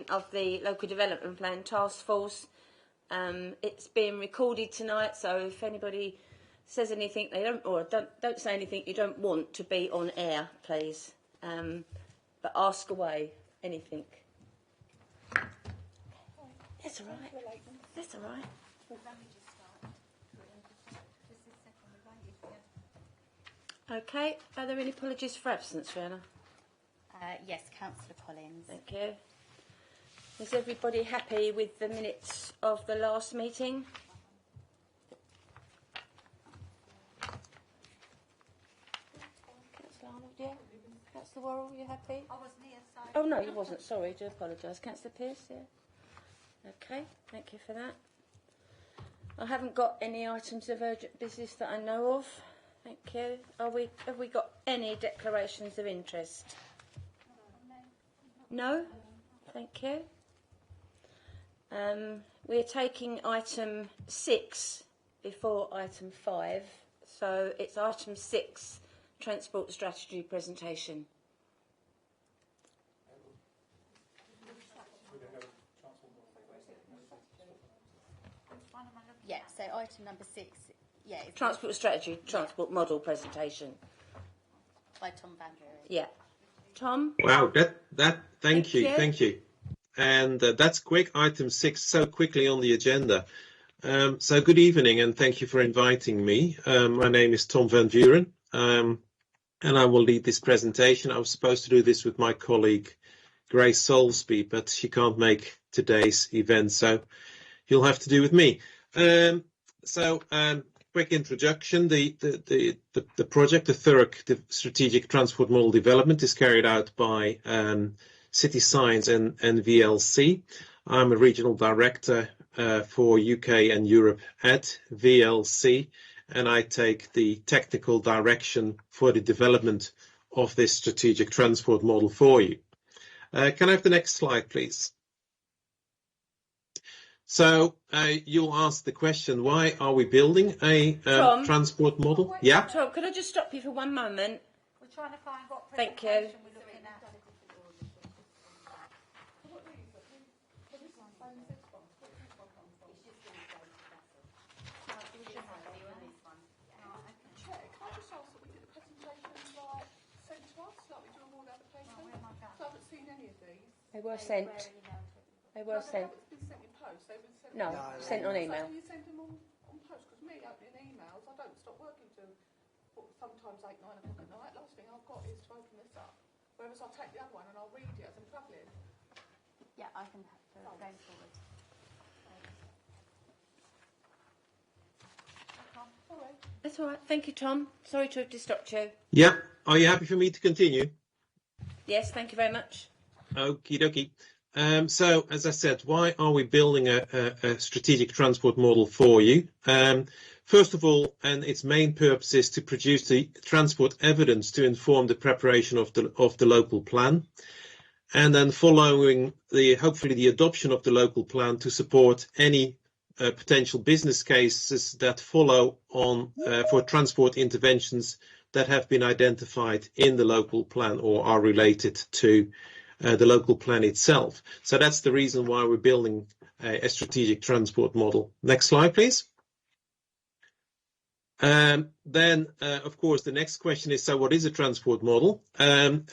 of the Local Development Plan Task Force. It's being recorded tonight, so if anybody says anything they don't say anything you don't want to be on air, please. But ask away anything. That's all right. That's all right. Okay. Are there any apologies for absence, Fiona? Yes, Councillor Collins. Thank you. Is everybody happy with the minutes of the last meeting? Councillor Arnold, yeah? Councillor Worrell, you happy? I wasn't here, so... Oh, no, you wasn't. Sorry, I do apologise. Councillor Pearce, yeah? Okay, thank you for that. I haven't got any items of urgent business that I know of. Thank you. Have we got any declarations of interest? No? Thank you. We're taking item 6 before item 5. So it's item 6, transport strategy presentation. Yeah, so item number 6, yeah. Transport strategy, transport model presentation. By Tom Van Drury. Yeah. Tom? Wow, thank you. And that's quick, item 6, so quickly on the agenda. So good evening and thank you for inviting me. My name is Tom Van Vuren, and I will lead this presentation. I was supposed to do this with my colleague Grace Soulsby, but she can't make today's event, so you'll have to do with me. Quick introduction. The project, the Thurrock, the Strategic Transport Model Development, is carried out by City Science and VLC. I'm a regional director for UK and Europe at VLC, and I take the technical direction for the development of this strategic transport model for you. Can I have the next slide, please? So you'll ask the question, why are we building a transport model? Yeah? Tom, could I just stop you for one moment? We're trying to find what Thank you. we're looking at. They were sent. They were sent. No, sent on email. So you send them on post? Because me opening emails, I don't stop working till sometimes 8, 9 o'clock at night. Last thing I've got is to open this up. Whereas I'll take the other one and I'll read it as I'm travelling. Yeah, I can have to go forward. Sorry. That's all right. Thank you, Tom. Sorry to have distracted you. Yeah. Are you happy for me to continue? Yes, thank you very much. Okie dokie. So, as I said, why are we building a strategic transport model for you? First of all, and its main purpose is to produce the transport evidence to inform the preparation of the local plan, and then following hopefully the adoption of the local plan to support any potential business cases that follow on for transport interventions that have been identified in the local plan or are related to the local plan itself. So that's the reason why we're building a strategic transport model. Next slide, please. Then, of course, the next question is, so what is a transport model? And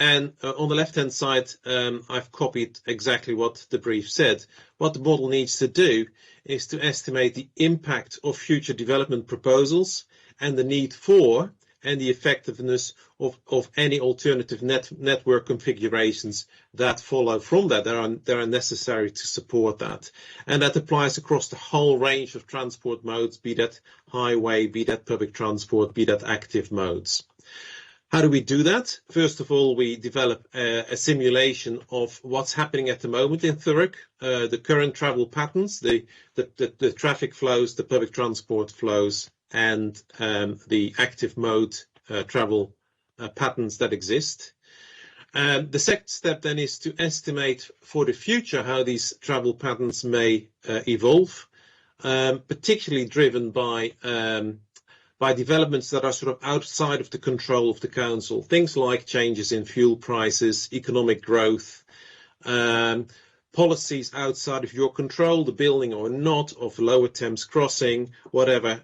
on the left-hand side, I've copied exactly what the brief said. What the model needs to do is to estimate the impact of future development proposals and the need for and the effectiveness of any alternative network configurations that follow from that. That are necessary to support that. And that applies across the whole range of transport modes, be that highway, be that public transport, be that active modes. How do we do that? First of all, we develop a simulation of what's happening at the moment in Thurrock, the current travel patterns, the traffic flows, the public transport flows, and the active mode travel patterns that exist. The second step then is to estimate for the future how these travel patterns may evolve, particularly driven by developments that are sort of outside of the control of the council. Things like changes in fuel prices, economic growth, policies outside of your control, the building or not of Lower Thames Crossing, whatever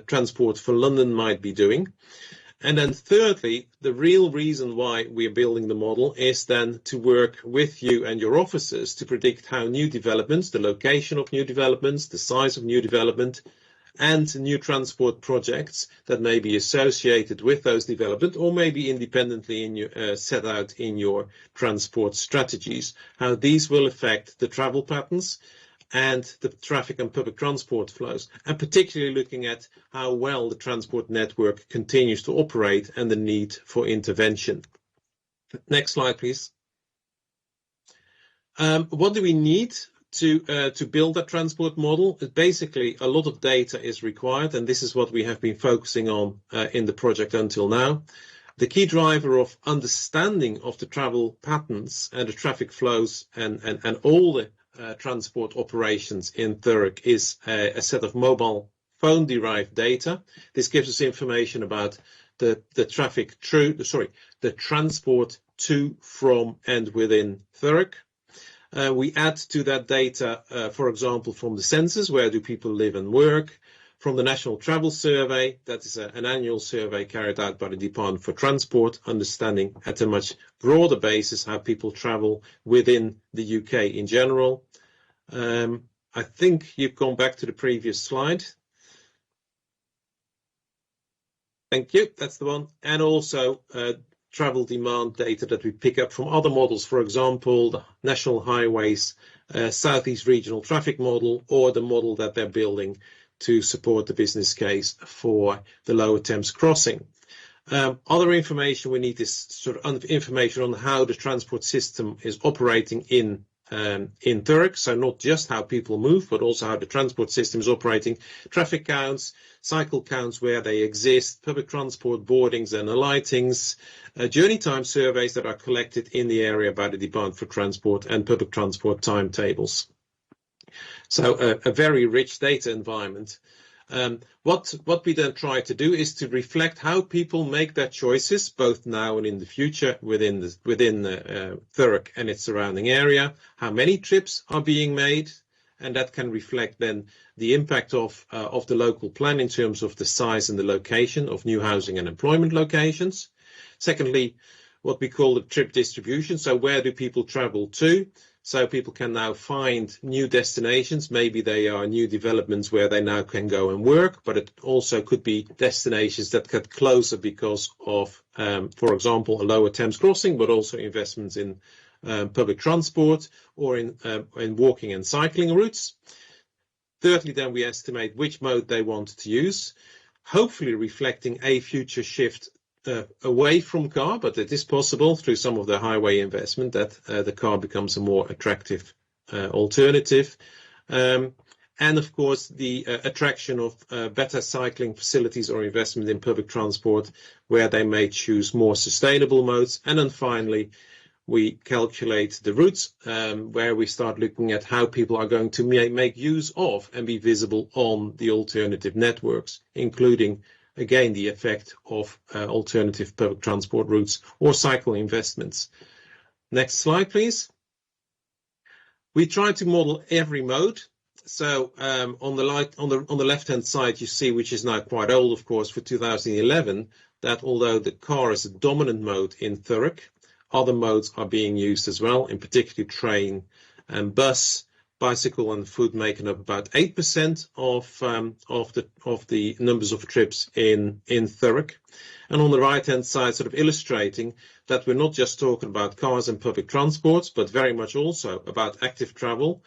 Transport for London might be doing. And then thirdly, the real reason why we are building the model is then to work with you and your officers to predict how new developments, the location of new developments, the size of new development, and new transport projects that may be associated with those developments or maybe independently in your, set out in your transport strategies, how these will affect the travel patterns and the traffic and public transport flows, and particularly looking at how well the transport network continues to operate and the need for intervention. Next slide, please. What do we need to build that transport model? Basically, a lot of data is required, and this is what we have been focusing on in the project until now. The key driver of understanding of the travel patterns and the traffic flows and all the transport operations in Thurrock is a set of mobile phone derived data. This gives us information about the transport to, from and within Thurrock. We add to that data, for example, from the census, where do people live and work, from the National Travel Survey, that is an annual survey carried out by the Department for Transport, understanding at a much broader basis how people travel within the UK in general. I think you've gone back to the previous slide. Thank you, that's the one. And also travel demand data that we pick up from other models, for example, the National Highways Southeast Regional Traffic Model, or the model that they're building to support the business case for the Lower Thames Crossing. Other information we need is sort of information on how the transport system is operating in Thurrock, so not just how people move, but also how the transport system is operating, traffic counts, cycle counts where they exist, public transport boardings and alightings, journey time surveys that are collected in the area by the Department for Transport, and public transport timetables. So a very rich data environment. What we then try to do is to reflect how people make their choices, both now and in the future, within Thurrock and its surrounding area, how many trips are being made, and that can reflect then the impact of the local plan in terms of the size and the location of new housing and employment locations. Secondly, what we call the trip distribution, so where do people travel to? So people can now find new destinations. Maybe they are new developments where they now can go and work, but it also could be destinations that get closer because of, for example, a Lower Thames Crossing, but also investments in public transport or in walking and cycling routes. Thirdly, then we estimate which mode they want to use, hopefully reflecting a future shift away from car, but it is possible through some of the highway investment that the car becomes a more attractive alternative. And of course, the attraction of better cycling facilities or investment in public transport, where they may choose more sustainable modes. And then finally, we calculate the routes, where we start looking at how people are going to make use of and be visible on the alternative networks, including again, the effect of alternative public transport routes or cycle investments. Next slide, please. We try to model every mode. So on the left-hand side, you see, which is now quite old, of course, for 2011, that although the car is a dominant mode in Thurrock, other modes are being used as well, in particular train and bus, bicycle and foot making up about 8% of the numbers of trips in Thurrock. And on the right-hand side, sort of illustrating that we're not just talking about cars and public transports, but very much also about active travel.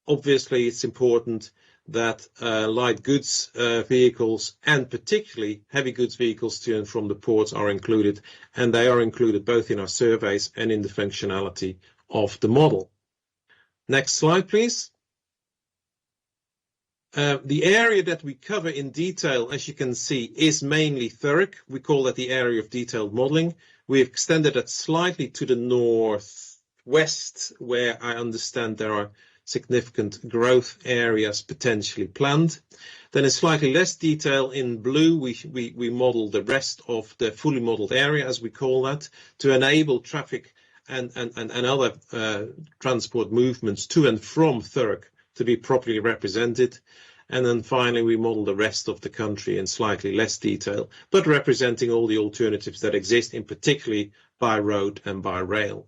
Obviously, it's important that light goods vehicles and particularly heavy goods vehicles to and from the ports are included, and they are included both in our surveys and in the functionality of the model. Next slide, please. The area that we cover in detail, as you can see, is mainly Thurrock. We call that the area of detailed modelling. We've extended it slightly to the northwest, where I understand there are significant growth areas potentially planned. Then in slightly less detail in blue, we model the rest of the fully modelled area, as we call that, to enable traffic and other transport movements to and from Thurrock to be properly represented. And then finally, we model the rest of the country in slightly less detail, but representing all the alternatives that exist, in particularly by road and by rail.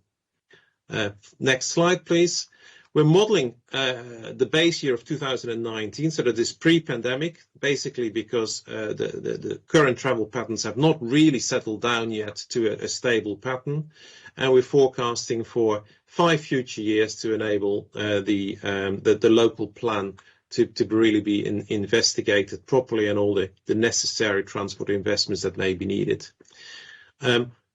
Next slide, please. We're modeling the base year of 2019, so that is pre-pandemic, basically because the current travel patterns have not really settled down yet to a stable pattern. And we're forecasting for 5 future years to enable the local plan to really be investigated properly, and all the necessary transport investments that may be needed.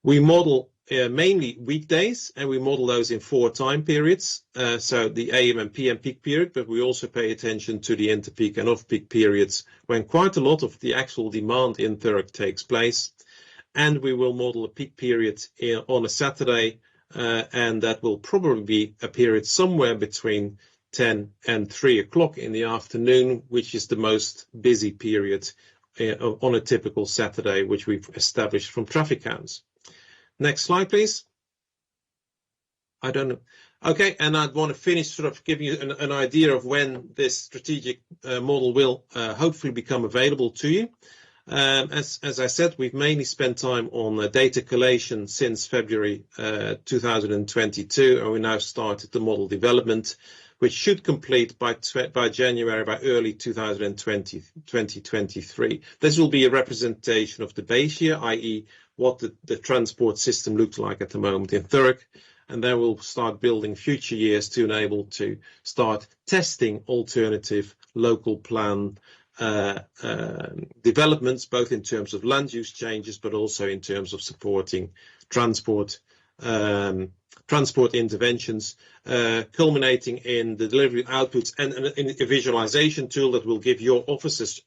We model mainly weekdays, and we model those in 4 time periods. So the AM and PM peak period, but we also pay attention to the inter-peak and off-peak periods when quite a lot of the actual demand in Thurrock takes place. And we will model a peak period on a Saturday, and that will probably be a period somewhere between 10 and 3 o'clock in the afternoon, which is the most busy period on a typical Saturday, which we've established from traffic counts. Next slide, please. I don't know. Okay, and I'd want to finish sort of giving you an idea of when this strategic model will hopefully become available to you. As I said, we've mainly spent time on data collation since February 2022, and we now started the model development, which should complete by January, by early 2023. This will be a representation of the base year, i.e. what the transport system looks like at the moment in Thurrock, and then we'll start building future years to enable to start testing alternative local plan developments, both in terms of land use changes, but also in terms of supporting transport interventions, culminating in the delivery outputs and in a visualization tool that will give your officers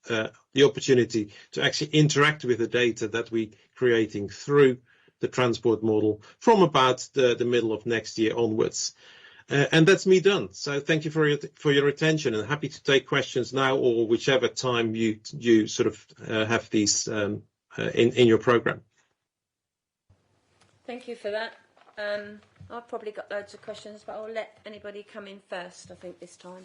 the opportunity to actually interact with the data that we're creating through the transport model from about the middle of next year onwards. And that's me done. So thank you for your attention, and happy to take questions now or whichever time you sort of have these in your program. Thank you for that. I've probably got loads of questions, but I'll let anybody come in first, I think, this time.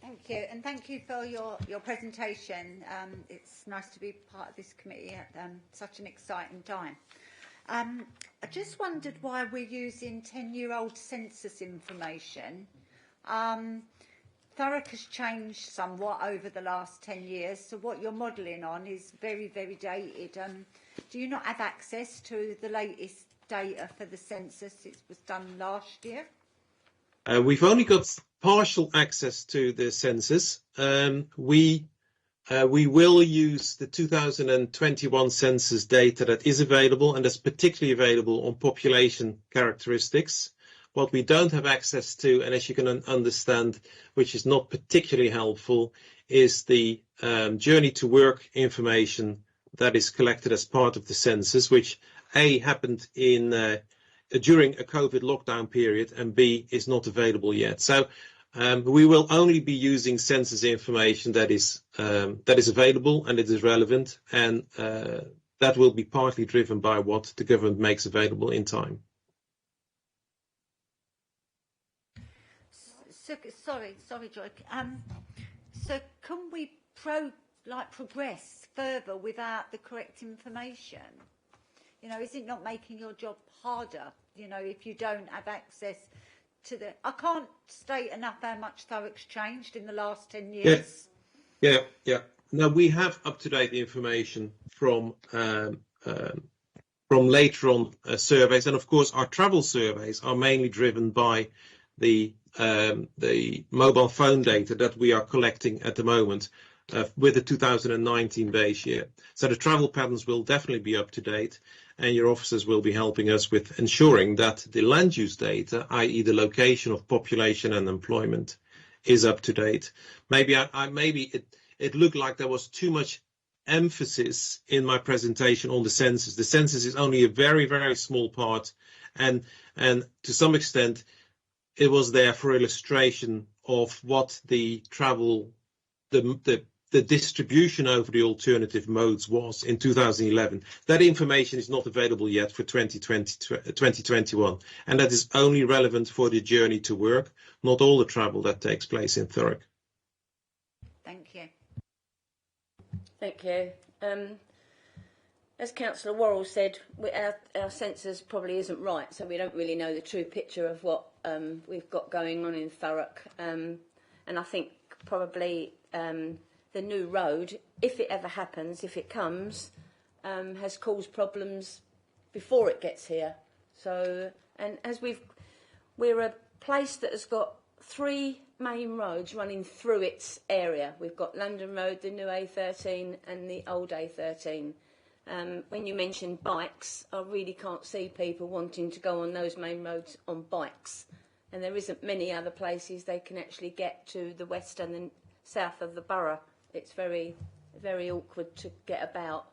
Thank you, and thank you for your presentation. It's nice to be part of this committee at such an exciting time. I just wondered why we're using 10-year-old census information. Thurrock has changed somewhat over the last 10 years, so what you're modelling on is very, very dated. Do you not have access to the latest data for the census? It was done last year. We've only got partial access to the census. We will use the 2021 census data that is available, and that's particularly available on population characteristics. What we don't have access to, and as you can understand, which is not particularly helpful, is the journey to work information that is collected as part of the census, which A, happened during a COVID lockdown period, and B, is not available yet. So we will only be using census information that is available and it is relevant, and that will be partly driven by what the government makes available in time. Sorry, Joy. So can we progress further without the correct information? You know, is it not making your job harder? You know, if you don't have access to the, I can't state enough how much Thorax changed in the last 10 years. Yeah. Now we have up-to-date information from later on surveys, and of course our travel surveys are mainly driven by the mobile phone data that we are collecting at the moment with the 2019 base year. So the travel patterns will definitely be up to date, and your officers will be helping us with ensuring that the land use data, i.e. the location of population and employment, is up to date. Maybe it looked like there was too much emphasis in my presentation on the census. The census is only a very, very small part, and to some extent it was there for illustration of what the travel, the the distribution over the alternative modes was in 2011. That information is not available yet for 2021, and that is only relevant for the journey to work, not all the travel that takes place in Thurrock. Thank you. Thank you. As Councillor Worrell said, our census probably isn't right, so we don't really know the true picture of what we've got going on in Thurrock. And I think probably the new road, if it ever happens, if it comes, has caused problems before it gets here. So, and as we're a place that has got 3 main roads running through its area. We've got London Road, the new A13 and the old A13. When you mention bikes, I really can't see people wanting to go on those main roads on bikes. And there isn't many other places they can actually get to the west and the south of the borough. It's very, very awkward to get about.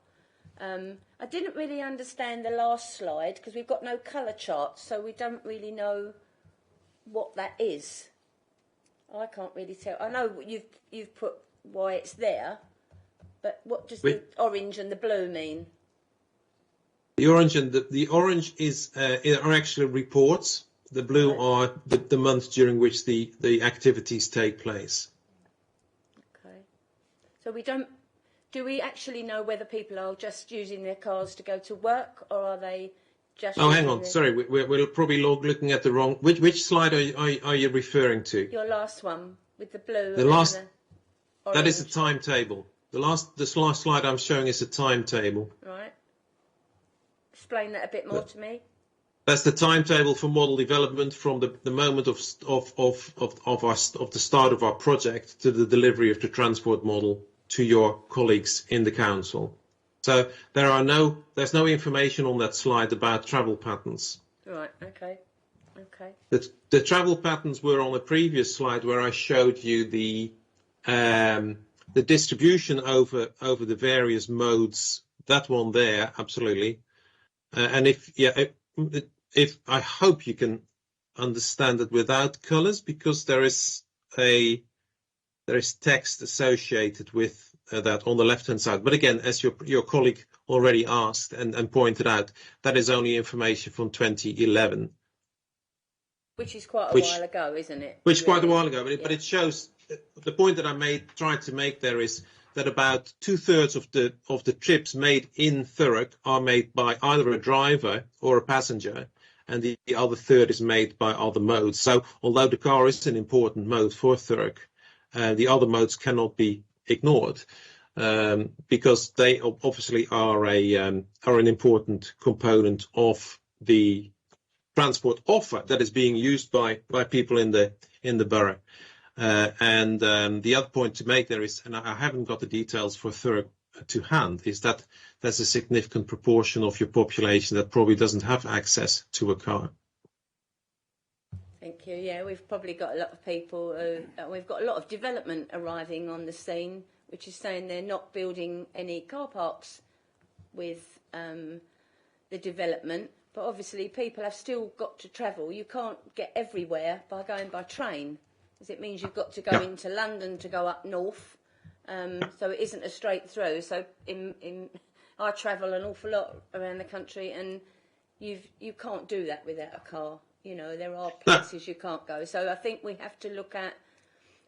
I didn't really understand the last slide because we've got no colour charts, so we don't really know what that is. I can't really tell. I know you've put why it's there, but what does the orange and the blue mean? The orange and the orange are actually reports. The blue are the months during which the activities take place. Okay. So do we actually know whether people are just using their cars to go to work, or are they just... Oh, hang on. Sorry, we're probably looking at the wrong... Which slide are you referring to? Your last one, with the blue the and last, the orange. That is a timetable. The last slide I'm showing is a timetable. Right. Explain that a bit more to me. That's the timetable for model development from the moment of the start of our project to the delivery of the transport model to your colleagues in the council. So there's no information on that slide about travel patterns. Right. Okay. Okay. The travel patterns were on a previous slide where I showed you the distribution over the various modes. That one there, absolutely. And if I hope you can understand it without colours, because there is text associated with that on the left-hand side. But again, as your colleague already asked and pointed out, that is only information from 2011. Which is quite a while ago, isn't it? Which is quite a while ago, but it shows the point that I tried to make there is that about 2/3 of the trips made in Thurrock are made by either a driver or a passenger, and the other third is made by other modes. So although the car is an important mode for Thurrock, the other modes cannot be ignored because they obviously are an important component of the transport offer that is being used by people in the borough. And the other point to make there is, and I haven't got the details for Thurrock to hand, is that there's a significant proportion of your population that probably doesn't have access to a car. Thank you. Yeah, we've probably got a lot of people, we've got a lot of development arriving on the scene, which is saying they're not building any car parks with the development. But obviously people have still got to travel. You can't get everywhere by going by train, because it means you've got to go into London to go up north. So it isn't a straight through. So I travel an awful lot around the country, and you can't do that without a car. You know, there are places you can't go. So I think we have to look at,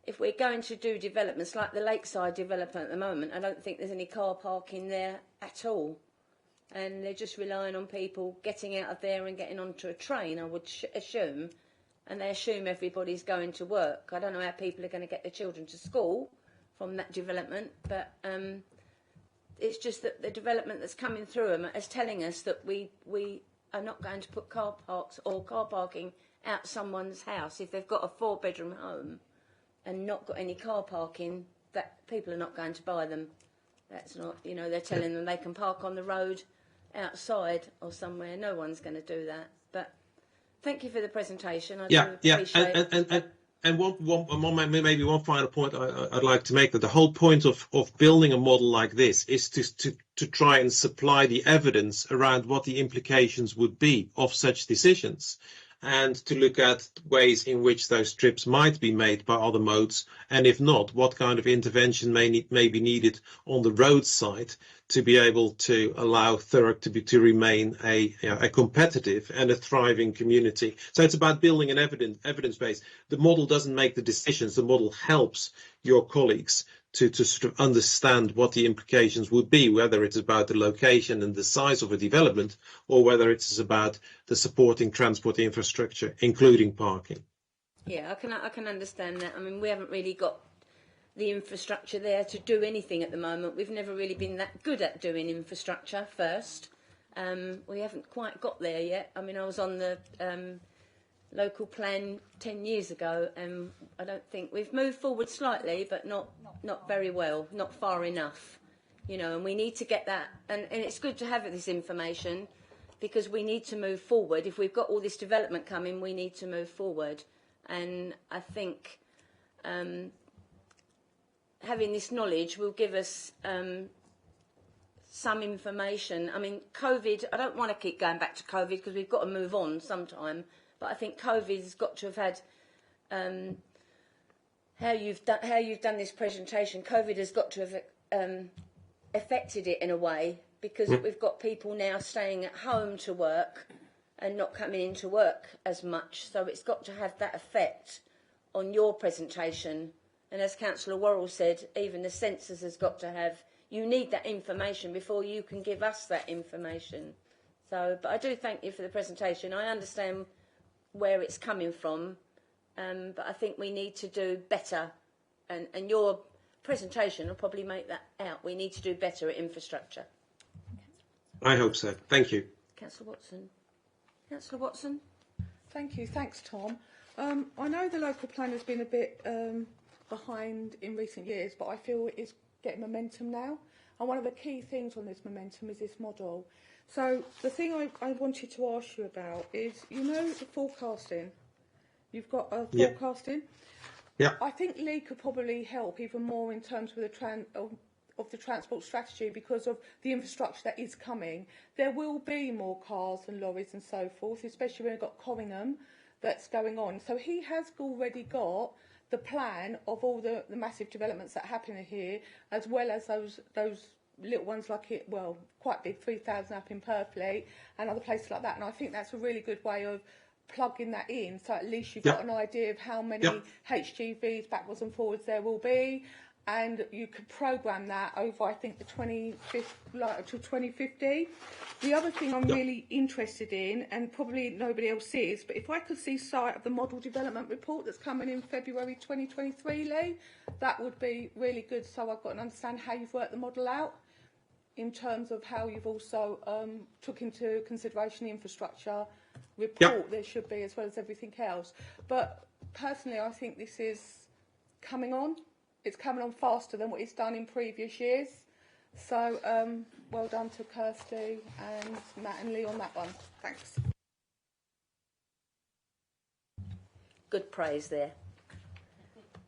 if we're going to do developments like the Lakeside development at the moment, I don't think there's any car parking there at all. And they're just relying on people getting out of there and getting onto a train, I would assume. And they assume everybody's going to work. I don't know how people are going to get their children to school from that development, but it's just that the development that's coming through them is telling us that we are not going to put car parks or car parking out someone's house. If they've got a 4-bedroom home and not got any car parking, that people are not going to buy them. That's not, you know, they're telling them they can park on the road outside or somewhere. No one's going to do that. But thank you for the presentation. I do appreciate it. And maybe one final point I'd like to make, that the whole point of building a model like this is to try and supply the evidence around what the implications would be of such decisions. and to look at ways in which those trips might be made by other modes, and if not, what kind of intervention may be needed on the roadside to be able to allow Thurrock to remain a competitive and a thriving community. So it's about building an evidence base. The model doesn't make the decisions. The model helps your colleagues to sort of understand what the implications would be, whether it's about the location and the size of a development, or whether it's about the supporting transport infrastructure, including parking. Yeah, I can understand that. I mean, we haven't really got the infrastructure there to do anything at the moment. We've never really been that good at doing infrastructure first. We haven't quite got there yet. I mean, I was on the local plan 10 years ago, and I don't think we've moved forward slightly, but not very well, not far enough, you know, and we need to get that, and it's good to have this information because we need to move forward. If we've got all this development coming, we need to move forward, and I think having this knowledge will give us some information. I mean, COVID, I don't want to keep going back to COVID because we've got to move on sometime. But I think COVID has got to have had how you've done this presentation. COVID has got to have affected it in a way because we've got people now staying at home to work and not coming into work as much. So it's got to have that effect on your presentation. And as Councillor Worrell said, even the census has got to have. You need that information before you can give us that information. So, but I do thank you for the presentation. I understand where it's coming from, but I think we need to do better, and your presentation will probably make that out. We need to do better at infrastructure. I hope so. Thank you. Councillor Watson. Councillor Watson. Thank you. Thanks, Tom. I know the local plan has been a bit behind in recent years, but I feel it's getting momentum now. And one of the key things on this momentum is this model. So the thing I wanted to ask you about is, you know, the forecasting. You've got forecasting. Yeah. I think Lee could probably help even more in terms of the transport strategy because of the infrastructure that is coming. There will be more cars and lorries and so forth, especially when we've got Corringham that's going on. So he has already got the plan of all the massive developments that happen here, as well as those little ones like it, well, quite big, 3,000 up in Purfleet and other places like that. And I think that's a really good way of plugging that in. So at least you've got an idea of how many HGVs backwards and forwards there will be. And you could program that over, I think, the 25th, like, to 2050. The other thing I'm really interested in, and probably nobody else is, but if I could see sight of the model development report that's coming in February 2023, Lee, that would be really good. So I've got to understand how you've worked the model out in terms of how you've also took into consideration the infrastructure report there should be, as well as everything else. But personally, I think this is coming on. It's coming on faster than what it's done in previous years. So well done to Kirsty and Matt and Lee on that one. Thanks. Good praise there.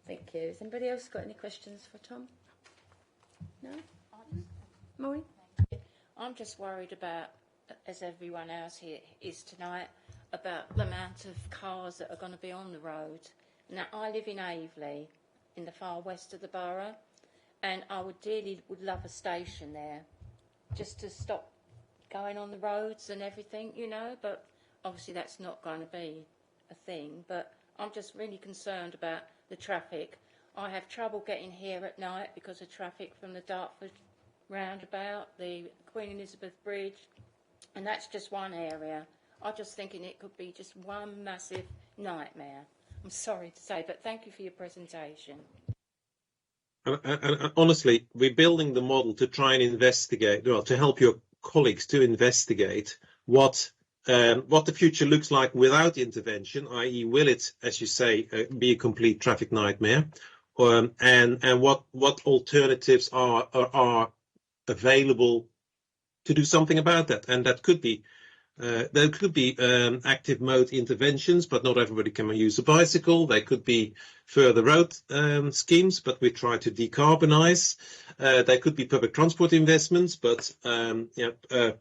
Thank you. Has anybody else got any questions for Tom? No? Maureen? I'm just worried about, as everyone else here is tonight, about the amount of cars that are going to be on the road. Now, I live in Aveley, in the far west of the borough, and I would love a station there, just to stop going on the roads and everything, you know, but obviously that's not going to be a thing. But I'm just really concerned about the traffic. I have trouble getting here at night because of traffic from the Dartford roundabout, the Queen Elizabeth Bridge, and that's just one area. I'm just thinking it could be just one massive nightmare. I'm sorry to say, but thank you for your presentation. And honestly, we're building the model to try and investigate, well, to help your colleagues to investigate what the future looks like without intervention, i.e. will it, as you say, be a complete traffic nightmare, and what alternatives are available to do something about that. And that could be there could be active mode interventions, but not everybody can use a bicycle. There could be further road schemes, but we try to decarbonise. There could be public transport investments, but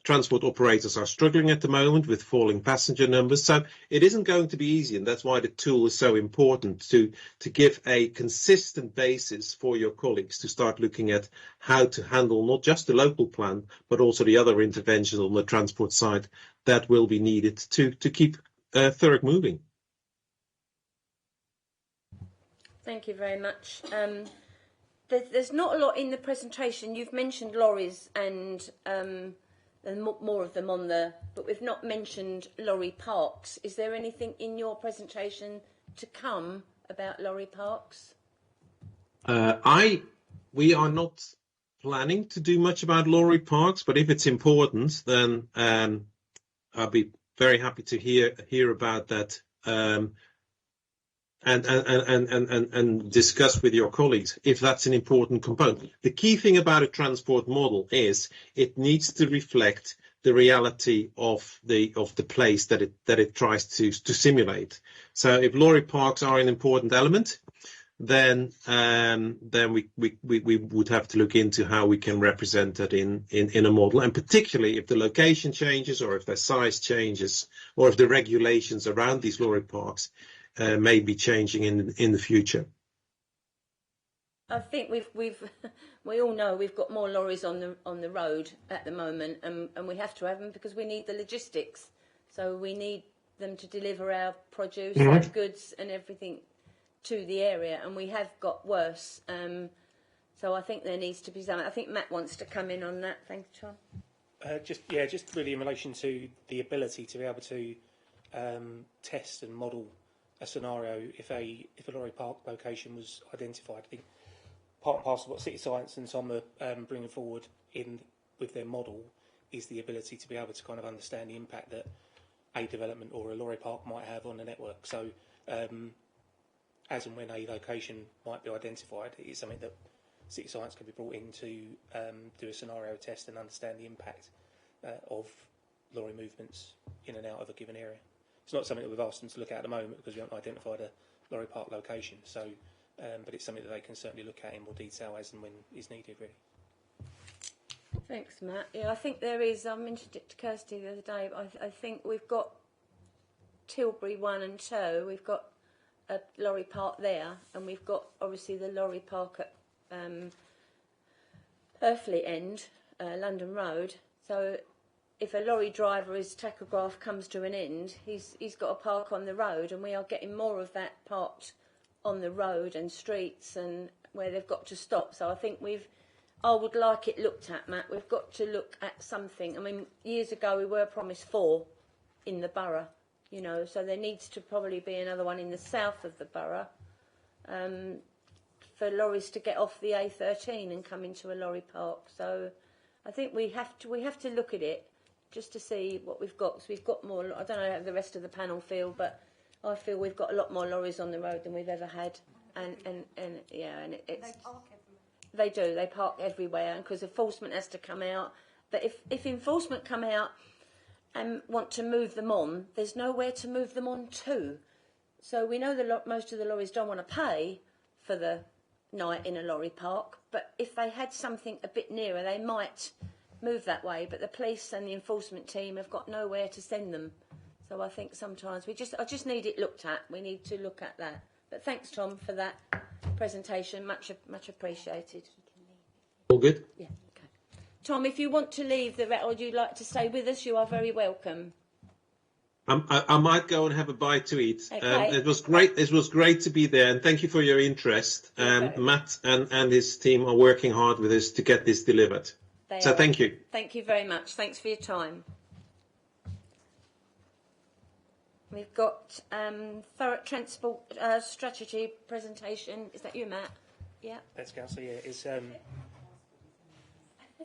transport operators are struggling at the moment with falling passenger numbers. So it isn't going to be easy, and that's why the tool is so important to give a consistent basis for your colleagues to start looking at how to handle not just the local plan, but also the other interventions on the transport side that will be needed to keep Thurrock moving. Thank you very much. There's not a lot in the presentation. You've mentioned lorries and more of them on there, but we've not mentioned lorry parks. Is there anything in your presentation to come about lorry parks? We are not planning to do much about lorry parks, but if it's important, then I'll be very happy to hear about that and discuss with your colleagues if that's an important component. The key thing about a transport model is it needs to reflect the reality of the place that it tries to simulate. So if lorry parks are an important element, then we would have to look into how we can represent that in a model, and particularly if the location changes or if their size changes or if the regulations around these lorry parks may be changing in the future. I think we all know we've got more lorries on the road at the moment, and we have to have them because we need the logistics. So we need them to deliver our produce, our goods, and everything to the area, and we have got worse. So I think there needs to be something. I think Matt wants to come in on that. Thank you, Tom. Just really in relation to the ability to be able to test and model a scenario if a lorry park location was identified. I think part and parcel of what City Science and Tom are bringing forward with their model is the ability to be able to kind of understand the impact that a development or a lorry park might have on the network. So as and when a location might be identified, it is something that City Science can be brought in to do a scenario test and understand the impact of lorry movements in and out of a given area. It's not something that we've asked them to look at the moment because we haven't identified a lorry park location. So, but it's something that they can certainly look at in more detail as and when is needed, really. Thanks, Matt. Yeah, I think there is. I mentioned it to Kirsty the other day. But I think we've got Tilbury 1 and 2. We've got a lorry park there, and we've got obviously the lorry park at Earthly End, London Road. So if a lorry driver's tachograph comes to an end, he's got to park on the road, and we are getting more of that parked on the road and streets and where they've got to stop. So I think I would like it looked at, Matt. We've got to look at something. I mean, years ago we were promised 4 in the borough, you know, so there needs to probably be another one in the south of the borough for lorries to get off the A13 and come into a lorry park. So I think we have to look at it just to see what we've got. So we've got more. I don't know how the rest of the panel feel, but I feel we've got a lot more lorries on the road than we've ever had. And it's. They do. They park everywhere, and because enforcement has to come out. But if enforcement come out and want to move them on, there's nowhere to move them on to. So we know most of the lorries don't want to pay for the night in a lorry park. But if they had something a bit nearer, they might move that way. But the police and the enforcement team have got nowhere to send them. So I think sometimes I just need it looked at. We need to look at that. But thanks, Tom, for that presentation. Much appreciated. All good? Yeah. Okay. Tom, if you want to leave or you'd like to stay with us, you are very welcome. I might go and have a bite to eat. Okay. It was great. It was great to be there, and thank you for your interest. Okay. Matt and his team are working hard with us to get this delivered. Thank you. Thank you very much. Thanks for your time. We've got Thurrock Transport Strategy presentation. Is that you, Matt? Yeah. That's Councillor. Yeah, it's.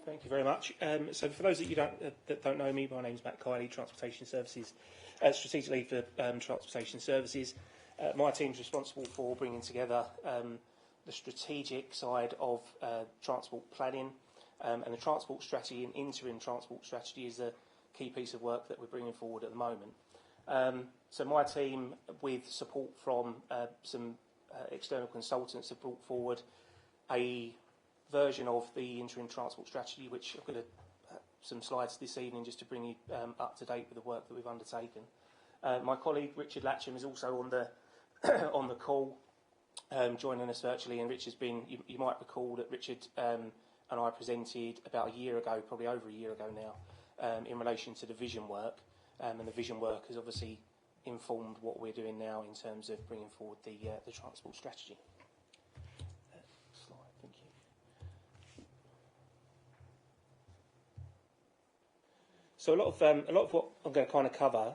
Thank you very much. So for those that don't know me, my name's Matt Kiley, Transportation Services, Strategic Lead for Transportation Services. My team's responsible for bringing together the strategic side of transport planning, and the transport strategy and interim transport strategy is a key piece of work that we're bringing forward at the moment. So my team, with support from some external consultants have brought forward a version of the interim transport strategy, which I've got some slides this evening just to bring you up to date with the work that we've undertaken. My colleague Richard Latcham is also on the on the call, joining us virtually. And Richard's been, you might recall that Richard and I presented about a year ago, probably over a year ago now, in relation to the vision work. And the vision work has obviously informed what we're doing now in terms of bringing forward the transport strategy. Slide, thank you. So a lot of what I'm going to kind of cover,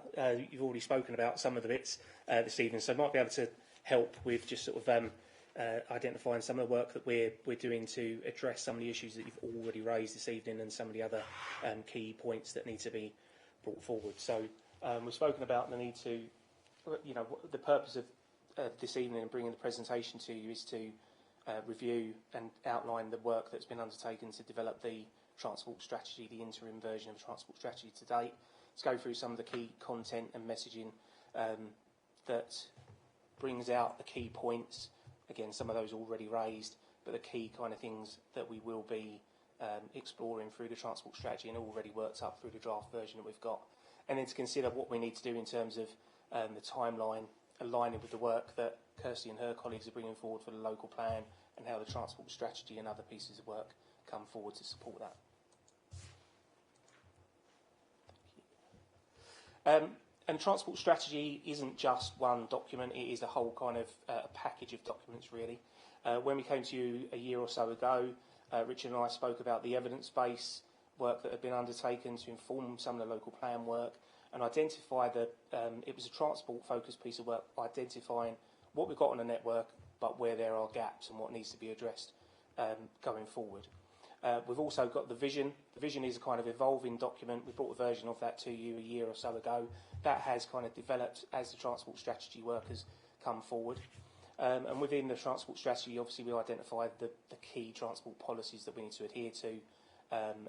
you've already spoken about some of the bits this evening, so I might be able to help with just sort of identifying some of the work that we're doing to address some of the issues that you've already raised this evening and some of the other key points that need to be brought forward. So we've spoken about the need to, the purpose of this evening and bringing the presentation to you is to review and outline the work that's been undertaken to develop the transport strategy, the interim version of the transport strategy to date. Let's go through some of the key content and messaging that brings out the key points. Again, some of those already raised, but the key kind of things that we will be exploring through the transport strategy and already worked up through the draft version that we've got. And then to consider what we need to do in terms of the timeline, aligning with the work that Kirsty and her colleagues are bringing forward for the local plan and how the transport strategy and other pieces of work come forward to support that. And transport strategy isn't just one document, it is a whole kind of package of documents really. When we came to you a year or so ago, Richard and I spoke about the evidence base work that had been undertaken to inform some of the local plan work and identify that it was a transport focused piece of work, identifying what we've got on the network but where there are gaps and what needs to be addressed going forward. We've also got the vision. The vision is a kind of evolving document. We brought a version of that to you a year or so ago. That has kind of developed as the transport strategy work has come forward. And within the transport strategy, obviously, we identified the key transport policies that we need to adhere to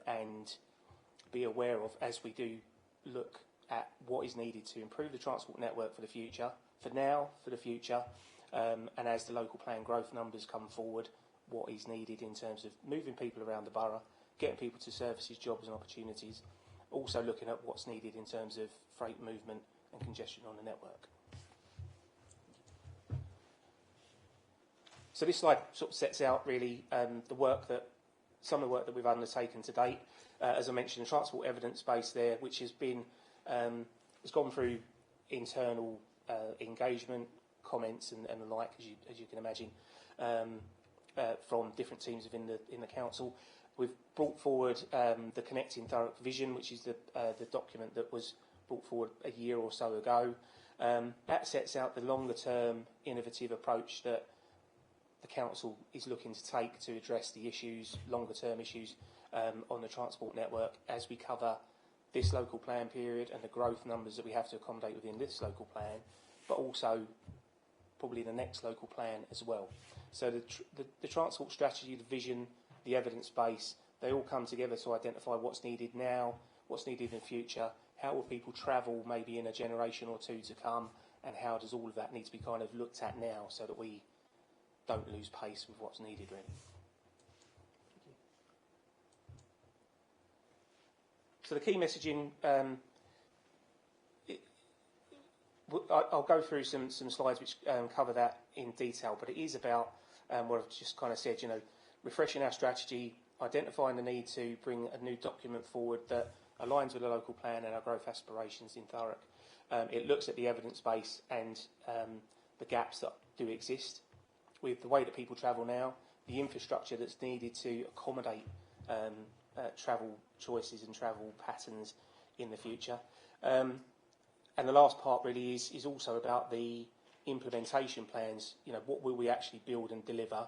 and be aware of as we do look at what is needed to improve the transport network for the future, for now, for the future, and as the local plan growth numbers come forward, what is needed in terms of moving people around the borough, getting people to services, jobs and opportunities, also looking at what's needed in terms of freight movement and congestion on the network. So this slide sort of sets out really some of the work that we've undertaken to date. As I mentioned, the transport evidence base there, which has been has gone through internal engagement, comments and the like, as you can imagine. From different teams within the council. We've brought forward the Connecting Thurrock Vision, which is the document that was brought forward a year or so ago. That sets out the longer-term innovative approach that the council is looking to take to address the issues, longer-term issues on the transport network as we cover this local plan period and the growth numbers that we have to accommodate within this local plan, but also probably the next local plan as well. So the transport strategy, the vision, the evidence base, they all come together to identify what's needed now, what's needed in the future, how will people travel maybe in a generation or two to come, and how does all of that need to be kind of looked at now so that we don't lose pace with what's needed really. So the key messaging, I'll go through some slides which cover that in detail, but it is about what I've just kind of said, refreshing our strategy, identifying the need to bring a new document forward that aligns with the local plan and our growth aspirations in Thurrock. It looks at the evidence base and the gaps that do exist with the way that people travel now, the infrastructure that's needed to accommodate travel choices and travel patterns in the future. And the last part really is also about the implementation plans. What will we actually build and deliver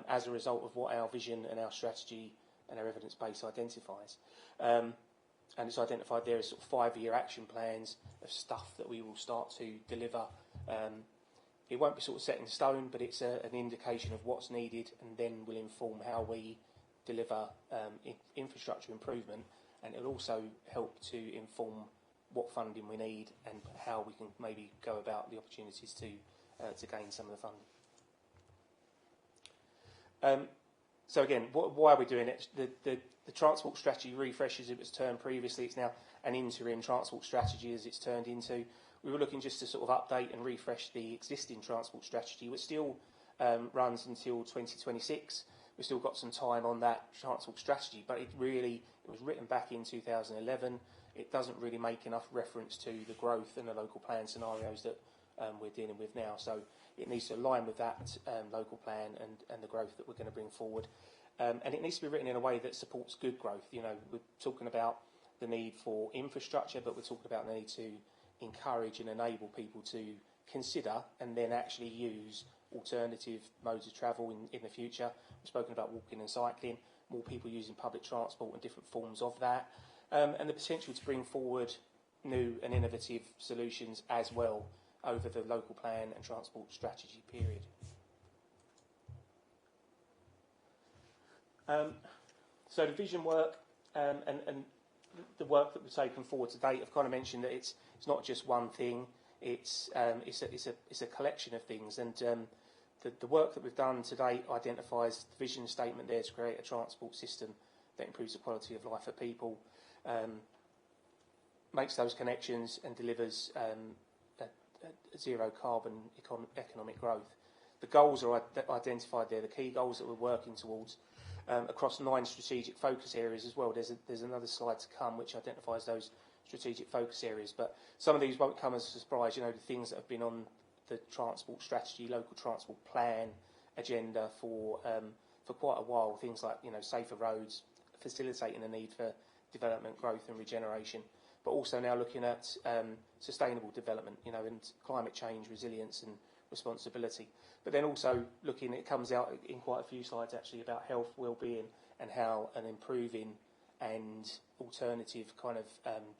as a result of what our vision and our strategy and our evidence base identifies. And it's identified there as sort of 5-year action plans of stuff that we will start to deliver. It won't be sort of set in stone, but it's an indication of what's needed and then will inform how we deliver infrastructure improvement, and it'll also help to inform what funding we need and how we can maybe go about the opportunities to gain some of the funding. So again, why are we doing it? The transport strategy refresh, as it was termed previously, it's now an interim transport strategy as it's turned into. We were looking just to sort of update and refresh the existing transport strategy, which still runs until 2026. We've still got some time on that transport strategy, but it was written back in 2011. It doesn't really make enough reference to the growth and the local plan scenarios that we're dealing with now. So it needs to align with that local plan and the growth that we're going to bring forward. And it needs to be written in a way that supports good growth. You know, we're talking about the need for infrastructure, but we're talking about the need to encourage and enable people to consider and then actually use alternative modes of travel in the future. We've spoken about walking and cycling, more people using public transport and different forms of that, and the potential to bring forward new and innovative solutions as well over the local plan and transport strategy period. So the vision work and the work that we've taken forward to date, I've kind of mentioned that it's not just one thing. It's a collection of things, and the work that we've done to date identifies the vision statement there to create a transport system that improves the quality of life for people, makes those connections and delivers zero carbon economic growth. The goals are identified there, the key goals that we're working towards, across 9 strategic focus areas as well. There's another slide to come which identifies those strategic focus areas, but some of these won't come as a surprise. You know, the things that have been on the transport strategy, local transport plan agenda for quite a while, things like, you know, safer roads, facilitating the need for development, growth and regeneration, but also now looking at sustainable development, you know, and climate change, resilience and responsibility. But then also looking, it comes out in quite a few slides actually, about health, well-being and how an improving and alternative kind of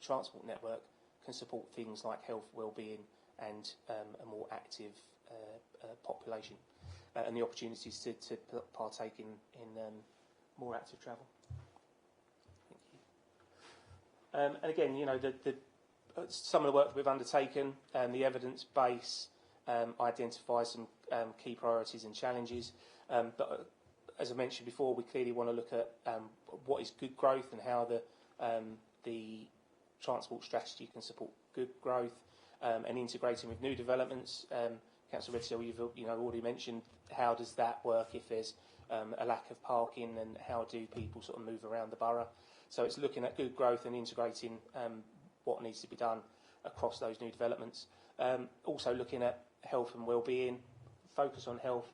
transport network can support things like health, well-being and a more active population and the opportunities to partake in more active travel. Thank you. And again, you know, some of the work that we've undertaken, the evidence base identifies some key priorities and challenges. But as I mentioned before, we clearly want to look at what is good growth and how the transport strategy can support good growth, and integrating with new developments. Councillor Redfield, you've already mentioned how does that work if there's a lack of parking, and how do people sort of move around the borough. So it's looking at good growth and integrating what needs to be done across those new developments. Also looking at health and well-being, focus on health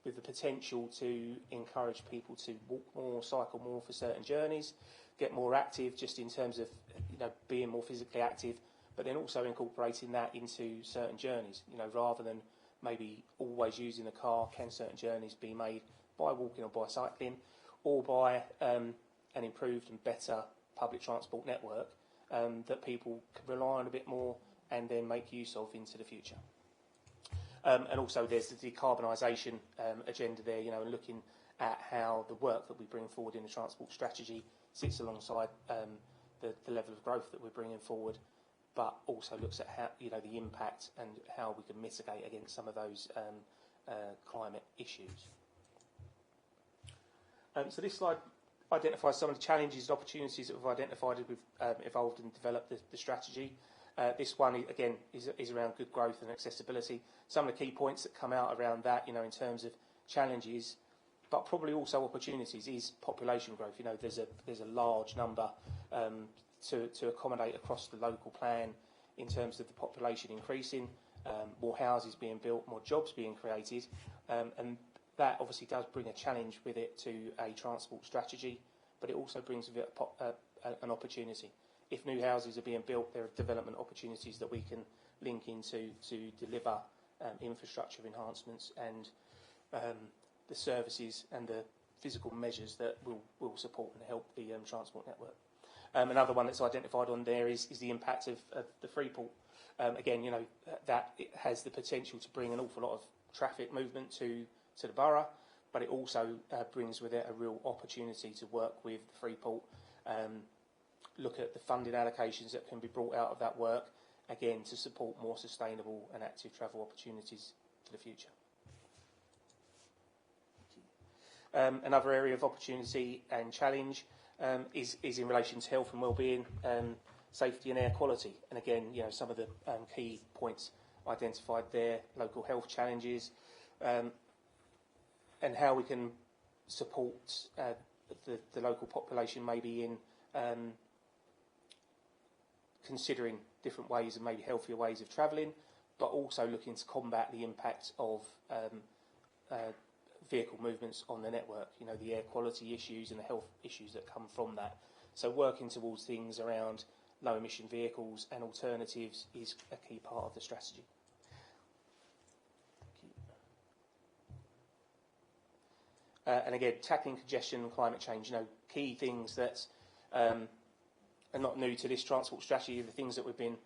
with the potential to encourage people to walk more, cycle more for certain journeys, get more active just in terms of, you know, being more physically active, but then also incorporating that into certain journeys, you know, rather than maybe always using the car. Can certain journeys be made by walking or by cycling, or by an improved and better public transport network that people can rely on a bit more and then make use of into the future. And also there's the decarbonisation agenda there, you know, and looking at how the work that we bring forward in the transport strategy sits alongside the level of growth that we're bringing forward, but also looks at how, you know, the impact and how we can mitigate against some of those climate issues. So this slide identifies some of the challenges and opportunities that we've identified as we've evolved and developed the strategy. This one, again, is around good growth and accessibility. Some of the key points that come out around that, you know, in terms of challenges, but probably also opportunities, is population growth. You know, there's a large number to accommodate across the local plan in terms of the population increasing, more houses being built, more jobs being created, and that obviously does bring a challenge with it to a transport strategy, but it also brings with it an opportunity. If new houses are being built, there are development opportunities that we can link into to deliver infrastructure enhancements and the services and the physical measures that will support and help the transport network. Another one that's identified on there is the impact of the Freeport. Again, you know, that it has the potential to bring an awful lot of traffic movement to the borough, but it also brings with it a real opportunity to work with Freeport, look at the funding allocations that can be brought out of that work, again, to support more sustainable and active travel opportunities for the future. Another area of opportunity and challenge is in relation to health and wellbeing, safety and air quality. And again, some of the key points identified there: local health challenges, and how we can support the local population, maybe in considering different ways and maybe healthier ways of travelling, but also looking to combat the impact of vehicle movements on the network, the air quality issues and the health issues that come from that. So working towards things around low emission vehicles and alternatives is a key part of the strategy. And again, tackling congestion and climate change, key things that are not new to this transport strategy, the things that we've been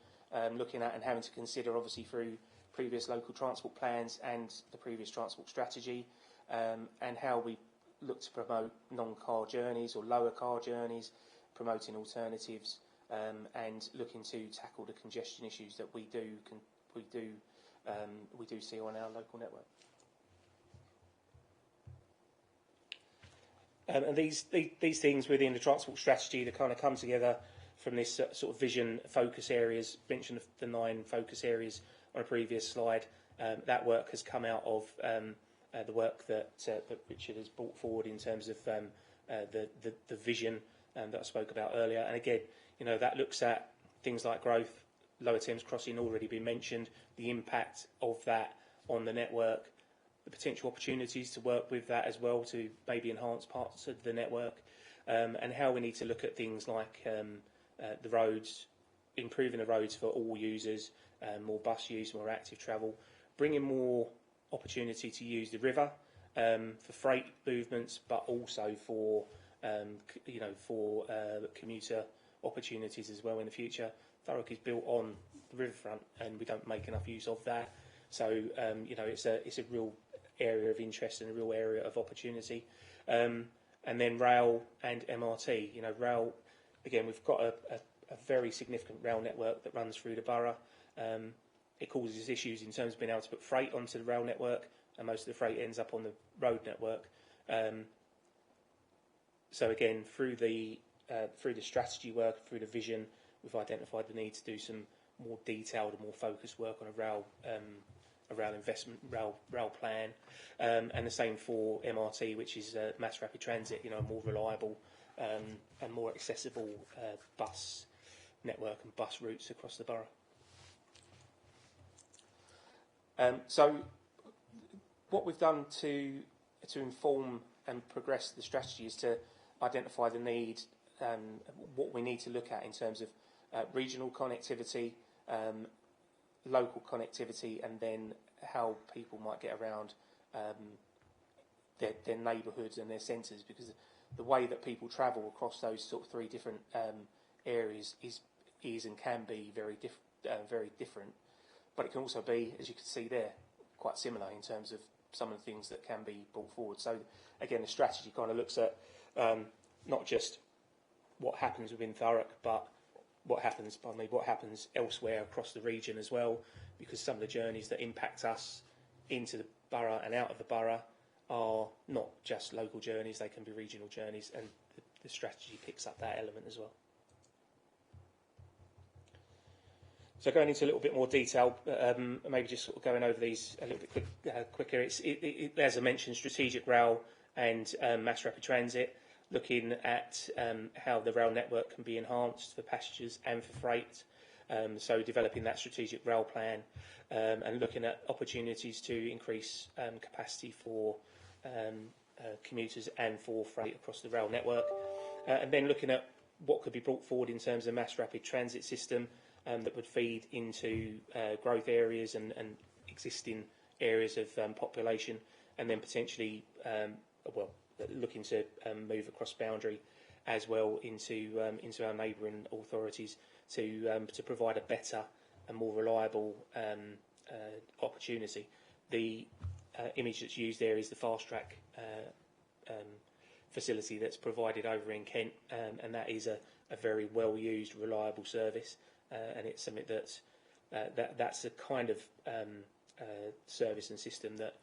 looking at and having to consider, obviously, through previous local transport plans and the previous transport strategy, and how we look to promote non-car journeys or lower car journeys, promoting alternatives, and looking to tackle the congestion issues that we do see on our local network. And these things within the transport strategy that kind of come together from this sort of vision focus areas, mentioned the 9 focus areas on a previous slide. That work has come out of the work that Richard has brought forward in terms of the vision that I spoke about earlier. And again, that looks at things like growth, Lower Thames Crossing already been mentioned, the impact of that on the network, the potential opportunities to work with that as well to maybe enhance parts of the network, and how we need to look at things like the roads, improving the roads for all users, more bus use, more active travel, bringing more opportunity to use the river for freight movements, but also for commuter opportunities as well in the future. Thurrock is built on the riverfront, and we don't make enough use of that. So it's a real area of interest and a real area of opportunity. And then rail and MRT. Rail, again, we've got a very significant rail network that runs through the borough. It causes issues in terms of being able to put freight onto the rail network, and most of the freight ends up on the road network. So again, through the strategy work, through the vision, we've identified the need to do some more detailed and more focused work on a rail investment, rail plan, and the same for MRT, which is mass rapid transit. A more reliable and more accessible bus network and bus routes across the borough. So what we've done to inform and progress the strategy is to identify the need, what we need to look at in terms of regional connectivity, local connectivity, and then how people might get around their neighbourhoods and their centres, because the way that people travel across those sort of 3 different areas is and can be very different. But it can also be, as you can see there, quite similar in terms of some of the things that can be brought forward. So again, the strategy kind of looks at not just what happens within Thurrock, but what happens elsewhere across the region as well, because some of the journeys that impact us into the borough and out of the borough are not just local journeys, they can be regional journeys, and the strategy picks up that element as well. So going into a little bit more detail, maybe just sort of going over these a little bit quicker. As I mentioned, strategic rail and mass rapid transit, looking at how the rail network can be enhanced for passengers and for freight. So developing that strategic rail plan and looking at opportunities to increase capacity for commuters and for freight across the rail network. And then looking at what could be brought forward in terms of mass rapid transit system that would feed into growth areas and existing areas of population, and then potentially, looking to move across boundary as well into our neighbouring authorities to provide a better and more reliable opportunity. The image that's used there is the fast track facility that's provided over in Kent, and that is a very well used, reliable service, and it's something that's a kind of service and system that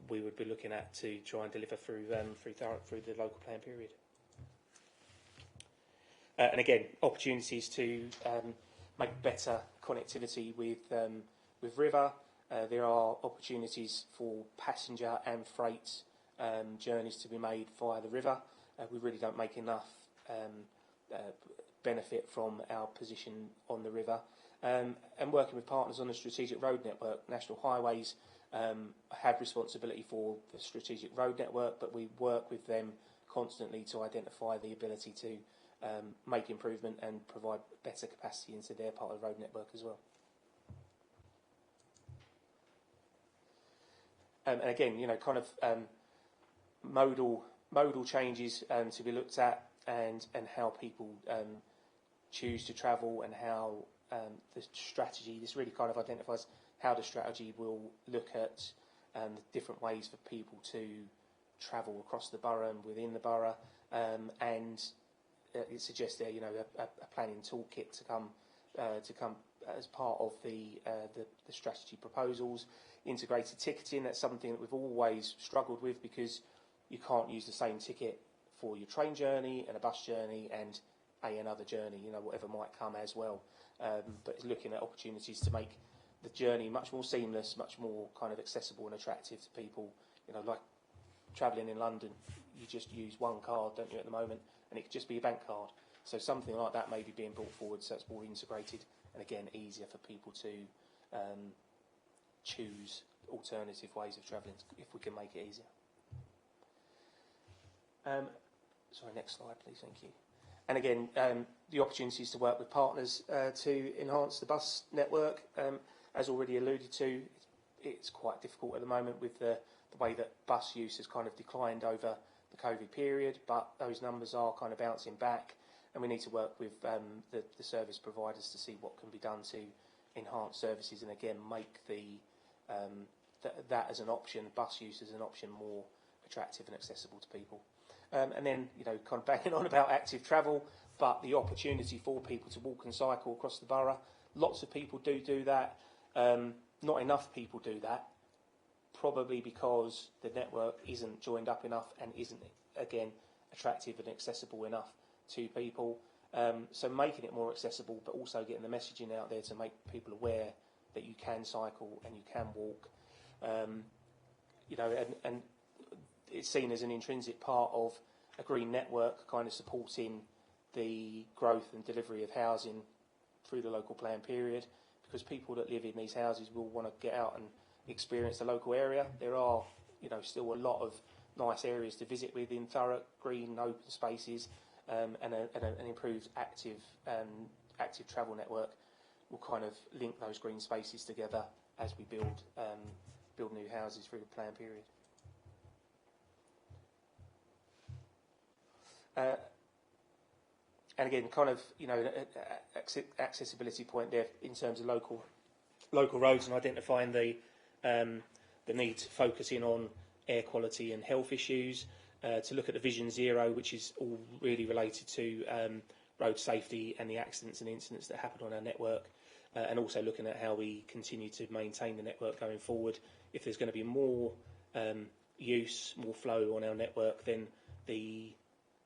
we would be looking at to try and deliver through Thurrock through the local plan period. And again, opportunities to make better connectivity with river. There are opportunities for passenger and freight journeys to be made via the river. We really don't make enough benefit from our position on the river. And working with partners on the strategic road network, National Highways have responsibility for the strategic road network, but we work with them constantly to identify the ability to make improvement and provide better capacity into their part of the road network as well. And again, kind of modal changes to be looked at, and how people choose to travel, and how the strategy. This really kind of identifies how the strategy will look at the different ways for people to travel across the borough and within the borough, and it suggests there, a planning toolkit to come as part of the strategy proposals. Integrated ticketing, that's something that we've always struggled with, because you can't use the same ticket for your train journey and a bus journey and another journey, whatever might come as well. But it's looking at opportunities to make the journey much more seamless, much more kind of accessible and attractive to people. Like travelling in London, you just use one card, don't you, at the moment, and it could just be a bank card. So something like that may be being brought forward, so it's more integrated and again easier for people to choose alternative ways of travelling if we can make it easier. Sorry, next slide, please. Thank you. And again, the opportunities to work with partners to enhance the bus network. As already alluded to, it's quite difficult at the moment with the way that bus use has kind of declined over the COVID period, but those numbers are kind of bouncing back, and we need to work with the service providers to see what can be done to enhance services and again make that as an option, bus use as an option, more attractive and accessible to people. And then, kind of banging on about active travel, but the opportunity for people to walk and cycle across the borough. Lots of people do that. Not enough people do that, probably because the network isn't joined up enough and isn't, again, attractive and accessible enough to people. So making it more accessible, but also getting the messaging out there to make people aware that you can cycle and you can walk. And it's seen as an intrinsic part of a green network, kind of supporting the growth and delivery of housing through the local plan period, because people that live in these houses will want to get out and experience the local area. There are, still a lot of nice areas to visit within Thurrock, green, open spaces, and an improved active travel network will kind of link those green spaces together as we build new houses through the plan period. And again, kind of, accessibility point there in terms of local roads, and identifying the need to focus in on air quality and health issues, to look at the Vision Zero, which is all really related to road safety and the accidents and incidents that happen on our network, and also looking at how we continue to maintain the network going forward. If there's going to be more use, more flow on our network, then the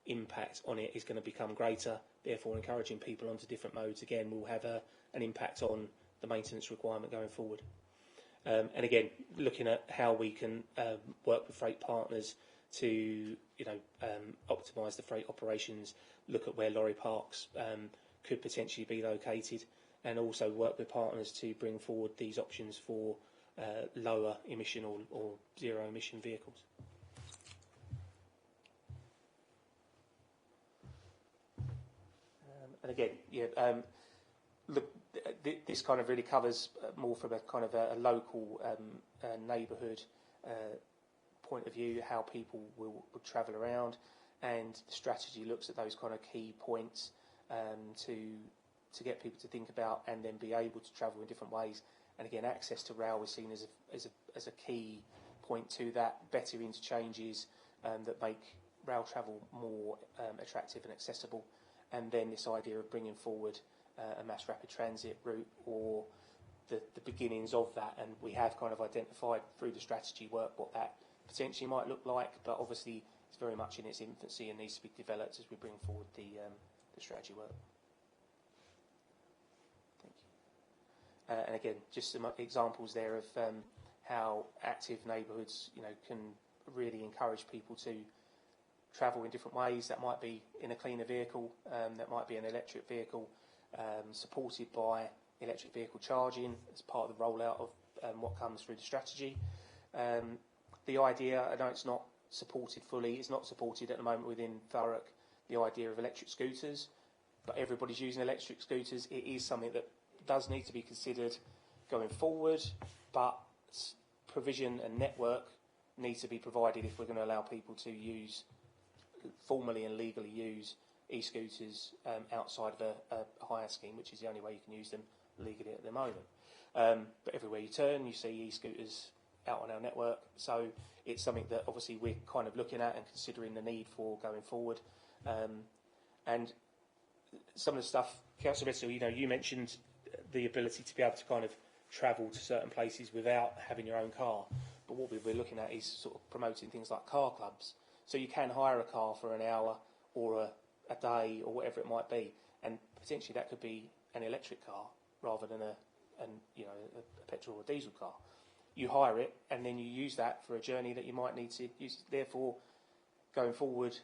impact on it is going to become greater. Therefore, encouraging people onto different modes again will have an impact on the maintenance requirement going forward. And again, looking at how we can work with freight partners to optimise the freight operations, look at where lorry parks could potentially be located, and also work with partners to bring forward these options for lower emission or zero emission vehicles. And again, look, this kind of really covers more from a kind of a local neighbourhood point of view, how people will travel around, and the strategy looks at those kind of key points to get people to think about and then be able to travel in different ways. And again, access to rail is seen as a key point to that. Better interchanges that make rail travel more attractive and accessible. And then this idea of bringing forward a mass rapid transit route, or the beginnings of that, and we have kind of identified through the strategy work what that potentially might look like, but obviously it's very much in its infancy and needs to be developed as we bring forward the strategy work. Thank you. And again, just some examples there of how active neighbourhoods, can really encourage people to travel in different ways. That might be in a cleaner vehicle, that might be an electric vehicle, supported by electric vehicle charging as part of the rollout of what comes through the strategy. The idea, I know it's not supported fully, it's not supported at the moment within Thurrock, the idea of electric scooters, but everybody's using electric scooters. It is something that does need to be considered going forward, but provision and network needs to be provided if we're going to allow people to use, formally and legally use, e-scooters outside of a hire scheme, which is the only way you can use them legally at the moment. But everywhere you turn, you see e-scooters out on our network, so it's something that obviously we're kind of looking at and considering the need for going forward. And some of the stuff, Councillor Bessel, you mentioned the ability to be able to kind of travel to certain places without having your own car, but what we're looking at is sort of promoting things like car clubs, so you can hire a car for an hour or a day or whatever it might be, and potentially that could be an electric car rather than a petrol or diesel car. You hire it and then you use that for a journey that you might need to use. Therefore, going forward,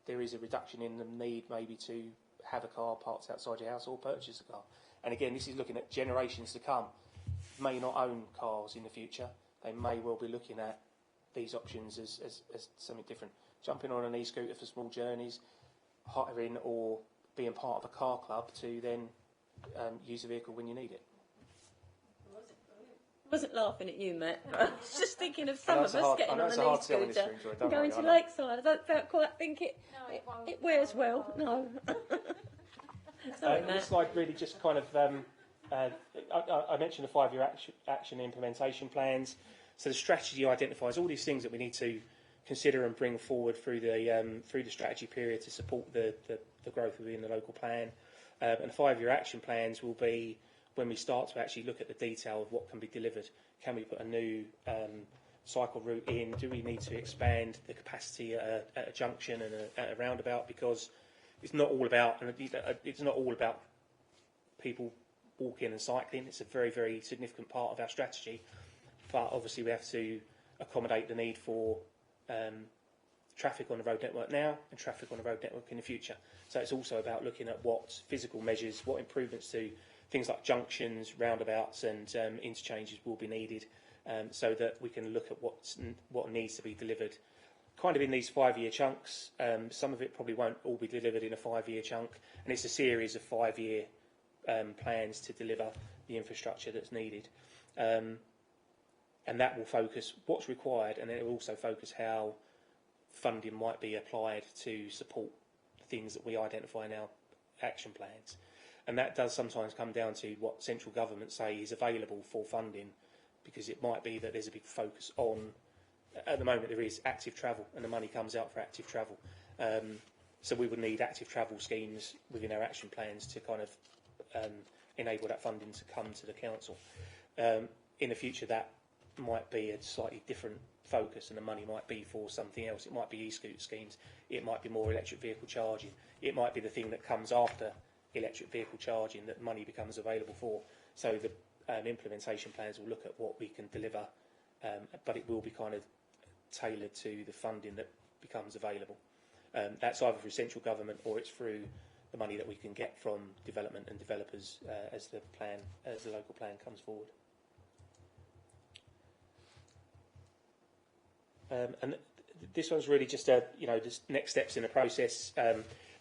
there is a reduction in the need maybe to have a car parked outside your house or purchase a car. And again, this is looking at generations to come. May not own cars in the future. They may well be looking at these options as something different. Jumping on an e-scooter for small journeys, hiring or being part of a car club to then use the vehicle when you need it. I wasn't laughing at you, Matt. I was just thinking of some of us getting on an e-scooter and going to Lakeside. I don't quite think it wears well. No. Sorry, Matt. This slide really just kind of, I mentioned the 5-year action implementation plans. So the strategy identifies all these things that we need to consider and bring forward through the strategy period to support the growth within the local plan. And 5-year action plans will be when we start to actually look at the detail of what can be delivered. Can we put a new cycle route in? Do we need to expand the capacity at a junction and at a roundabout? Because it's not all about people walking and cycling. It's a very, very significant part of our strategy. But obviously we have to accommodate the need for traffic on the road network now and traffic on the road network in the future. So it's also about looking at what physical measures, what improvements to things like junctions, roundabouts and interchanges will be needed, so that we can look at what needs to be delivered kind of in these 5-year chunks. Some of it probably won't all be delivered in a 5-year chunk, and it's a series of 5-year plans to deliver the infrastructure that's needed. And that will focus what's required, and then it will also focus how funding might be applied to support the things that we identify in our action plans. And that does sometimes come down to what central government say is available for funding, because it might be that there's a big focus on, at the moment there is active travel, and the money comes out for active travel. So we would need active travel schemes within our action plans to kind of enable that funding to come to the council. In the future, that might be a slightly different focus, and the money might be for something else. It might be e-scooter schemes. It might be more electric vehicle charging. It might be the thing that comes after electric vehicle charging that money becomes available for. So the implementation plans will look at what we can deliver, but it will be kind of tailored to the funding that becomes available. That's either through central government or it's through the money that we can get from development and developers as the local plan comes forward. And this one's really just just next steps in the process.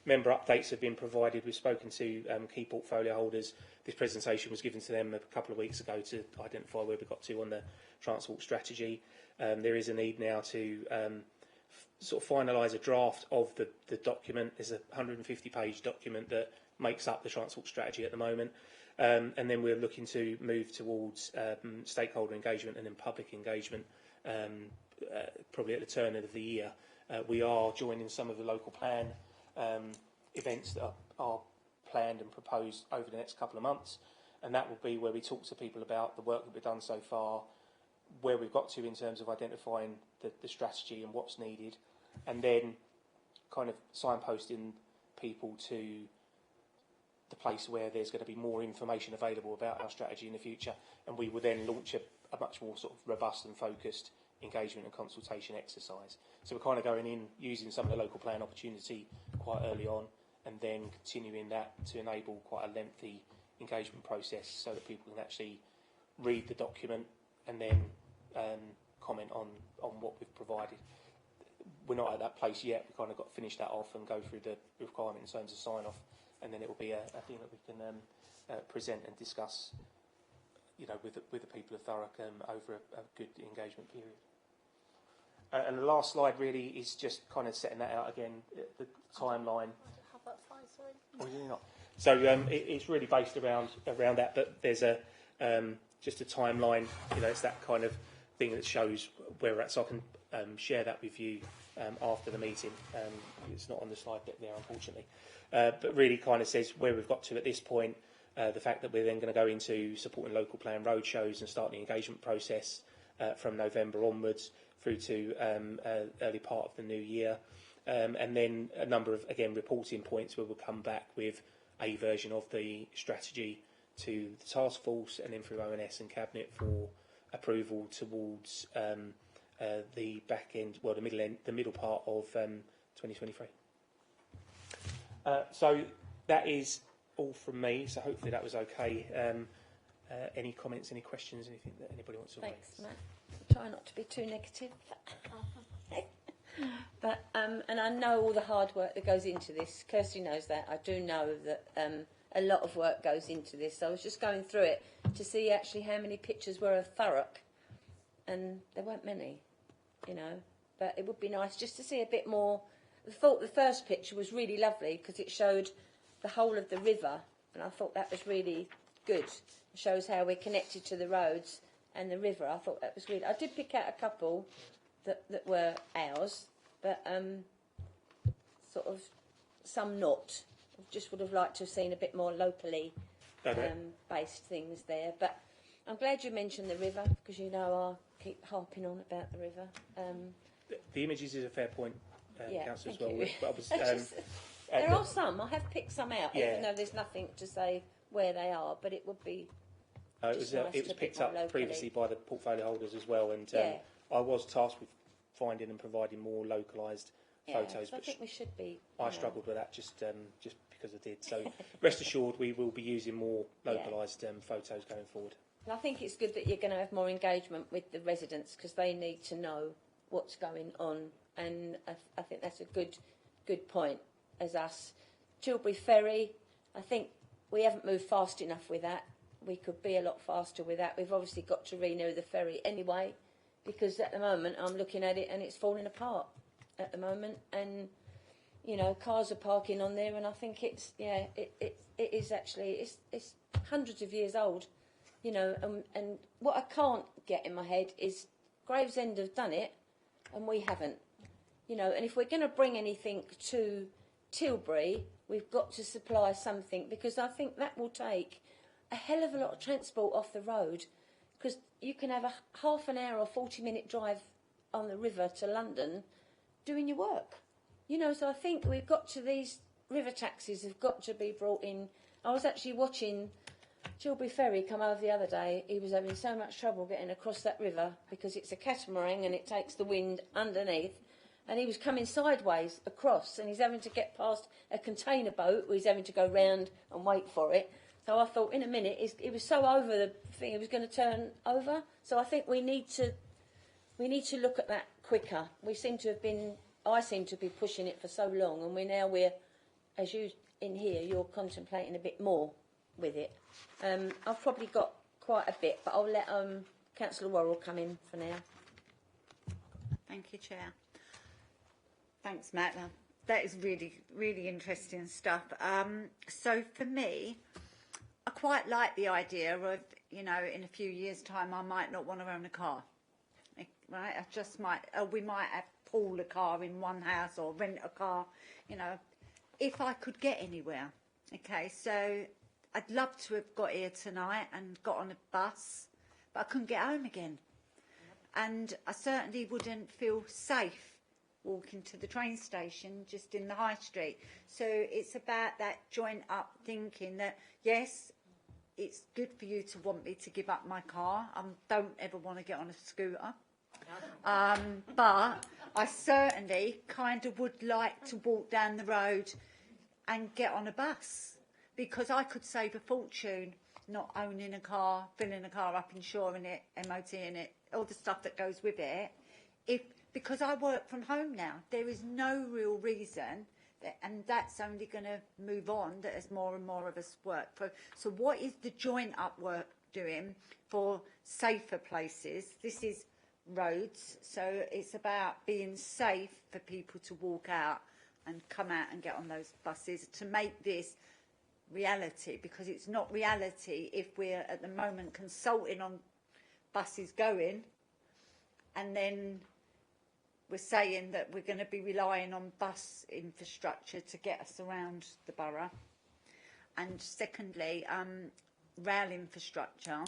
Member updates have been provided. We've spoken to key portfolio holders. This presentation was given to them a couple of weeks ago to identify where we got to on the transport strategy. There is a need now to sort of finalise a draft of the document. There's a 150-page document that makes up the transport strategy at the moment. And then we're looking to move towards stakeholder engagement and then public engagement probably at the turn of the year. We are joining some of the local plan events that are planned and proposed over the next couple of months. and that will be where we talk to people about the work that we've done so far, where we've got to in terms of identifying the strategy and what's needed, and then kind of signposting people to the place where there's going to be more information available about our strategy in the future, and we will then launch a much more sort of robust and focused engagement and consultation exercise. So we're kind of going in using some of the local plan opportunity quite early on, and then continuing that to enable quite a lengthy engagement process so that people can actually read the document and then comment on what we've provided. We're not at that place yet. We've kind of got to finish that off and go through the requirement in terms of sign-off, and then it will be a thing that we can present and discuss, you know, with the people of Thurrock over a good engagement period. And the last slide really is just kind of setting that out again, the timeline. Have that slide, sorry. Oh, is it not? So it's really based around that, but there's just a timeline. You know, it's that kind of thing that shows where we're at. So I can share that with you after the meeting. It's not on the slide there, unfortunately, but really kind of says where we've got to at this point. The fact that we're then going to go into supporting local plan roadshows and start the engagement process from November onwards through to early part of the new year, and then a number of, again, reporting points where we'll come back with a version of the strategy to the task force and then through ONS and Cabinet for approval towards the back end, well, the middle part of 2023. So that is all from me. So hopefully that was okay. Any comments, any questions, anything that anybody wants to raise? Thanks, Matt. Try not to be too negative. But and I know all the hard work that goes into this. Kirsty knows that. I do know that a lot of work goes into this. So I was just going through it to see actually how many pictures were of Thurrock, and there weren't many, you know. But it would be nice just to see a bit more. I thought the first picture was really lovely because it showed the whole of the river, and I thought that was really good. It shows how we're connected to the roads and the river. I thought that was really. I did pick out a couple that were ours, but sort of some not. I just would have liked to have seen a bit more locally based things there. But I'm glad you mentioned the river because you know I keep harping on about the river. The images is a fair point, Councillor, as well. You. But I was, there are some. I have picked some out, even though there's nothing to say where they are. But it would be. It was picked up locally. previously by the portfolio holders as well, and I was tasked with finding and providing more localised photos. So I think we should be. I struggled with that just because I did. So rest assured, we will be using more localised photos going forward. And I think it's good that you're going to have more engagement with the residents because they need to know what's going on, and I think that's a good point. As us, Tilbury Ferry, I think we haven't moved fast enough with that. We could be a lot faster with that. We've obviously got to renew the ferry anyway, because at the moment I'm looking at it and it's falling apart at the moment, and you know cars are parking on there, and I think it's it is actually it's hundreds of years old, you know, and what I can't get in my head is Gravesend have done it and we haven't, you know, and if we're going to bring anything to Tilbury, we've got to supply something, because I think that will take a hell of a lot of transport off the road, because you can have a half an hour or 40-minute drive on the river to London doing your work, you know. So I think we've got to, these river taxis have got to be brought in. I was actually watching Tilbury Ferry come over the other day. He was having so much trouble getting across that river because it's a catamaran and it takes the wind underneath. And he was coming sideways across, and he's having to get past a container boat where he's having to go round and wait for it. So I thought, in a minute, he was so over the thing, he was going to turn over. So I think we need to look at that quicker. I seem to be pushing it for so long, and we're, as you in here, you're contemplating a bit more with it. I've probably got quite a bit, but I'll let Councillor Worrell come in for now. Thank you, Chair. Thanks, Matt. That is really, really interesting stuff. So for me, I quite like the idea of, you know, in a few years' time, I might not want to own a car. Right? I just might, we might have pool a car in one house or rent a car, you know, if I could get anywhere. Okay, so I'd love to have got here tonight and got on a bus, but I couldn't get home again. And I certainly wouldn't feel safe walking to the train station just in the high street. So it's about that joint up thinking that, yes, it's good for you to want me to give up my car. I don't ever want to get on a scooter. But I certainly kind of would like to walk down the road and get on a bus, because I could save a fortune not owning a car, filling a car up, insuring it, MOTing it, all the stuff that goes with it. Because I work from home now, there is no real reason, and that's only going to move on, that as more and more of us work. So what is the joint up work doing for safer places? This is roads, so it's about being safe for people to walk out and come out and get on those buses, to make this reality, because it's not reality if we're at the moment consulting on buses going, and then we're saying that we're going to be relying on bus infrastructure to get us around the borough. And secondly, rail infrastructure.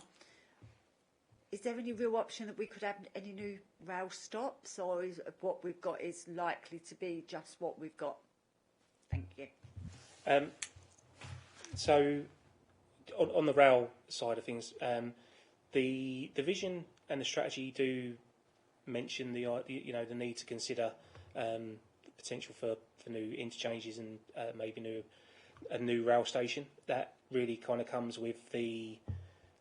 Is there any real option that we could have any new rail stops, or is what we've got is likely to be just what we've got? Thank you. So, on the rail side of things, the vision and the strategy do mention the need to consider the potential for new interchanges and maybe a new rail station. That really kind of comes with the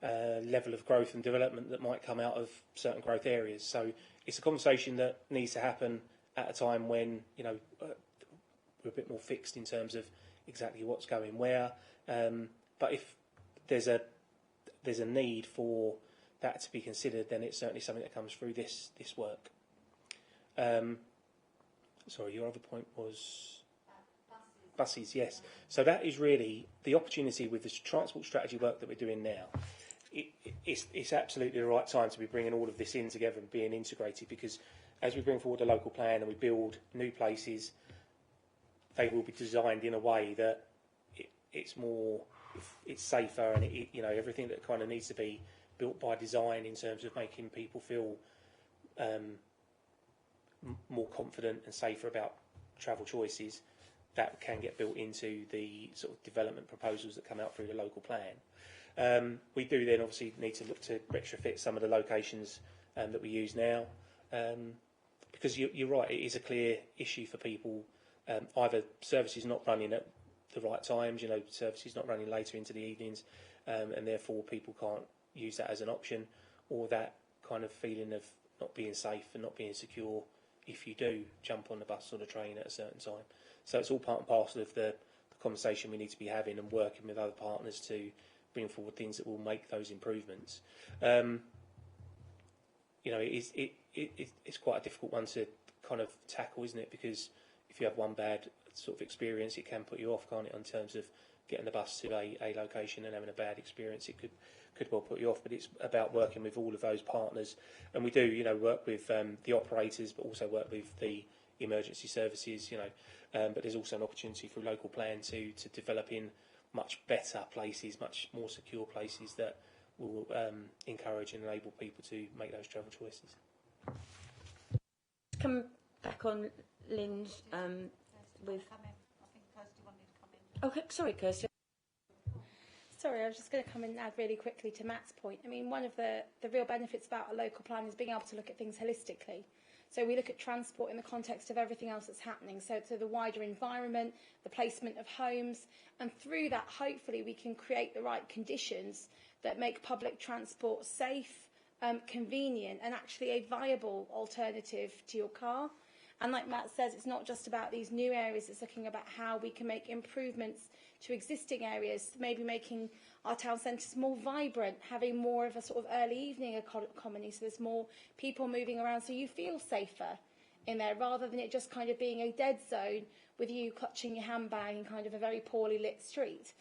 level of growth and development that might come out of certain growth areas. So it's a conversation that needs to happen at a time when we're a bit more fixed in terms of exactly what's going where. But if there's a need for that to be considered, then it's certainly something that comes through this work. Sorry, your other point was buses. Yes. So that is really the opportunity with the transport strategy work that we're doing now. It's absolutely the right time to be bringing all of this in together and being integrated, because as we bring forward a local plan and we build new places, they will be designed in a way that it's safer, and everything that kind of needs to be built by design in terms of making people feel more confident and safer about travel choices, that can get built into the sort of development proposals that come out through the local plan. We do then obviously need to look to retrofit some of the locations that we use now, because you're right, it is a clear issue for people. Either services not running at the right times, services not running later into the evenings, and therefore people can't use that as an option, or that kind of feeling of not being safe and not being secure if you do jump on the bus or the train at a certain time. So it's all part and parcel of the conversation we need to be having and working with other partners to bring forward things that will make those improvements. It's quite a difficult one to kind of tackle, isn't it? Because if you have one bad sort of experience, it can put you off, can't it, in terms of getting the bus to a location and having a bad experience. It could well put you off, but it's about working with all of those partners. And we do, work with the operators, but also work with the emergency services, but there's also an opportunity through local plan to develop in much better places, much more secure places that will encourage and enable people to make those travel choices. Come back on Lynn's with... Okay, sorry, Kirsty. Sorry, I was just going to come in and add really quickly to Matt's point. I mean, one of the real benefits about a local plan is being able to look at things holistically. So we look at transport in the context of everything else that's happening. So the wider environment, the placement of homes, and through that, hopefully, we can create the right conditions that make public transport safe, convenient, and actually a viable alternative to your car. And like Matt says, it's not just about these new areas, it's looking about how we can make improvements to existing areas, maybe making our town centres more vibrant, having more of a sort of early evening economy, so there's more people moving around, so you feel safer in there, rather than it just kind of being a dead zone with you clutching your handbag in kind of a very poorly lit street.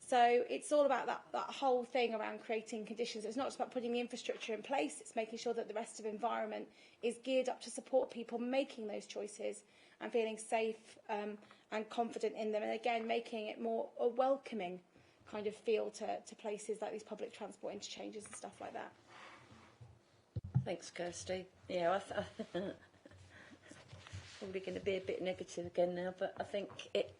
So it's all about that whole thing around creating conditions. It's not just about putting the infrastructure in place, it's making sure that the rest of the environment is geared up to support people making those choices and feeling safe and confident in them. And again, making it more welcoming kind of feel to places like these public transport interchanges and stuff like that. Thanks, Kirsty. Yeah, probably going to be a bit negative again now, but I think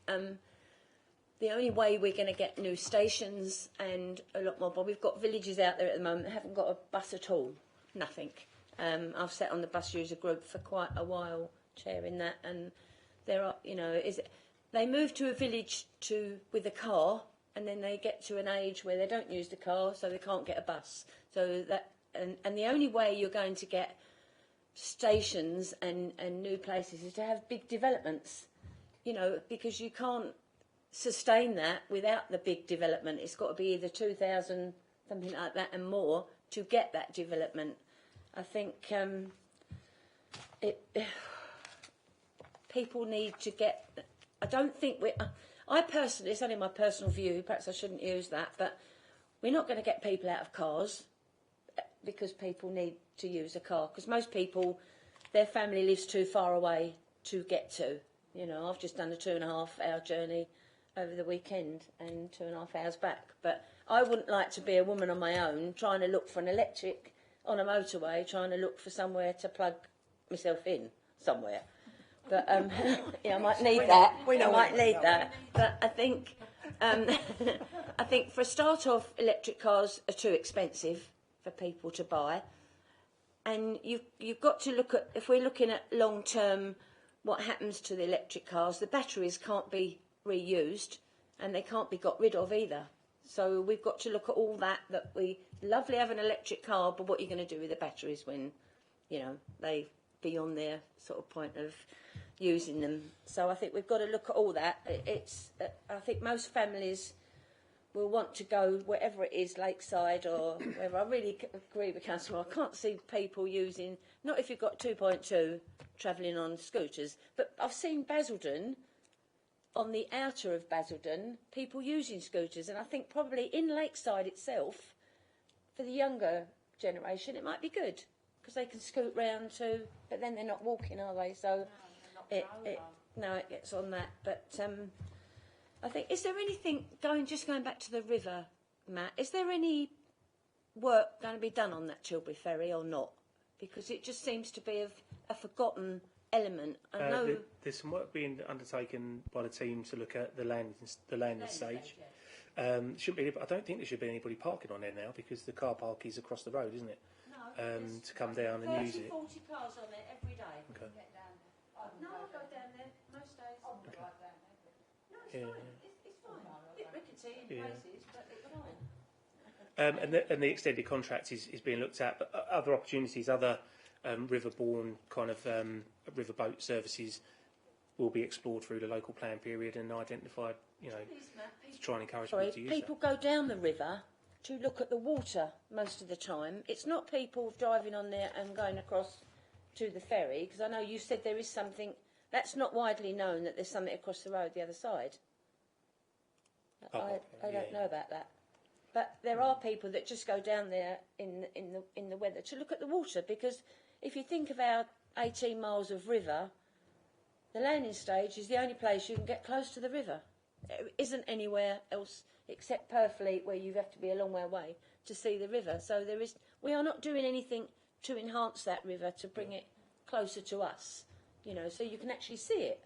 the only way we're going to get new stations and a lot more, but we've got villages out there at the moment that haven't got a bus at all, nothing. I've sat on the bus user group for quite a while, chairing that, and there are, they move to a village with a car, and then they get to an age where they don't use the car, so they can't get a bus. So that, and the only way you're going to get stations and new places is to have big developments, because you can't sustain that without the big development. It's got to be either 2,000, something like that, and more to get that development. I think people need to get. I don't think I personally, it's only my personal view, perhaps I shouldn't use that, but we're not going to get people out of cars because people need to use a car. Because most people, their family lives too far away to get to. I've just done a 2.5-hour journey over the weekend and 2.5 hours back. But I wouldn't like to be a woman on my own trying to look for an electric on a motorway, trying to look for somewhere to plug myself in somewhere. But I might need that. I might need that. But I think for a start off, electric cars are too expensive for people to buy. And you've got to look at, if we're looking at long term, what happens to the electric cars. The batteries can't be reused, and they can't be got rid of either. So we've got to look at all that we lovely have an electric car, but what are you going to do with the batteries when they beyond their sort of point of using them? So I think we've got to look at all that. I think most families will want to go wherever it is, lakeside or wherever. I really agree with Councillor. I can't see people using, not if you've got 2.2 travelling on scooters, but I've seen Basildon, on the outer of Basildon, people using scooters, and I think probably in Lakeside itself, for the younger generation, it might be good because they can scoot round too, but then they're not walking, are they? So it gets on that. But I think, is there anything going back to the river, Matt? Is there any work going to be done on that Tilbury ferry or not? Because it just seems to be a forgotten element. I know there's some work being undertaken by the team to look at the landing stage. Shouldn't be. I don't think there should be anybody parking on there now because the car park is across the road, isn't it? No. To come down and use it. 40 cars on there every day. Okay. No, I go down there most days. Okay. No, it's Yeah. fine. It's fine. A bit rickety in places, but it's fine. And the extended contract is being looked at, but other opportunities, other riverborne kind of riverboat services will be explored through the local plan period and identified, to try and encourage people to use people go down the river to look at the water most of the time. It's not people driving on there and going across to the ferry, because I know you said there is something, that's not widely known that there's something across the road the other side. I don't know about that. But there are people that just go down there in the weather to look at the water, because if you think of our 18 miles of river, the landing stage is the only place you can get close to the river. There isn't anywhere else except Purfleet where you have to be a long way away to see the river. So we are not doing anything to enhance that river to bring it closer to us, so you can actually see it.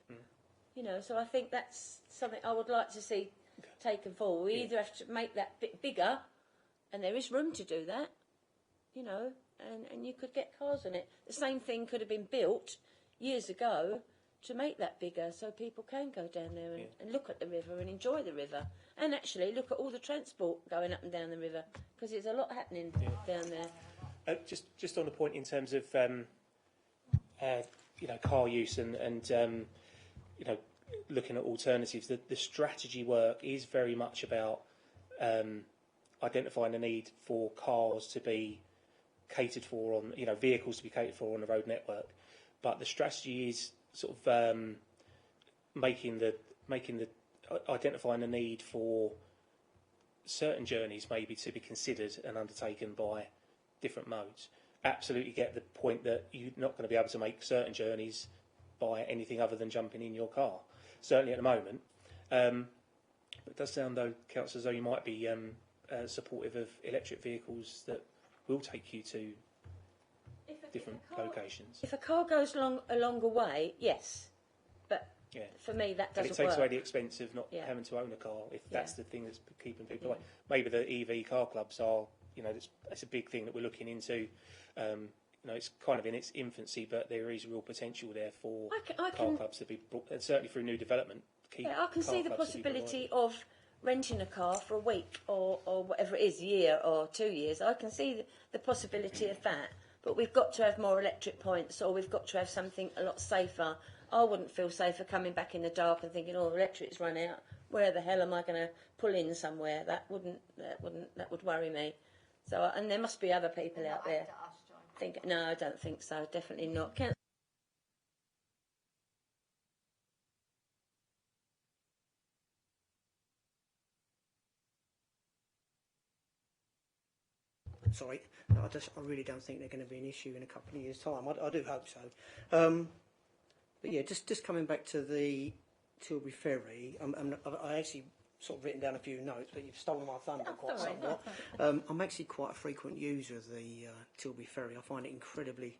So I think that's something I would like to see taken forward. We either have to make that bit bigger, and there is room to do that, and you could get cars on it. The same thing could have been built years ago to make that bigger so people can go down there and look at the river and enjoy the river, and actually look at all the transport going up and down the river, because there's a lot happening down there. Just on the point in terms of car use and looking at alternatives, the strategy work is very much about identifying the need for cars to be catered for on, vehicles to be catered for on the road network, but the strategy is sort of identifying the need for certain journeys maybe to be considered and undertaken by different modes. Absolutely get the point that you're not going to be able to make certain journeys by anything other than jumping in your car, certainly at the moment. It does sound, though, Councillor, as though you might be supportive of electric vehicles that will take you to different locations. If a car goes a longer way, yes, but Yeah. for me that And doesn't it takes work. away the expense of not Yeah. having to own a car, if that's the thing that's keeping people Yeah. away. Maybe the EV car clubs are, you know, that's a big thing that we're looking into. You know, it's kind of in its infancy, but there is real potential there for car clubs to be brought, and certainly through new development. I can see the car clubs to be possibility provided. of renting a car for a week or whatever it is, a year or 2 years. I can see the possibility of that. But we've got to have more electric points, or we've got to have something a lot safer. I wouldn't feel safer coming back in the dark and thinking, oh, the electric's run out. Where the hell am I going to pull in somewhere? That would worry me. So, and there must be other people out there. No, I don't think so. Definitely not. Sorry, no, I really don't think they're going to be an issue in a couple of years' time. I do hope so. But yeah, just coming back to the Tilbury Ferry, I actually sort of written down a few notes, but you've stolen my thunder quite somewhat. I'm actually quite a frequent user of the Tilbury Ferry. I find it incredibly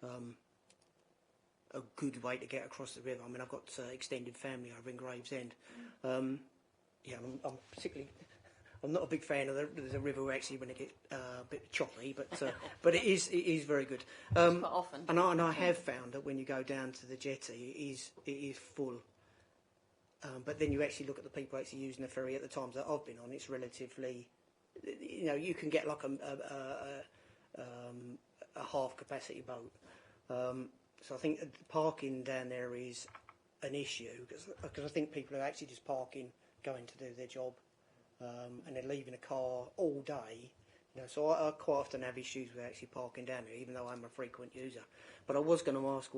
a good way to get across the river. I mean, I've got extended family over in Gravesend. Yeah, I'm particularly. I'm not a big fan of the river actually when it gets a bit choppy, but it is very good. Quite often. And I have found that when you go down to the jetty, it is full. But then you actually look at the people actually using the ferry at the times that I've been on. It's relatively, you know, you can get like a half capacity boat. So I think parking down there is an issue because I think people are actually just parking, going to do their job. And they're leaving a car all day, you know, so I quite often have issues with actually parking down there, even though I'm a frequent user. But I was going to ask,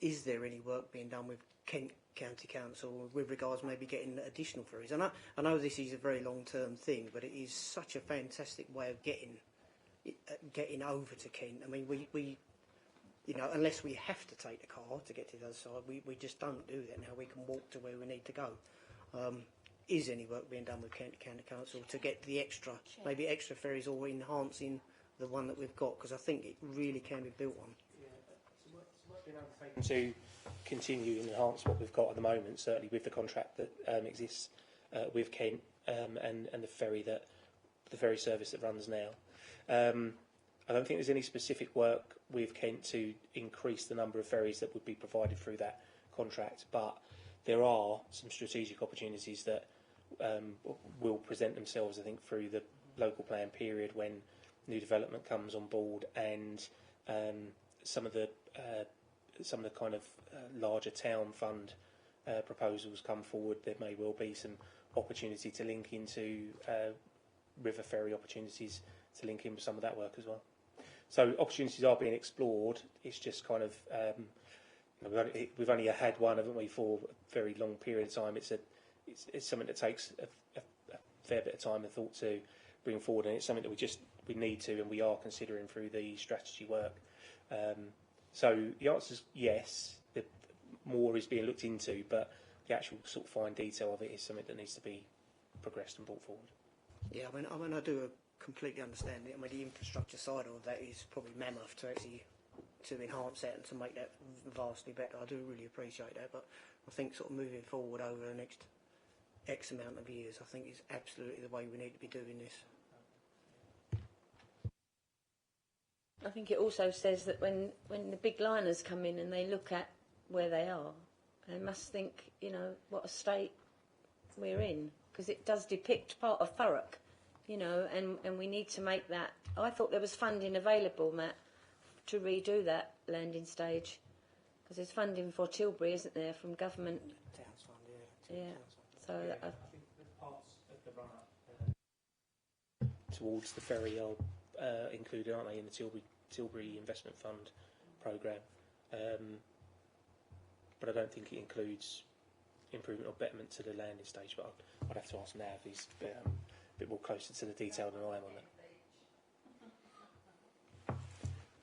is there any work being done with Kent County Council with regards maybe getting additional ferries? And I know this is a very long-term thing, but it is such a fantastic way of getting over to Kent. I mean, we you know, unless we have to take the car to get to the other side, we just don't do that now. We can walk to where we need to go. Is any work being done with Kent County Council to get the maybe extra ferries, or enhancing the one that we've got? Because I think it really can be built on. Yeah, it's work being undertaken to continue and enhance what we've got at the moment, certainly with the contract that exists with Kent and the ferry service that runs now. I don't think there's any specific work with Kent to increase the number of ferries that would be provided through that contract, but there are some strategic opportunities that will present themselves, I think, through the local plan period when new development comes on board, and some of the kind of larger town fund proposals come forward. There may well be some opportunity to link into river ferry opportunities to link in with some of that work as well. So opportunities are being explored. It's just kind of we've only had one, haven't we, for a very long period of time. It's something that takes a fair bit of time and thought to bring forward, and it's something that we need to, and we are considering through the strategy work. So the answer is yes. More is being looked into, but the actual sort of fine detail of it is something that needs to be progressed and brought forward. Yeah, I mean, I do completely understand it. I mean, the infrastructure side of that is probably mammoth to enhance that and to make that vastly better. I do really appreciate that, but I think sort of moving forward over the next X amount of years, I think is absolutely the way we need to be doing this. I think it also says that when the big liners come in and they look at where they are, they must think, you know, what a state we're in, because it does depict part of Thurrock, you know, and we need to make that. I thought there was funding available, Matt, to redo that landing stage, because there's funding for Tilbury, isn't there, from government? Towns fund, yeah. So I think the parts of the run-up towards the ferry are included, aren't they, in the Tilbury Investment Fund programme? But I don't think it includes improvement or betterment to the landing stage. But I'd have to ask Nav. He's a bit more closer to the detail than I am on that.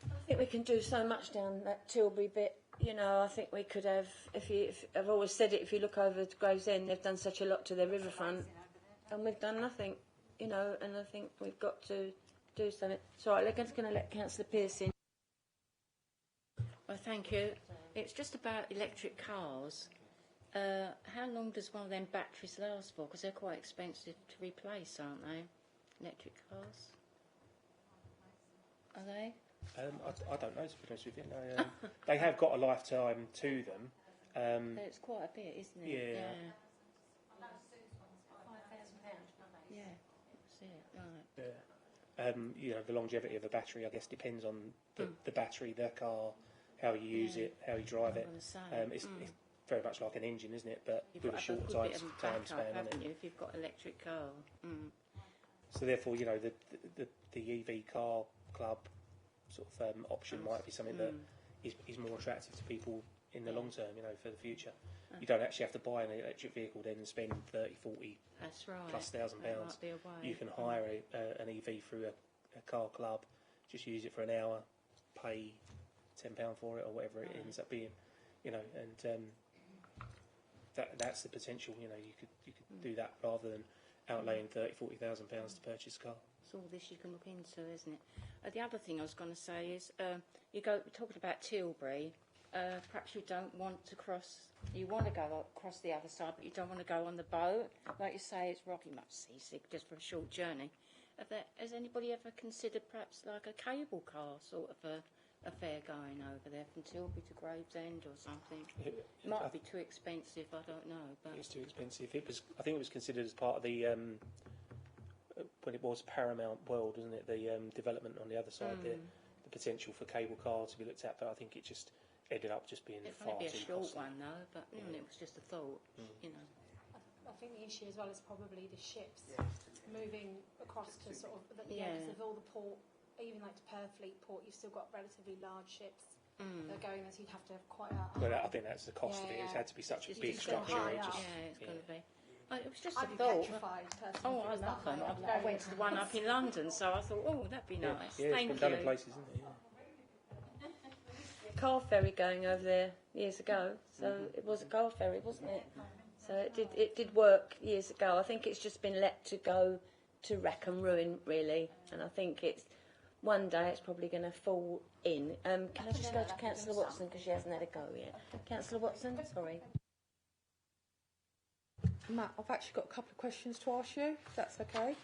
I think we can do so much down that Tilbury bit, you know, I think we could have, if I've always said it, if you look over to Gravesend, they've done such a lot to their riverfront, and we've done nothing, you know, and I think we've got to do something. Sorry, I'm just going to let Councillor Pearce in. Well, thank you. It's just about electric cars. How long does one of them batteries last for? Because they're quite expensive to replace, aren't they? Electric cars? Are they? I don't know, to be honest with you. No, they have got a lifetime to them. It's quite a bit, isn't it? Yeah. Yeah, that's it, right. Yeah. You know, the longevity of a battery, I guess, depends on the battery, the car, how you use it, how you drive it. It's very much like an engine, isn't it? But You've with got a short bit of time backup, span, haven't isn't it? you, if you've got an electric car. So therefore, you know, the EV car club sort of option might be something that is more attractive to people in the long term, you know, for the future. You don't actually have to buy an electric vehicle then and spend 30, 40 That's right. plus £1,000. That might be a way. You can hire an EV through a car club, just use it for an hour, pay £10 for it or whatever it ends up being, you know, and that's the potential. You know, you could do that rather than outlaying £30,000, £40,000 to purchase a car. It's all this you can look into, isn't it? The other thing I was going to say is, we're talking about Tilbury. Perhaps you don't want to cross. You want to go across the other side, but you don't want to go on the boat. Like you say, it's rocky, much seasick, just for a short journey. Has anybody ever considered perhaps like a cable car sort of a fare going over there from Tilbury to Gravesend or something? It might be too expensive, I don't know. But it's too expensive. I think it was considered as part of the when it was Paramount World, wasn't it? The development on the other side, the potential for cable car to be looked at, but I think it just ended up just being far too costly. It'd be a short one though, but it was just a thought, you know. I think the issue as well is probably the ships moving across to sort of because of all the port, even like to Purfleet Port, you've still got relatively large ships that are going there, so you'd have to have quite a. But I think that's the cost of it. It's had to be such a big structure. It's going to be. It was just I'd a be thought. petrified, personally. I love them. I went to the one up in London, so I thought, that'd be nice. Yeah, Thank it's been done you. in places, isn't it? Car ferry going over there years ago, so it was a car ferry, wasn't it? So it did work years ago. I think it's just been let to go to wreck and ruin, really, and I think it's one day it's probably going to fall in. Can I just go to Councillor Watson because she hasn't had a go yet? Councillor Watson, sorry. Matt, I've actually got a couple of questions to ask you, if that's okay.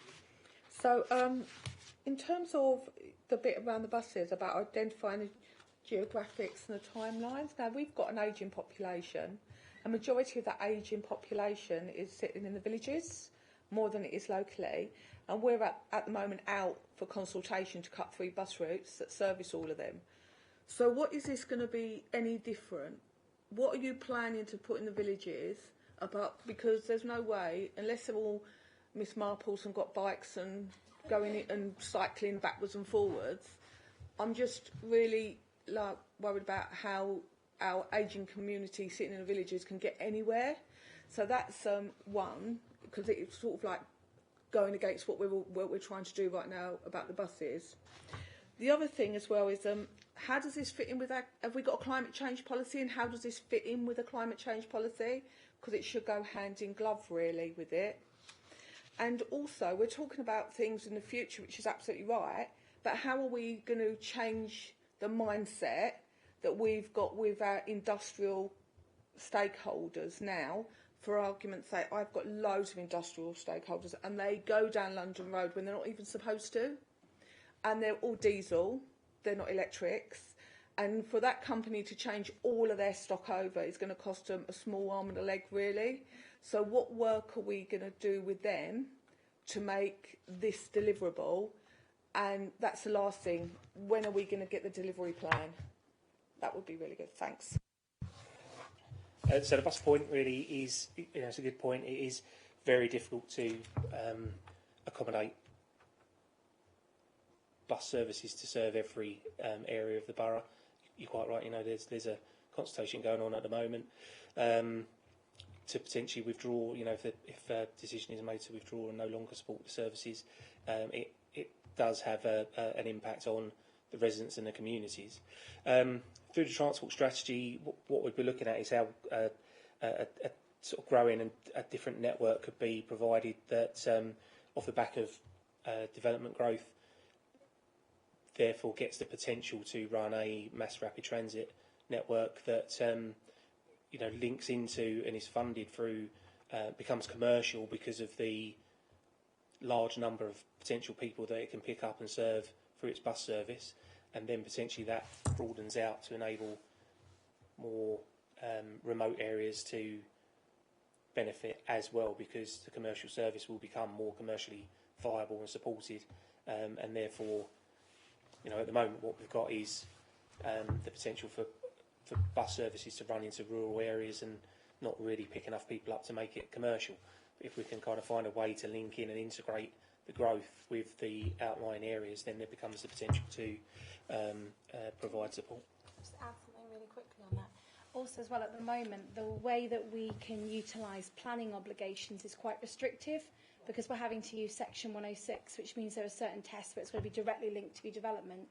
So, in terms of the bit around the buses about identifying the geographics and the timelines, now we've got an ageing population. A majority of that ageing population is sitting in the villages, more than it is locally, and we're at the moment out for consultation to cut 3 bus routes that service all of them. So what is this going to be any different? What are you planning to put in the villages about, because there's no way, unless they're all Miss Marples and got bikes and going and cycling backwards and forwards, I'm just really worried about how our ageing community sitting in the villages can get anywhere. So that's one, because it's sort of like going against what we're trying to do right now about the buses. The other thing as well is how does this fit in with have we got a climate change policy, and how does this fit in with a climate change policy? Because it should go hand in glove really with it. And also we're talking about things in the future, which is absolutely right, but how are we going to change the mindset that we've got with our industrial stakeholders now? For argument's sake, I've got loads of industrial stakeholders and they go down London Road when they're not even supposed to, and they're all diesel, they're not electrics, and for that company to change all of their stock over is going to cost them a small arm and a leg really. So what work are we going to do with them to make this deliverable? And that's the last thing, when are we going to get the delivery plan? That would be really good. Thanks. So the bus point really is, it's a good point. It is very difficult to accommodate bus services to serve every area of the borough. You're quite right. There's a consultation going on at the moment to potentially withdraw. If a decision is made to withdraw and no longer support the services, it does have an impact on the residents and the communities. Through the transport strategy, what we'd be looking at is how a sort of growing and a different network could be provided that, off the back of development growth, therefore gets the potential to run a mass rapid transit network that links into and is funded through, becomes commercial because of the large number of potential people that it can pick up and serve through its bus service, and then potentially that broadens out to enable more remote areas to benefit as well, because the commercial service will become more commercially viable and supported, and therefore, at the moment what we've got is the potential for bus services to run into rural areas and not really pick enough people up to make it commercial. If we can kind of find a way to link in and integrate the growth with the outlying areas, then there becomes the potential to provide support. Just add something really quickly on that. Also, as well, at the moment, the way that we can utilise planning obligations is quite restrictive, because we're having to use Section 106, which means there are certain tests where it's going to be directly linked to development.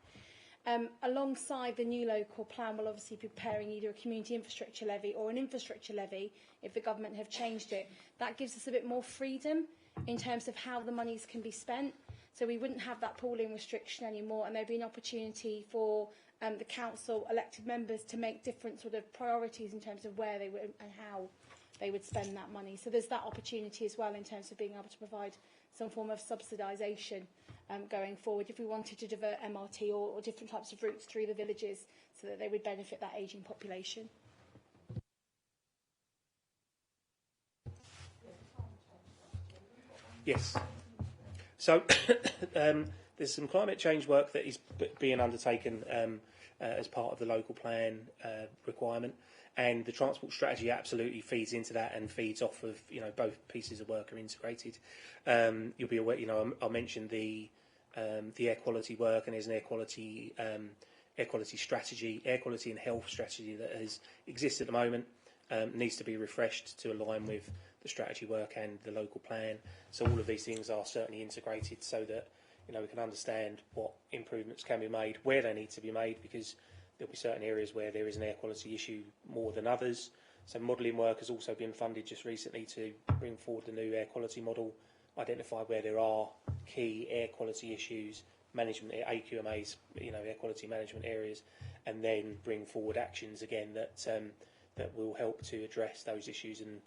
Alongside the new local plan, we'll obviously be preparing either a community infrastructure levy or an infrastructure levy if the government have changed it. That gives us a bit more freedom in terms of how the monies can be spent. So we wouldn't have that pooling restriction anymore, and there'd be an opportunity for the council elected members to make different sort of priorities in terms of where they would and how they would spend that money. So there's that opportunity as well in terms of being able to provide some form of subsidisation going forward if we wanted to divert MRT or different types of routes through the villages so that they would benefit that ageing population. Yes. So there's some climate change work that is being undertaken as part of the local plan requirement, and the transport strategy absolutely feeds into that and feeds off of, both pieces of work are integrated. You'll be aware, I mentioned the air quality work, and there's an air quality strategy, air quality and health strategy that exists at the moment, needs to be refreshed to align with the strategy work and the local plan. So all of these things are certainly integrated so that we can understand what improvements can be made, where they need to be made, because there'll be certain areas where there is an air quality issue more than others. So modelling work has also been funded just recently to bring forward the new air quality model, identify where there are key air quality issues, management, AQMAs, air quality management areas, and then bring forward actions again that will help to address those issues and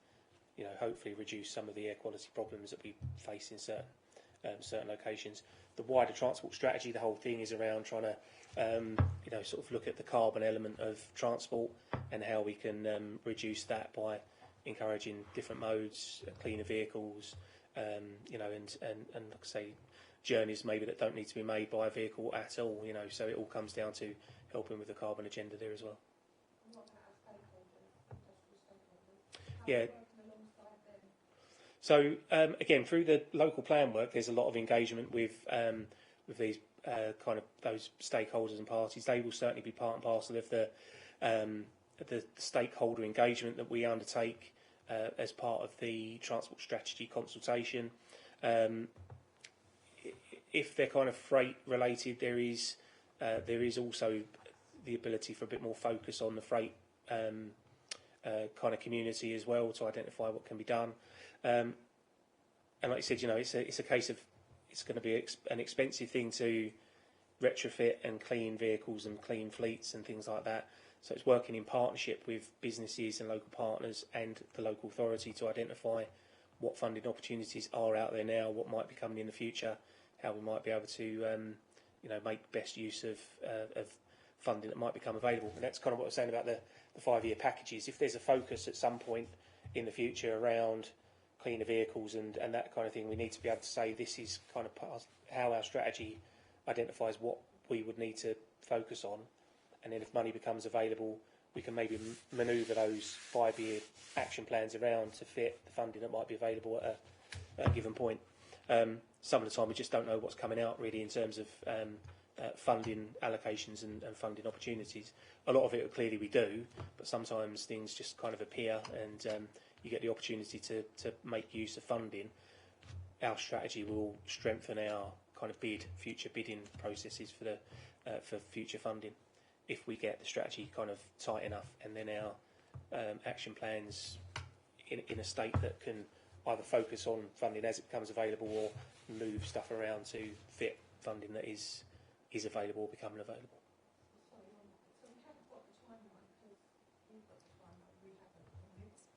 hopefully reduce some of the air quality problems that we face in certain locations. The wider transport strategy, the whole thing is around trying to sort of look at the carbon element of transport and how we can reduce that by encouraging different modes, cleaner vehicles, and like I say, journeys maybe that don't need to be made by a vehicle at all. So it all comes down to helping with the carbon agenda there as well. Yeah. So again, through the local plan work, there's a lot of engagement with these kind of those stakeholders and parties. They will certainly be part and parcel of the stakeholder engagement that we undertake as part of the transport strategy consultation. If they're kind of freight related, there is also the ability for a bit more focus on the freight kind of community as well, to identify what can be done. And like you said, it's a case of it's going to be an expensive thing to retrofit and clean vehicles and clean fleets and things like that. So it's working in partnership with businesses and local partners and the local authority to identify what funding opportunities are out there now, what might be coming in the future, how we might be able to make best use of funding that might become available. And that's kind of what I was saying about the 5-year packages. If there's a focus at some point in the future around cleaner vehicles and that kind of thing, we need to be able to say this is kind of how our strategy identifies what we would need to focus on, and then if money becomes available, we can maybe manoeuvre those 5-year action plans around to fit the funding that might be available at a given point. Some of the time we just don't know what's coming out really in terms of funding allocations and funding opportunities. A lot of it clearly we do, but sometimes things just kind of appear and you get the opportunity to make use of funding. Our strategy will strengthen our kind of future bidding processes for future funding, if we get the strategy kind of tight enough, and then our action plans in a state that can either focus on funding as it becomes available or move stuff around to fit funding that is available or becoming available.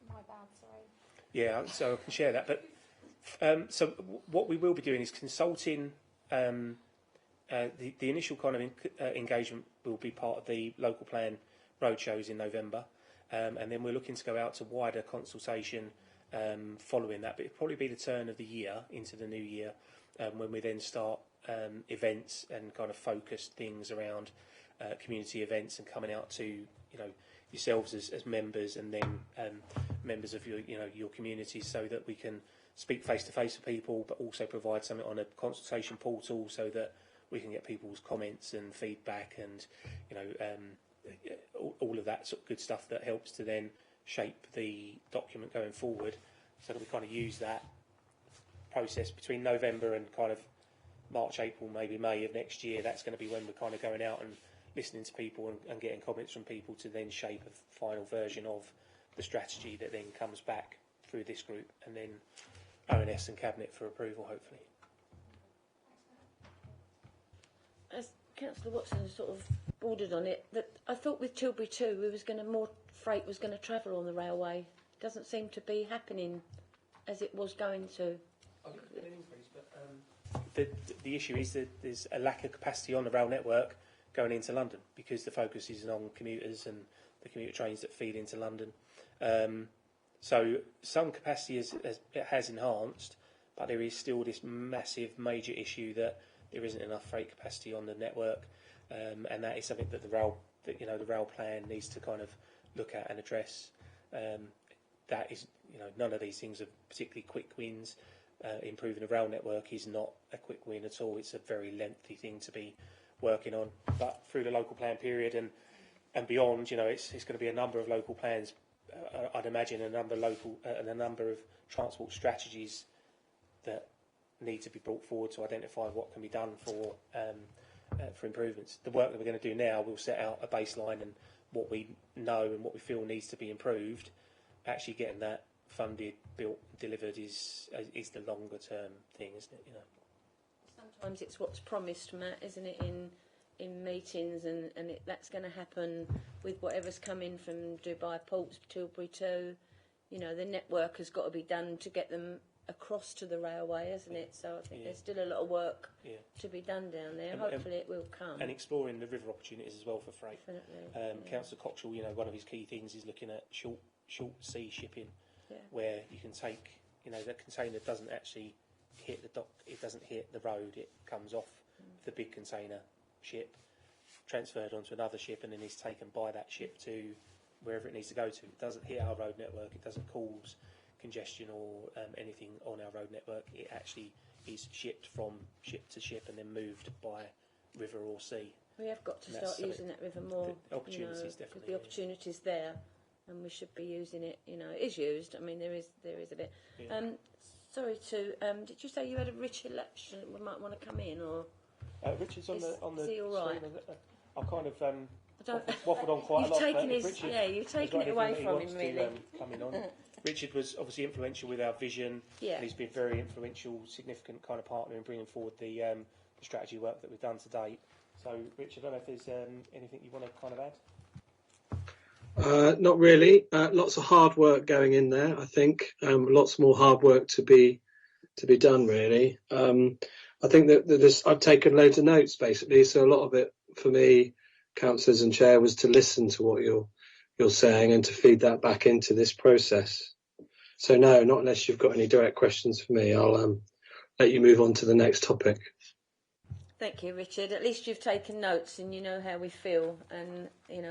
My bad, sorry. Yeah, so I can share that. But so what we will be doing is consulting. The initial kind of engagement will be part of the local plan roadshows in November, and then we're looking to go out to wider consultation following that. But it'll probably be the turn of the year into the new year when we then start events and kind of focused things around community events and coming out to yourselves as members, and then members of your communities, so that we can speak face to face with people, but also provide something on a consultation portal so that we can get people's comments and feedback and all of that sort of good stuff that helps to then shape the document going forward, so that we kind of use that process between November and kind of March, April, maybe May of next year. That's going to be when we're kind of going out and listening to people and getting comments from people to then shape a final version of the strategy that then comes back through this group and then ONS and Cabinet for approval, hopefully. As Councillor Watson sort of bordered on it, that I thought with Tilbury 2 more freight was going to travel on the railway. Doesn't seem to be happening as it was going to. I think there's been an increase, but the issue is that there's a lack of capacity on the rail network going into London, because the focus is on commuters and the commuter trains that feed into London. So some capacity has enhanced, but there is still this massive major issue that there isn't enough freight capacity on the network, and that is something that the rail plan needs to kind of look at and address. That is, none of these things are particularly quick wins. Improving the rail network is not a quick win at all. It's a very lengthy thing to be working on. But through the local plan period and beyond, it's going to be a number of local plans. I'd imagine a number of transport strategies that need to be brought forward to identify what can be done for improvements. The work that we're going to do now will set out a baseline and what we know and what we feel needs to be improved. Actually getting that funded, built, delivered is the longer term thing, isn't it? Sometimes it's what's promised, Matt, isn't it, in meetings, and that's going to happen with whatever's coming from Dubai Ports, Tilbury 2. The network has got to be done to get them across to the railway, hasn't it? So I think there's still a lot of work to be done down there. Hopefully it will come. And exploring the river opportunities as well for freight. Definitely. Councillor Cottrell, one of his key things is looking at short sea shipping, where you can take, the container doesn't actually hit the dock, it doesn't hit the road, it comes off the big container ship, transferred onto another ship, and then is taken by that ship to wherever it needs to go to. It doesn't hit our road network, it doesn't cause congestion or anything on our road network. It actually is shipped from ship to ship and then moved by river or sea. We have got to start using that river more. The opportunities, definitely. The opportunities there, and we should be using it. It is used. I mean, there is a bit. Sorry to. Did you say you had a Richard election? We might want to come in, or Richard's on the. Is he all right? I've kind of waffled on quite a lot. You've taken it away from him, really. Coming on. Richard was obviously influential with our vision, and he's been very influential, significant kind of partner in bringing forward the strategy work that we've done to date. So, Richard, I don't know if there's anything you want to kind of add? Not really. Lots of hard work going in there, I think. Lots more hard work to be done, really. I think that I've taken loads of notes, basically. So a lot of it for me, councillors and chair, was to listen to what you're saying and to feed that back into this process. So no, not unless you've got any direct questions for me. I'll let you move on to the next topic. Thank you, Richard. At least you've taken notes and you know how we feel and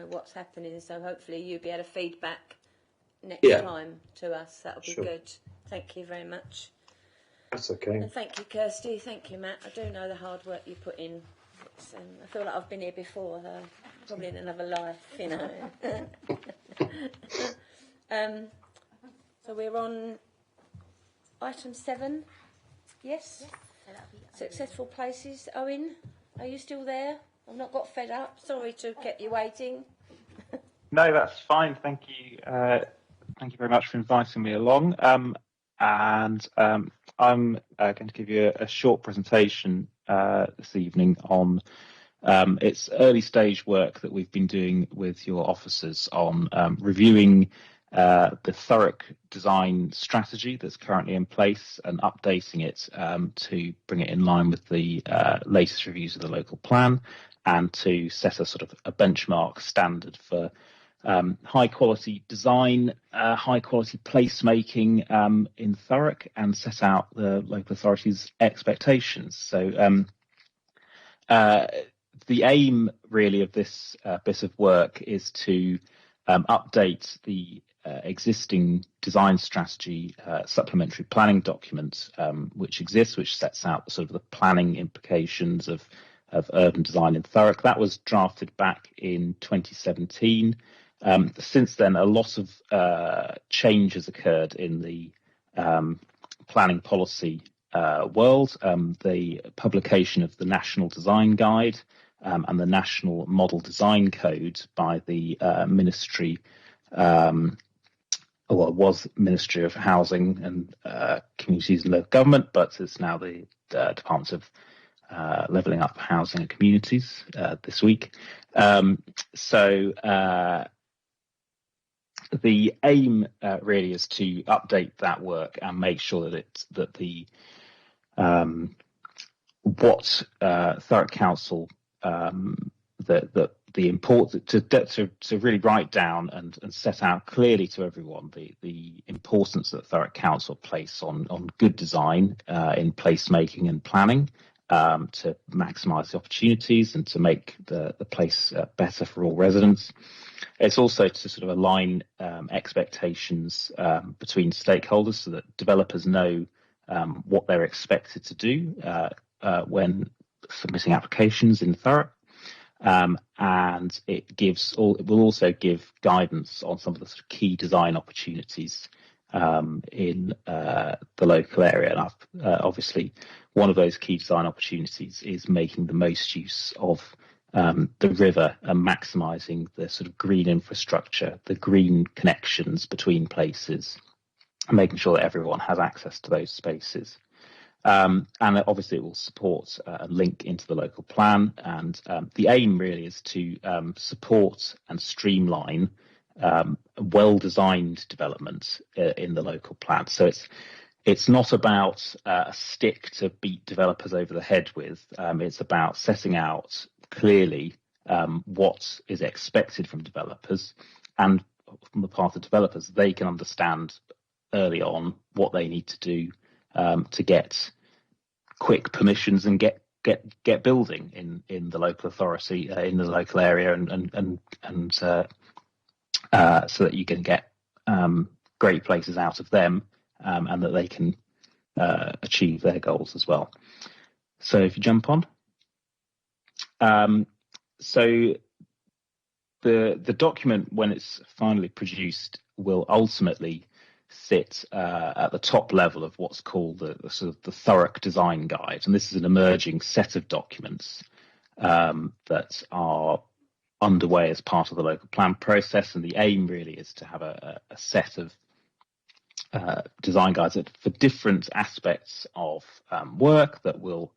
what's happening. So hopefully you'll be able to feed back next time to us. That'll be good. Thank you very much. That's okay. And thank you, Kirsty. Thank you, Matt. I do know the hard work you put in. I feel like I've been here before, though. Probably in another life, So we're on item 7. Yes? Successful places. Owen, are you still there? I've not got fed up. Sorry to keep you waiting. No, that's fine. Thank you. Thank you very much for inviting me along. I'm going to give you a short presentation this evening on it's early stage work that we've been doing with your officers on reviewing the Thurrock design strategy that's currently in place and updating it to bring it in line with the latest reviews of the local plan and to set a sort of a benchmark standard for high quality design, high quality placemaking in Thurrock and set out the local authorities' expectations. So the aim really of this bit of work is to update the existing design strategy supplementary planning document which exists, which sets out sort of the planning implications of urban design in Thurrock. That was drafted back in 2017. Since then, a lot of change has occurred in the planning policy world. The publication of the National Design Guide and the National Model Design Code by the Ministry, well, it was Ministry of Housing and Communities and Local Government, but it's now the Department of Levelling Up Housing and Communities this week. The aim really is to update that work and make sure that the what Thurrock Council the importance to really write down and set out clearly to everyone the importance that Thurrock Council place on good design in placemaking and planning to maximise the opportunities and to make the place better for all residents. It's also to sort of align expectations between stakeholders so that developers know what they're expected to do when submitting applications in Thurrock. And it will also give guidance on some of the sort of key design opportunities in the local area. And obviously, one of those key design opportunities is making the most use of the river and maximising the sort of green infrastructure, the green connections between places, and making sure that everyone has access to those spaces. And obviously it will support a link into the local plan, and the aim really is to support and streamline well-designed development in the local plan. So it's not about a stick to beat developers over the head with. It's about setting out clearly what is expected from developers, and from the part of developers, they can understand early on what they need to do to get quick permissions and get building in the local authority in the local area, and so that you can get great places out of them and that they can achieve their goals as well. So if you jump on. So the document, when it's finally produced, will ultimately sit at the top level of what's called the sort of the Thurrock Design Guide, and this is an emerging set of documents that are underway as part of the local plan process, and the aim really is to have a set of design guides for different aspects of work that will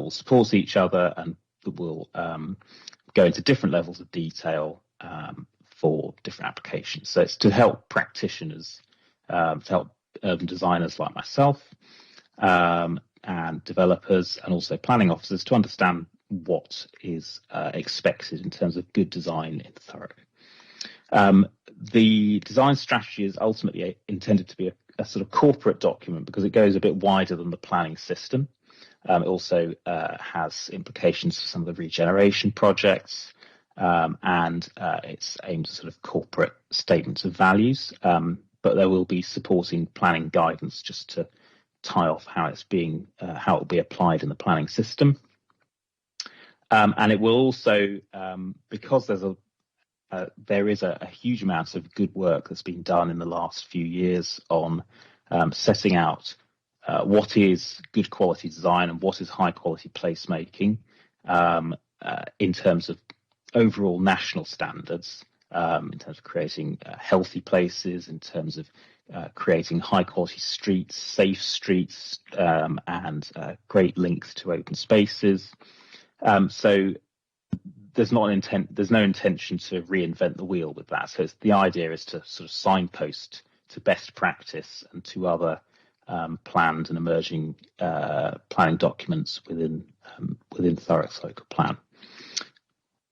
support each other and that will go into different levels of detail for different applications. So it's to help practitioners, to help urban designers like myself and developers and also planning officers to understand what is expected in terms of good design in Thurrock. The design strategy is ultimately intended to be a sort of corporate document because it goes a bit wider than the planning system. It also has implications for some of the regeneration projects, and it's aimed at sort of corporate statements of values, but there will be supporting planning guidance just to tie off how it will be applied in the planning system. And it will also, because there is a huge amount of good work that's been done in the last few years on setting out what is good quality design and what is high quality placemaking in terms of overall national standards, in terms of creating healthy places, in terms of creating high quality streets, safe streets, and great links to open spaces. So there's no intention to reinvent the wheel with that. So the idea is to sort of signpost to best practice and to other planned and emerging planning documents within Thurrock's local plan.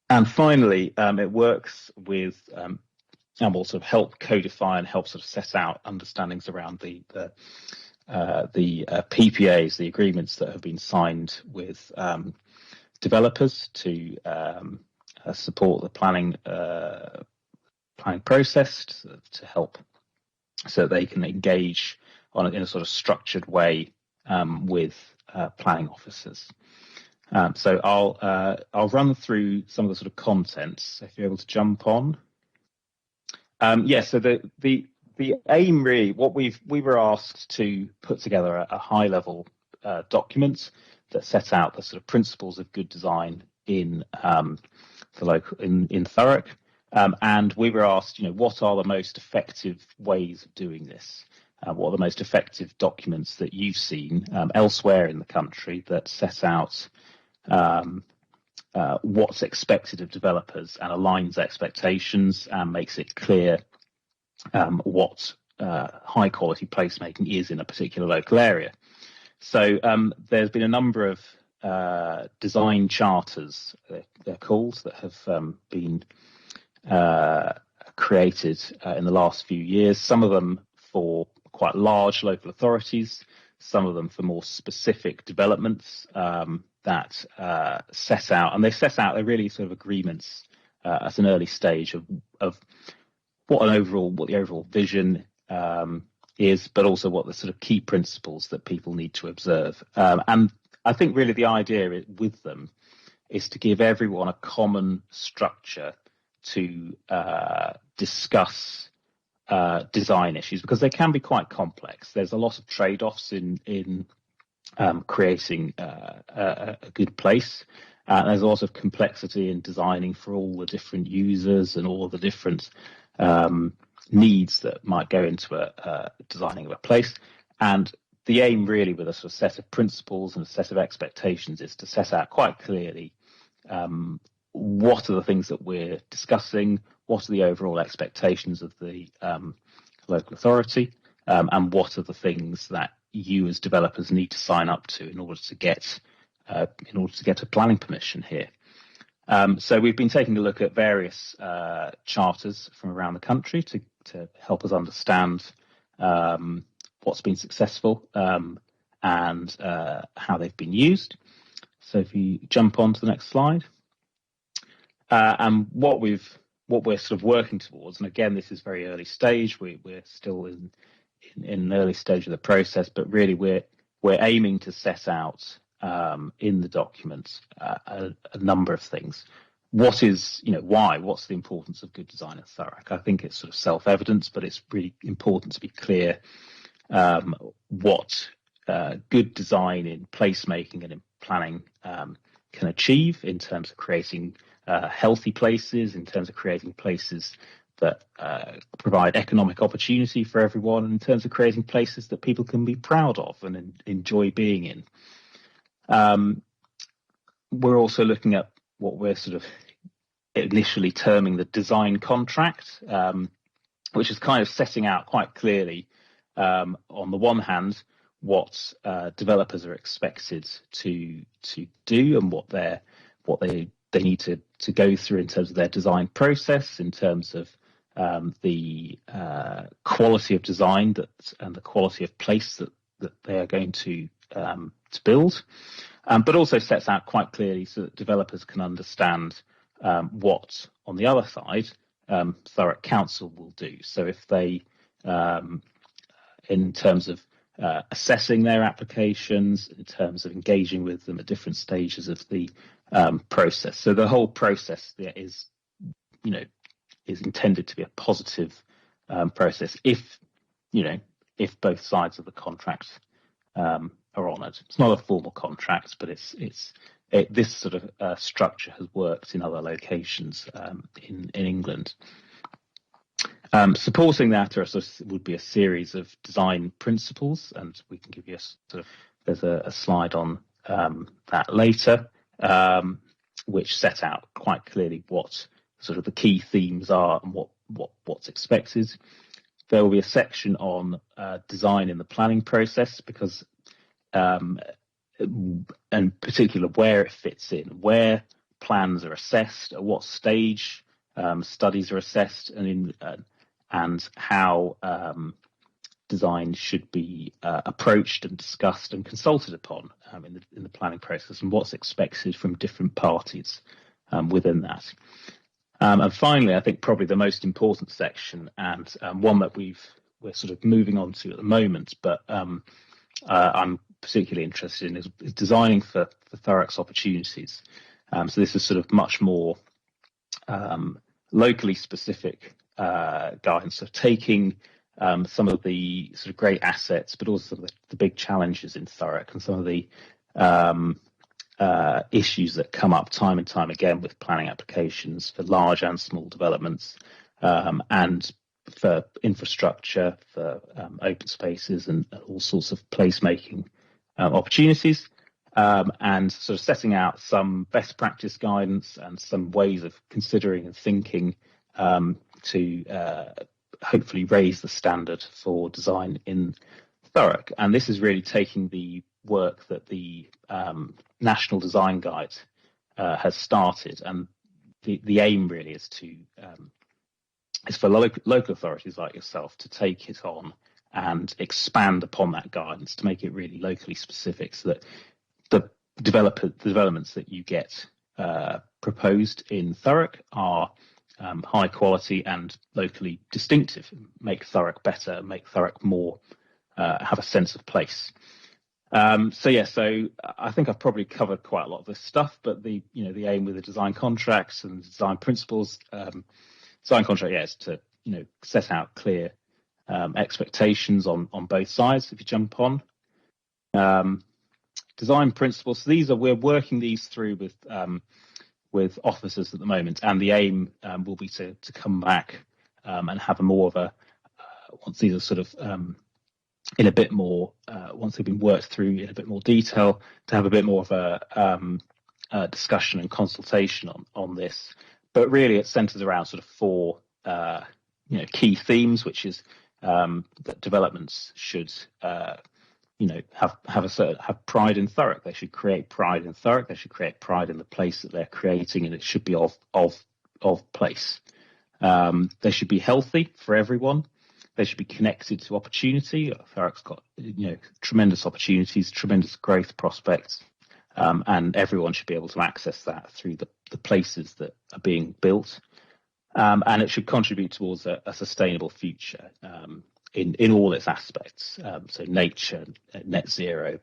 And finally, it works with and will sort of help codify and help sort of set out understandings around the PPAs, the agreements that have been signed with developers to support the planning process, to help so they can engage in a sort of structured way with planning officers. So I'll run through some of the sort of contents if you're able to jump on. So the aim really, we were asked to put together a high level document that set out the sort of principles of good design in Thurrock, and we were asked, what are the most effective ways of doing this? What are the most effective documents that you've seen elsewhere in the country that set out what's expected of developers and aligns expectations and makes it clear what high quality placemaking is in a particular local area. So there's been a number of design charters, they're called, that have been created in the last few years, some of them for quite large local authorities, some of them for more specific developments that set out, and they're really sort of agreements at an early stage of what the overall vision is, but also what the sort of key principles that people need to observe. And I think really the idea with them is to give everyone a common structure to discuss design issues, because they can be quite complex. There's a lot of trade-offs in creating a good place. There's a lot of complexity in designing for all the different users and all the different needs that might go into designing of a place. And the aim really with a sort of set of principles and a set of expectations is to set out quite clearly what are the things that we're discussing, what are the overall expectations of the local authority, and what are the things that you as developers need to sign up to in order to get a planning permission here. So we've been taking a look at various charters from around the country to help us understand what's been successful and how they've been used. So if you jump on to the next slide, and what we're sort of working towards, and again this is very early stage, we're still in an early stage of the process, but really we're aiming to set out in the document a number of things. What is, why? What's the importance of good design at Thurrock? I think it's sort of self-evident, but it's really important to be clear what good design in placemaking and in planning can achieve in terms of creating healthy places, in terms of creating places that provide economic opportunity for everyone, and in terms of creating places that people can be proud of and enjoy being in. We're also looking at what we're sort of initially terming the design contract, which is kind of setting out quite clearly, on the one hand, what developers are expected to do and what they need to go through in terms of their design process, in terms of the quality of design and the quality of place that they are going to build, but also sets out quite clearly so that developers can understand what, on the other side, Thurrock Council will do. So if they, in terms of assessing their applications, in terms of engaging with them at different stages of the process. So the whole process there is intended to be a positive process if both sides of the contract are honoured. It's not a formal contract, but this sort of structure has worked in other locations in England. Supporting that would be a series of design principles, and we can give you there's a slide on that later, which set out quite clearly what sort of the key themes are and what's expected. There will be a section on design in the planning process, because and particular where it fits in, where plans are assessed, at what stage studies are assessed, and how design should be approached and discussed and consulted upon in the planning process, and what's expected from different parties within that. And finally, I think probably the most important section, and one that we're sort of moving on to at the moment, but I'm particularly interested in, is designing for Thorax opportunities. So this is sort of much more locally specific guidance of taking some of the sort of great assets, but also the big challenges in Thurrock, and some of the issues that come up time and time again with planning applications for large and small developments, and for infrastructure, for open spaces, and all sorts of placemaking opportunities, and sort of setting out some best practice guidance and some ways of considering and thinking to hopefully raise the standard for design in Thurrock. And this is really taking the work that the National Design Guide has started, and the aim really is for local authorities like yourself to take it on and expand upon that guidance to make it really locally specific, so that the developments that you get proposed in Thurrock are high quality and locally distinctive, make Thurrock better, make Thurrock more have a sense of place. So I think I've probably covered quite a lot of this stuff, but the aim with the design contracts and design principles, design contract, is to set out clear expectations on both sides. If you jump on design principles, so we're working these through with officers at the moment, and the aim will be to come back and have a more of a once these are sort of in a bit more once they've been worked through in a bit more detail, to have a bit more of a discussion and consultation on this. But really it centres around sort of four key themes, which is that developments should have pride in Thurrock. They should create pride in Thurrock. They should create pride in the place that they're creating, and it should be of place. They should be healthy for everyone. They should be connected to opportunity. Thurrock's got tremendous opportunities, tremendous growth prospects, and everyone should be able to access that through the places that are being built. And it should contribute towards a sustainable future in all its aspects. So nature, net zero,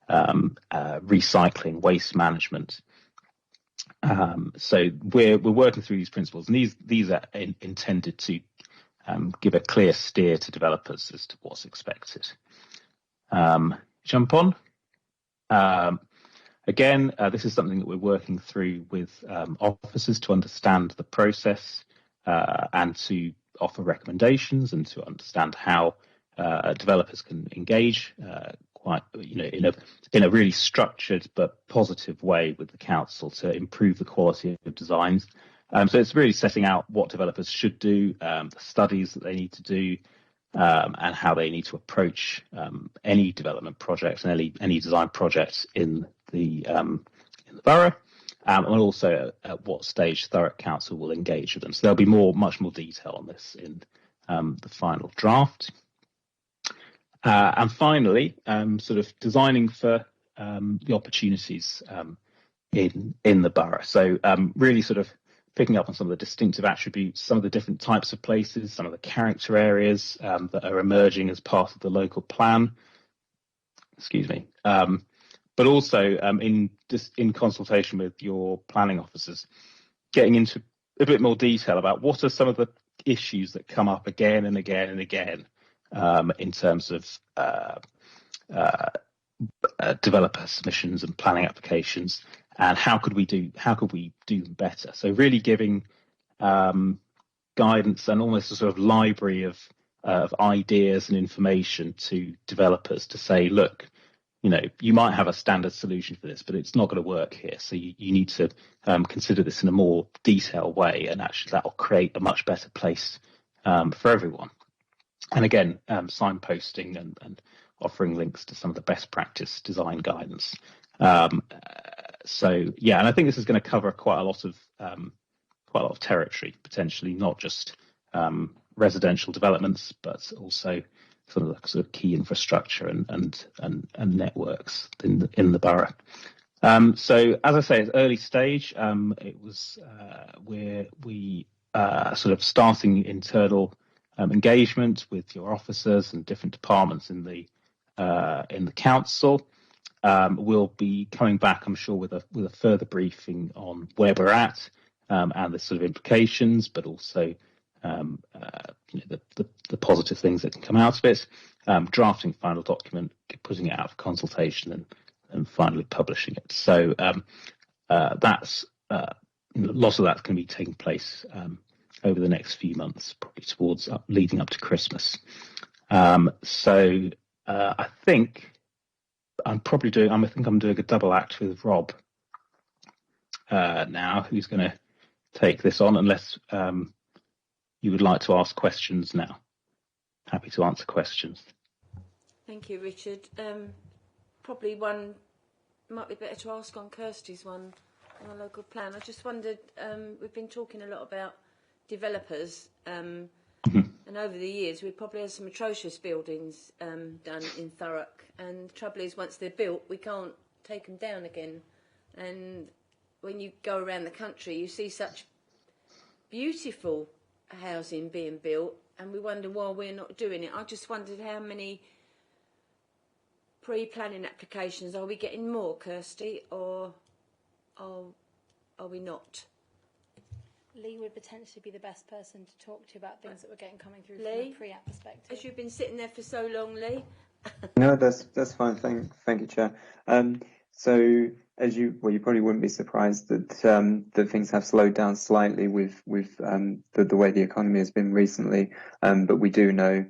recycling, waste management. So we're working through these principles, and these are intended to give a clear steer to developers as to what's expected. Jump on. Again, this is something that we're working through with officers to understand the process and to offer recommendations, and to understand how developers can engage quite in a really structured but positive way with the council to improve the quality of designs. So it's really setting out what developers should do, the studies that they need to do, and how they need to approach any development projects and any design projects in the borough, and also at what stage Thurrock Council will engage with them. So there'll be much more detail on this in the final draft. And finally, sort of designing for the opportunities in the borough. So really sort of picking up on some of the distinctive attributes, some of the different types of places, some of the character areas that are emerging as part of the local plan. Excuse me. But also in consultation with your planning officers, getting into a bit more detail about what are some of the issues that come up again and again and again in terms of developer submissions and planning applications, and how could we do them better? So really giving guidance and almost a sort of library of ideas and information to developers to say, look, you might have a standard solution for this, but it's not going to work here. So you need to consider this in a more detailed way, and actually that will create a much better place for everyone. And again, signposting and offering links to some of the best practice design guidance. So yeah, and I think this is going to cover quite a lot of territory, potentially not just residential developments, but also some of the sort of key infrastructure and networks in the borough. So as I say, it's early stage. It was we sort of starting internal engagement with your officers and different departments in the council. We'll be coming back, I'm sure, with a further briefing on where we're at and the sort of implications, but also the positive things that can come out of it. Drafting final document, putting it out for consultation, and finally publishing it. So that's lots of that's going to be taking place over the next few months, probably towards leading up to Christmas. So I think I'm doing a double act with Rob now, who's going to take this on, unless you would like to ask questions now. Happy to answer questions. Thank you, Richard. Probably one might be better to ask on Kirsty's one on the local plan. I just wondered, we've been talking a lot about developers, and over the years we've probably had some atrocious buildings done in Thurrock, and the trouble is, once they're built, we can't take them down again. And when you go around the country, you see such beautiful housing being built, and we wonder why we're not doing it. I just wondered how many pre-planning applications are we getting more, Kirsty, or are we not? Lee would potentially be the best person to talk to about things that we're getting coming through Lee, from a pre-app perspective. As you've been sitting there for so long, Lee. No, that's fine. Thank you, Chair. So as you probably wouldn't be surprised that things have slowed down slightly with the way the economy has been recently. But we do know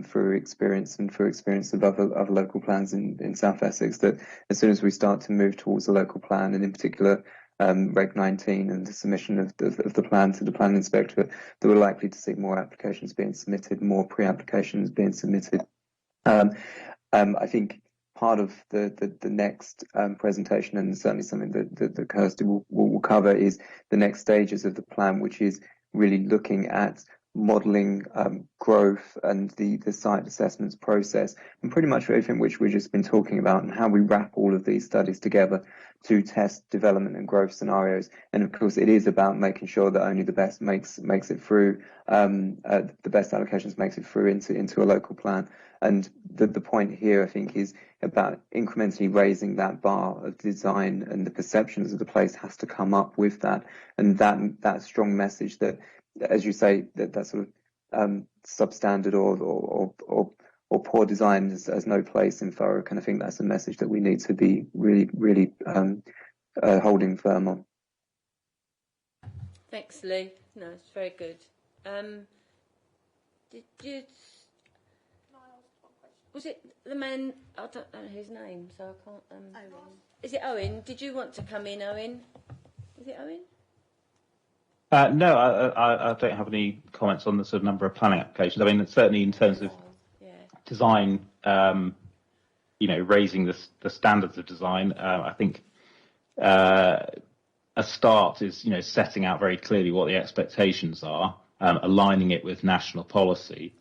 through experience of other local plans in South Essex that as soon as we start to move towards a local plan, and in particular Reg 19 and the submission of the plan to the planning inspectorate, that we're likely to see more applications being submitted, more pre-applications being submitted. I think part of the next presentation, and certainly something that Kirsty will cover, is the next stages of the plan, which is really looking at modelling growth and the site assessments process, and pretty much everything which we've just been talking about, and how we wrap all of these studies together to test development and growth scenarios. And of course, it is about making sure that only the best makes it through, the best allocations makes it through into a local plan. And the point here, I think, is about incrementally raising that bar of design, and the perceptions of the place has to come up with that, and that strong message that, as you say, that sort of substandard or poor design has no place in Thurrock, and I think that's a message that we need to be really holding firm on. Thanks, Lee. No, it's very good. Did you? Was it the man? I don't know his name, so I can't. Owen. Is it Owen? Did you want to come in, Owen? Is it Owen? No, I don't have any comments on the sort of number of planning applications. I mean, certainly in terms of design, raising the standards of design, I think a start is, setting out very clearly what the expectations are, aligning it with national policy,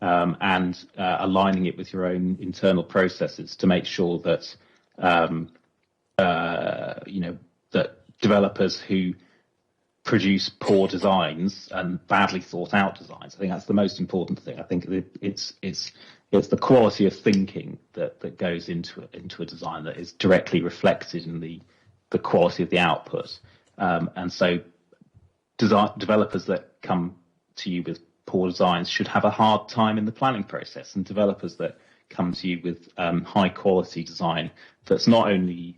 and aligning it with your own internal processes to make sure that, that developers who produce poor designs and badly thought out designs, I think that's the most important thing. I think it's the quality of thinking that goes into a design that is directly reflected in the quality of the output. And so developers that come to you with poor designs should have a hard time in the planning process, and developers that come to you with high quality design that's not only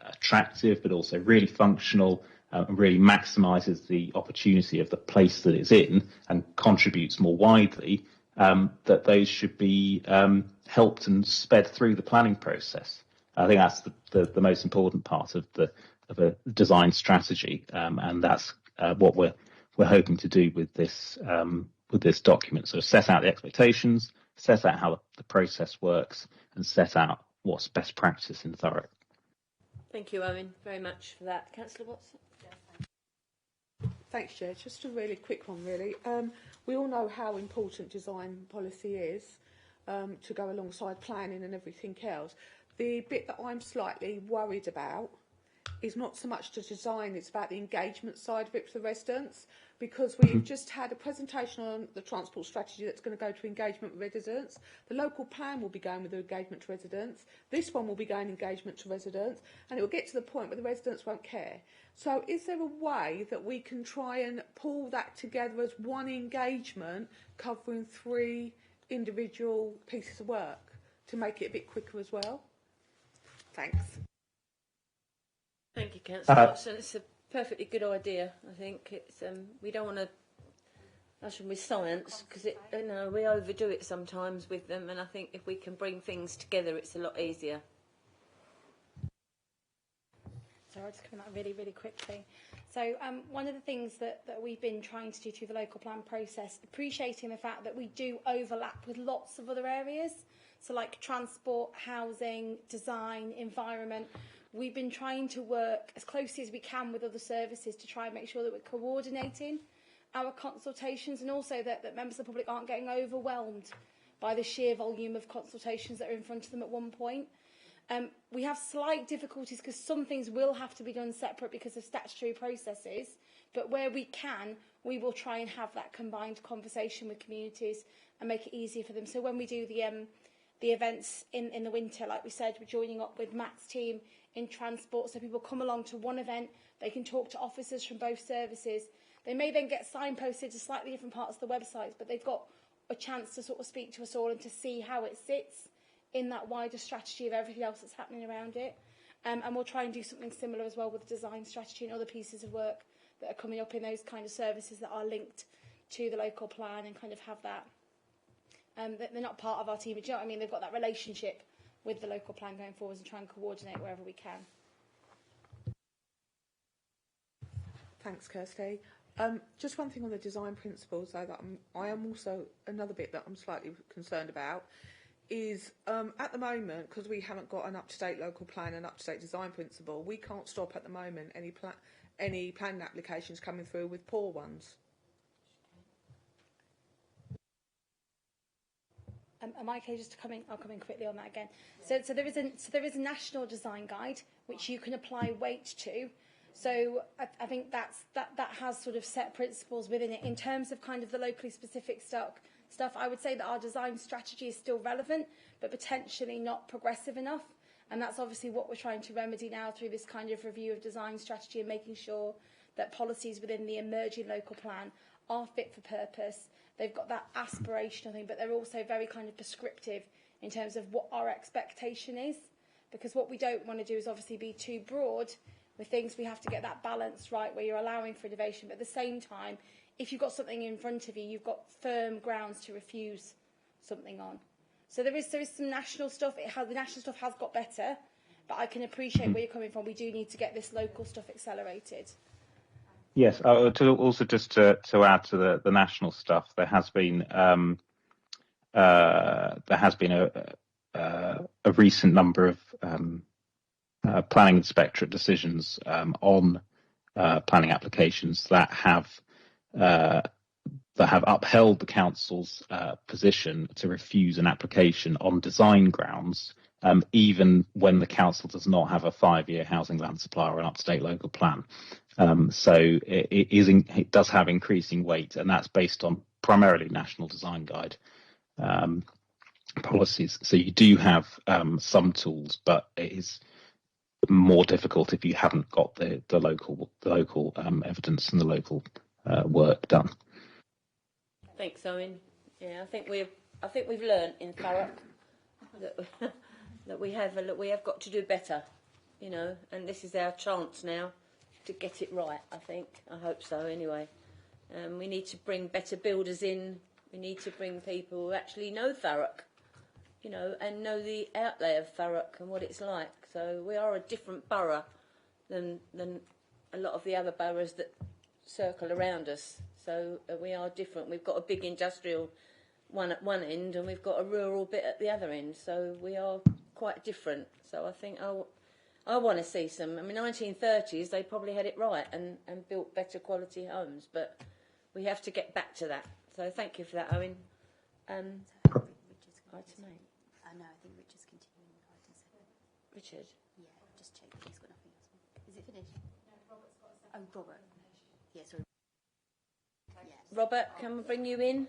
attractive but also really functional and really maximises the opportunity of the place that it's in and contributes more widely, that those should be helped and sped through the planning process. I think that's the most important part of a design strategy, and that's what we're hoping to do with this document. So set out the expectations, set out how the process works, and set out what's best practice in Thurrock. Thank you, Owen, very much for that. Councillor Watson? Thanks, Chair. Just a really quick one, really. We all know how important design policy is to go alongside planning and everything else. The bit that I'm slightly worried about is not so much the design, it's about the engagement side of it for the residents, because we've just had a presentation on the transport strategy that's going to go to engagement with residents. The local plan will be going with the engagement to residents. This one will be going engagement to residents, and it will get to the point where the residents won't care. So is there a way that we can try and pull that together as one engagement covering 3 individual pieces of work to make it a bit quicker as well? Thanks. Thank you, Councillor Watson. It's a perfectly good idea. I think it's we don't want to rush them with science because we overdo it sometimes with them, and I think if we can bring things together, it's a lot easier. So I'll just come at that really, really quickly. So one of the things that we've been trying to do through the local plan process, appreciating the fact that we do overlap with lots of other areas, so like transport, housing, design, environment. We've been trying to work as closely as we can with other services to try and make sure that we're coordinating our consultations, and also that members of the public aren't getting overwhelmed by the sheer volume of consultations that are in front of them at one point. We have slight difficulties because some things will have to be done separate because of statutory processes, but where we can, we will try and have that combined conversation with communities and make it easier for them. So when we do the events in the winter, like we said, we're joining up with Matt's team in transport, so people come along to one event, they can talk to officers from both services. They may then get signposted to slightly different parts of the websites, but they've got a chance to sort of speak to us all and to see how it sits in that wider strategy of everything else that's happening around it. And we'll try and do something similar as well with the design strategy and other pieces of work that are coming up in those kind of services that are linked to the local plan, and kind of have that. They're not part of our team, but do you know what I mean? They've got that relationship with the local plan going forwards and try and coordinate wherever we can. Thanks, Kirsty. Just one thing on the design principles, though, that I am also, another bit that I'm slightly concerned about is at the moment, because we haven't got an up-to-date local plan and up-to-date design principle, we can't stop at the moment any planning applications coming through with poor ones. Am I okay just to come in? I'll come in quickly on that again. So there is a national design guide which you can apply weight to. So I think that has sort of set principles within it. In terms of kind of the locally specific stuff, I would say that our design strategy is still relevant, but potentially not progressive enough. And that's obviously what we're trying to remedy now through this kind of review of design strategy, and making sure that policies within the emerging local plan are fit for purpose. They've got that aspirational thing, but they're also very kind of prescriptive in terms of what our expectation is. Because what we don't want to do is obviously be too broad with things. We have to get that balance right where you're allowing for innovation, but at the same time, if you've got something in front of you, you've got firm grounds to refuse something on. So there is some national stuff. The national stuff has got better, but I can appreciate where you're coming from. We do need to get this local stuff accelerated. Yes, also just to add to the national stuff, there has been a recent number of planning inspectorate decisions on planning applications that have upheld the council's position to refuse an application on design grounds, even when the council does not have a 5-year housing land supply or an up-to-date local plan. So it does have increasing weight, and that's based on primarily National Design Guide policies. So you do have some tools, but it is more difficult if you haven't got the local evidence and the local work done. Thanks, Owen. Yeah, I think we've learnt in Thurrock that that we have got to do better, you know, and this is our chance now to get it right. I think, I hope so. Anyway, we need to bring better builders in. We need to bring people who actually know Thurrock, you know, and know the outlay of Thurrock and what it's like. So we are a different borough than a lot of the other boroughs that circle around us. So we are different. We've got a big industrial one at one end and we've got a rural bit at the other end. So we are quite different. So I think I want to see some. I mean, 1930s, they probably had it right and built better quality homes. But we have to get back to that. So thank you for that, Owen. Item 8. No, I think Richard's continuing item 7. Richard? Yeah, just check. He's got nothing else. Is it finished? No, Robert's got a second. Oh, Robert. Yeah, sorry. Yeah. Robert, can we bring you in?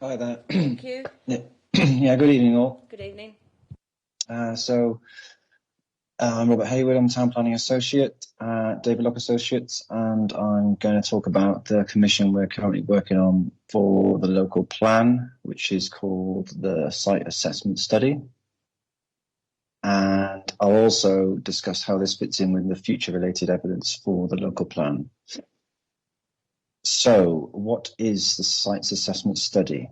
Hi there. Thank you. Yeah, good evening all. Good evening. I'm Robert Hayward, I'm Town Planning Associate at David Locke Associates, and I'm going to talk about the commission we're currently working on for the local plan, which is called the Site Assessment Study. And I'll also discuss how this fits in with the future related evidence for the local plan. So, what is the Sites Assessment Study?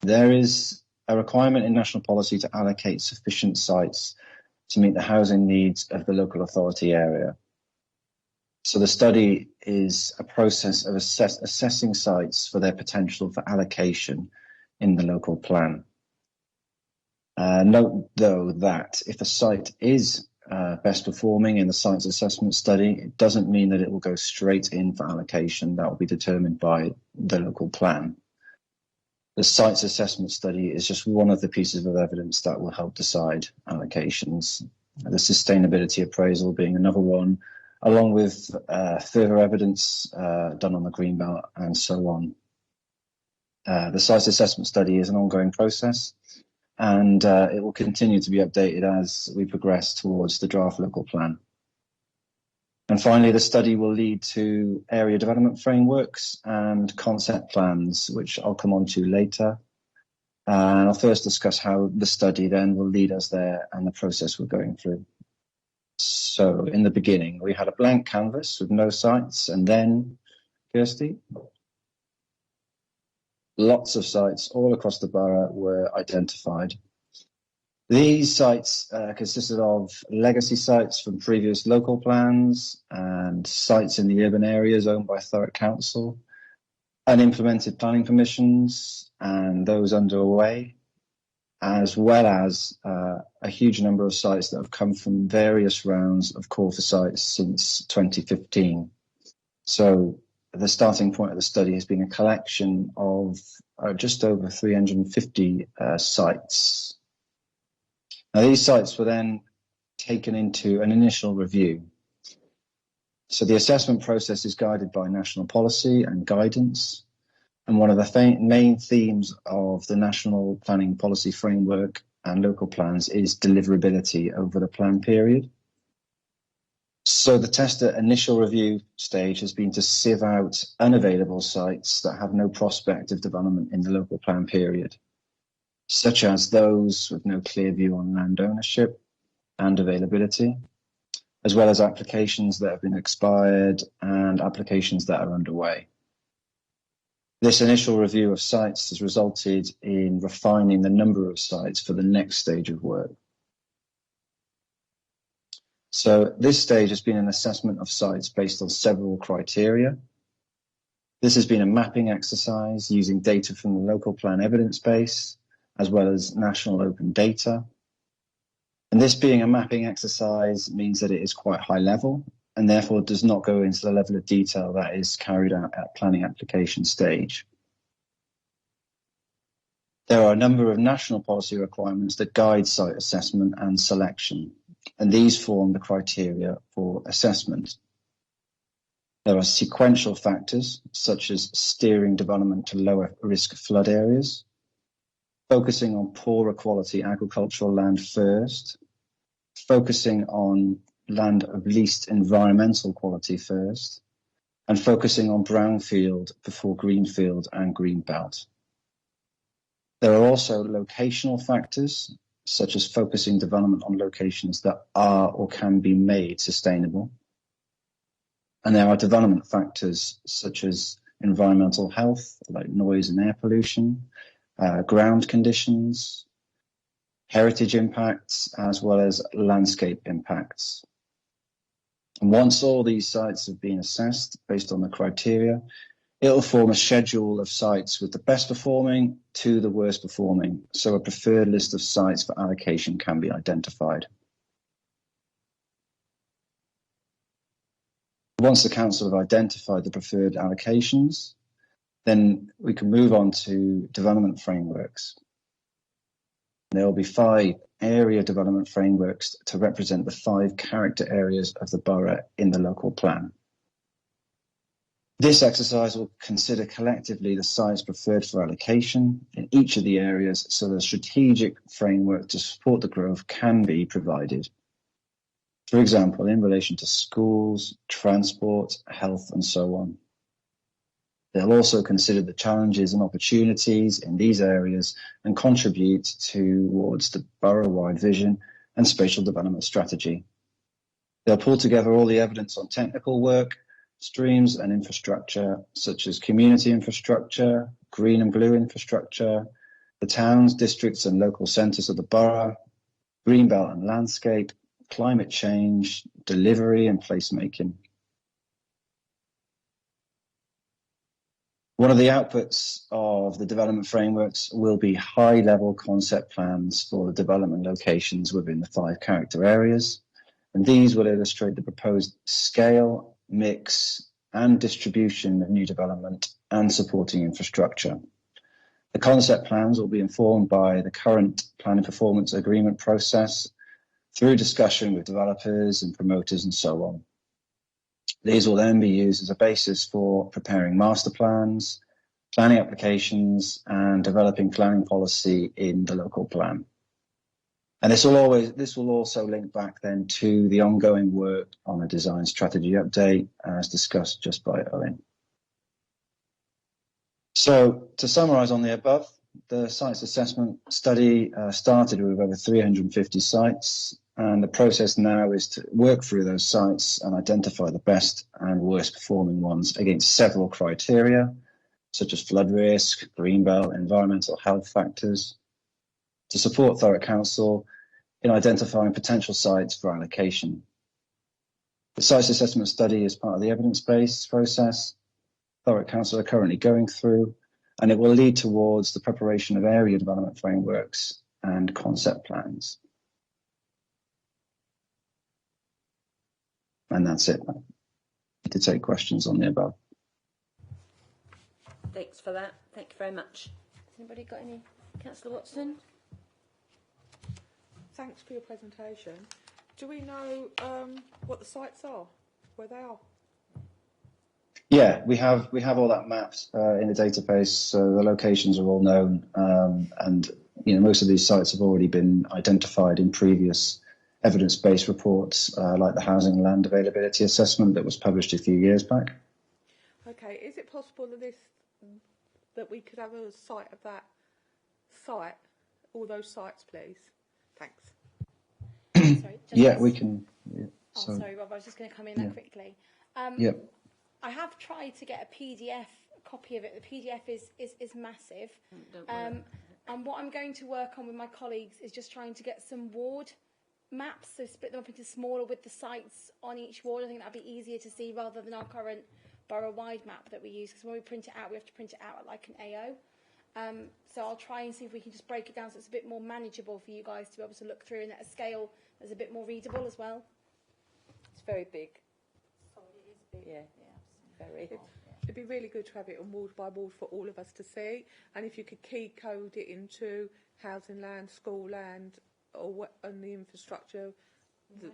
There is a requirement in national policy to allocate sufficient sites to meet the housing needs of the local authority area. So the study is a process of assessing sites for their potential for allocation in the local plan. Note, though, that if a site is best performing in the sites assessment study, it doesn't mean that it will go straight in for allocation. That will be determined by the local plan. The sites assessment study is just one of the pieces of evidence that will help decide allocations. The sustainability appraisal being another one, along with further evidence done on the Greenbelt and so on. The sites assessment study is an ongoing process, and it will continue to be updated as we progress towards the draft local plan. And finally, the study will lead to area development frameworks and concept plans, which I'll come on to later. And I'll first discuss how the study then will lead us there and the process we're going through. So in the beginning, we had a blank canvas with no sites, and then, Kirsty, lots of sites all across the borough were identified. These sites consisted of legacy sites from previous local plans and sites in the urban areas owned by Thurrock Council, unimplemented planning permissions and those underway, as well as a huge number of sites that have come from various rounds of call for sites since 2015. So the starting point of the study has been a collection of just over 350 sites. Now, these sites were then taken into an initial review. So the assessment process is guided by national policy and guidance. And one of the main themes of the national planning policy framework and local plans is deliverability over the plan period. So the test at initial review stage has been to sieve out unavailable sites that have no prospect of development in the local plan period, such as those with no clear view on land ownership and availability, as well as applications that have been expired and applications that are underway. This initial review of sites has resulted in refining the number of sites for the next stage of work. So this stage has been an assessment of sites based on several criteria. This has been a mapping exercise using data from the local plan evidence base, as well as national open data. And this being a mapping exercise means that it is quite high level and therefore does not go into the level of detail that is carried out at planning application stage. There are a number of national policy requirements that guide site assessment and selection, and these form the criteria for assessment. There are sequential factors, such as steering development to lower risk flood areas, focusing on poorer quality agricultural land first, focusing on land of least environmental quality first, and focusing on brownfield before greenfield and greenbelt. There are also locational factors, such as focusing development on locations that are or can be made sustainable. And there are development factors such as environmental health, like noise and air pollution, ground conditions, heritage impacts, as well as landscape impacts. And once all these sites have been assessed based on the criteria, it'll form a schedule of sites with the best performing to the worst performing, so a preferred list of sites for allocation can be identified. Once the council have identified the preferred allocations, then we can move on to development frameworks. There will be 5 area development frameworks to represent the 5 character areas of the borough in the local plan. This exercise will consider collectively the sites preferred for allocation in each of the areas so that a strategic framework to support the growth can be provided. For example, in relation to schools, transport, health, and so on. They'll also consider the challenges and opportunities in these areas and contribute towards the borough-wide vision and spatial development strategy. They'll pull together all the evidence on technical work, streams and infrastructure, such as community infrastructure, green and blue infrastructure, the towns, districts and local centres of the borough, greenbelt and landscape, climate change, delivery and placemaking. One of the outputs of the development frameworks will be high-level concept plans for the development locations within the 5 character areas, and these will illustrate the proposed scale, mix, and distribution of new development and supporting infrastructure. The concept plans will be informed by the current planning performance agreement process through discussion with developers and promoters and so on. These will then be used as a basis for preparing master plans, planning applications, and developing planning policy in the local plan. And this will also link back then to the ongoing work on a design strategy update, as discussed just by Owen. So to summarise on the above, the sites assessment study started with over 350 sites, and the process now is to work through those sites and identify the best and worst performing ones against several criteria, such as flood risk, greenbelt, environmental health factors, to support Thurrock Council in identifying potential sites for allocation. The sites assessment study is part of the evidence-based process Thurrock Council are currently going through, and it will lead towards the preparation of area development frameworks and concept plans. And that's it. To take questions on the above. Thanks for that. Thank you very much. Has anybody got any? Councillor Watson? Thanks for your presentation. Do we know what the sites are, where they are? Yeah, we have all that mapped in the database, so the locations are all known, and most of these sites have already been identified in previous evidence-based reports, like the housing and land availability assessment that was published a few years back. Okay, is it possible that we could have a site of that site, all those sites, please? Thanks. Sorry, yeah, we can. Yeah, sorry, Rob, I was just going to come in there quickly. I have tried to get a PDF copy of it. The PDF is massive. And what I'm going to work on with my colleagues is just trying to get some ward maps, so split them up into smaller with the sites on each ward. I think that'd be easier to see rather than our current borough-wide map that we use, because when we print it out, we have to print it out at like an AO. So I'll try and see if we can just break it down so it's a bit more manageable for you guys to be able to look through, and at a scale that's a bit more readable as well. It's very big. Oh, it is big. Yeah, very. It'd be really good to have it on ward by ward for all of us to see, and if you could key code it into housing land, school land, or on the infrastructure. Yeah,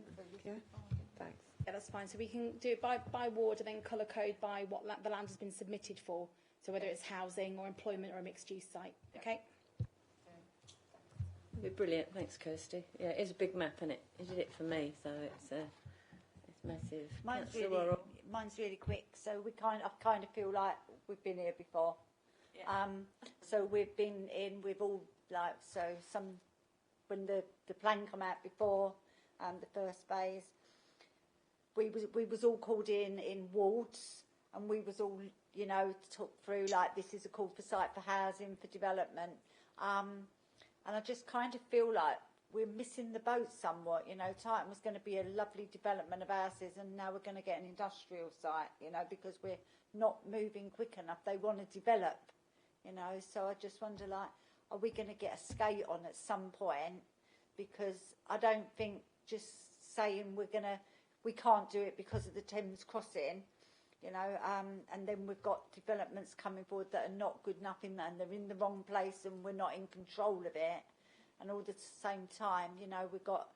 thanks. Yeah, that's fine. So we can do it by ward and then colour code by what the land has been submitted for. So whether it's housing or employment or a mixed-use site. Okay. It'd be brilliant. Thanks, Kirsty. Yeah, it is a big map, isn't it? It did it for me, so it's massive. Mine's really quick. So I kind of feel like we've been here before. Yeah. So we've been in with all some when the plan come out before the first phase, we was all called in wards, and we was all, you know, talked through like this is a call for site for housing, for development, and I just kind of feel like we're missing the boat somewhat. You know, Titan was going to be a lovely development of houses, and now we're going to get an industrial site, you know, because we're not moving quick enough. They want to develop, you know, so I just wonder, like, are we going to get a skate on at some point? Because I don't think just saying we can't do it because of the Thames crossing, you know, and then we've got developments coming forward that are not good enough and they're in the wrong place and we're not in control of it. And all at the same time, you know, we've got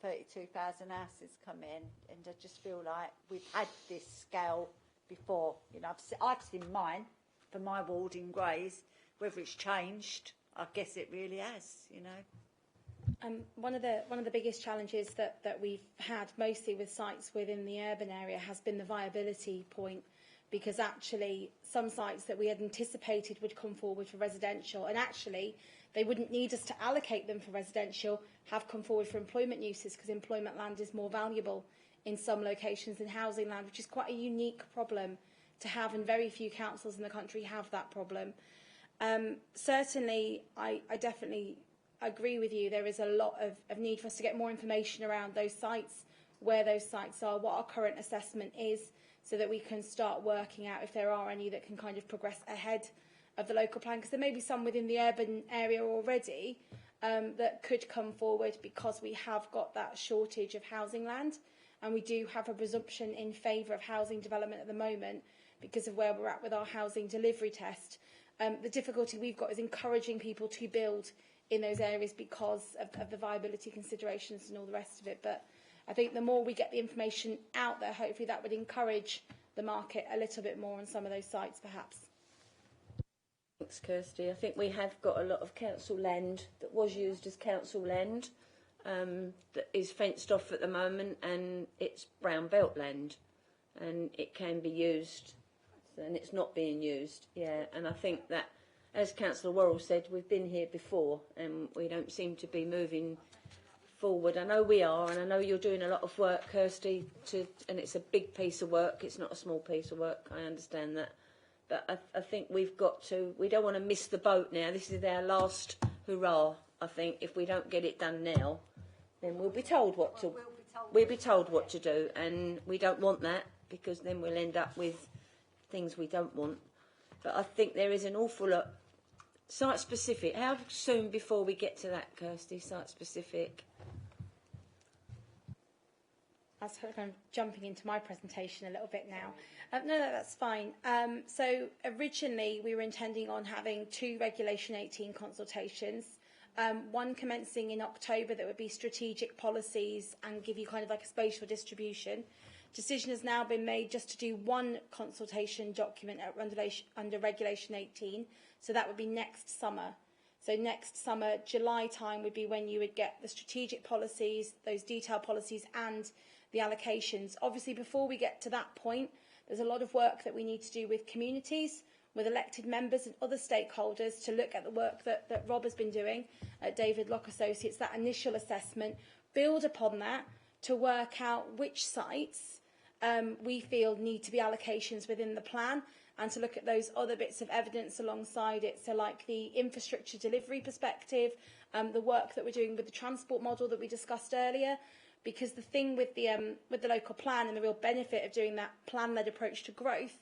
32,000 houses come in, and I just feel like we've had this scale before. You know, I've seen mine for my ward in Grays. Whether it's changed, I guess it really has. You know. One of the biggest challenges that we've had mostly with sites within the urban area has been the viability point, because actually some sites that we had anticipated would come forward for residential, and actually they wouldn't need us to allocate them for residential, have come forward for employment uses, because employment land is more valuable in some locations than housing land, which is quite a unique problem to have, and very few councils in the country have that problem. Certainly, I definitely agree with you. There is a lot of need for us to get more information around those sites, where those sites are, what our current assessment is, so that we can start working out if there are any that can kind of progress ahead of the local plan, because there may be some within the urban area already that could come forward, because we have got that shortage of housing land, and we do have a presumption in favour of housing development at the moment because of where we're at with our housing delivery test. The difficulty we've got is encouraging people to build in those areas because of the viability considerations and all the rest of it. But I think the more we get the information out there, hopefully that would encourage the market a little bit more on some of those sites, perhaps. Thanks, Kirsty. I think we have got a lot of council land that was used as council land that is fenced off at the moment, and it's brown belt land, and it can be used, and it's not being used. Yeah, and I think that, as Councillor Worrell said, we've been here before, and we don't seem to be moving forward. I know we are, and I know you're doing a lot of work, Kirsty, and it's a big piece of work. It's not a small piece of work. I understand that. But I think we don't want to miss the boat now. This is our last hurrah. I think if we don't get it done now, then we'll be told what to do, and we don't want that, because then we'll end up with things we don't want. But I think there is an awful lot site specific. How soon before we get to that, Kirsty? Site specific. I was kind of jumping into my presentation a little bit now. No, that's fine. So originally we were intending on having 2 Regulation 18 consultations, one commencing in October that would be strategic policies and give you kind of like a spatial distribution. Decision has now been made just to do 1 consultation document under Regulation 18, so that would be next summer. So next summer, July time, would be when you would get the strategic policies, those detailed policies, and the allocations. Obviously, before we get to that point, there's a lot of work that we need to do with communities, with elected members and other stakeholders, to look at the work that Rob has been doing at David Locke Associates, that initial assessment, build upon that to work out which sites we feel need to be allocations within the plan, and to look at those other bits of evidence alongside it. So like the infrastructure delivery perspective, the work that we're doing with the transport model that we discussed earlier. Because the thing with the local plan, and the real benefit of doing that plan-led approach to growth,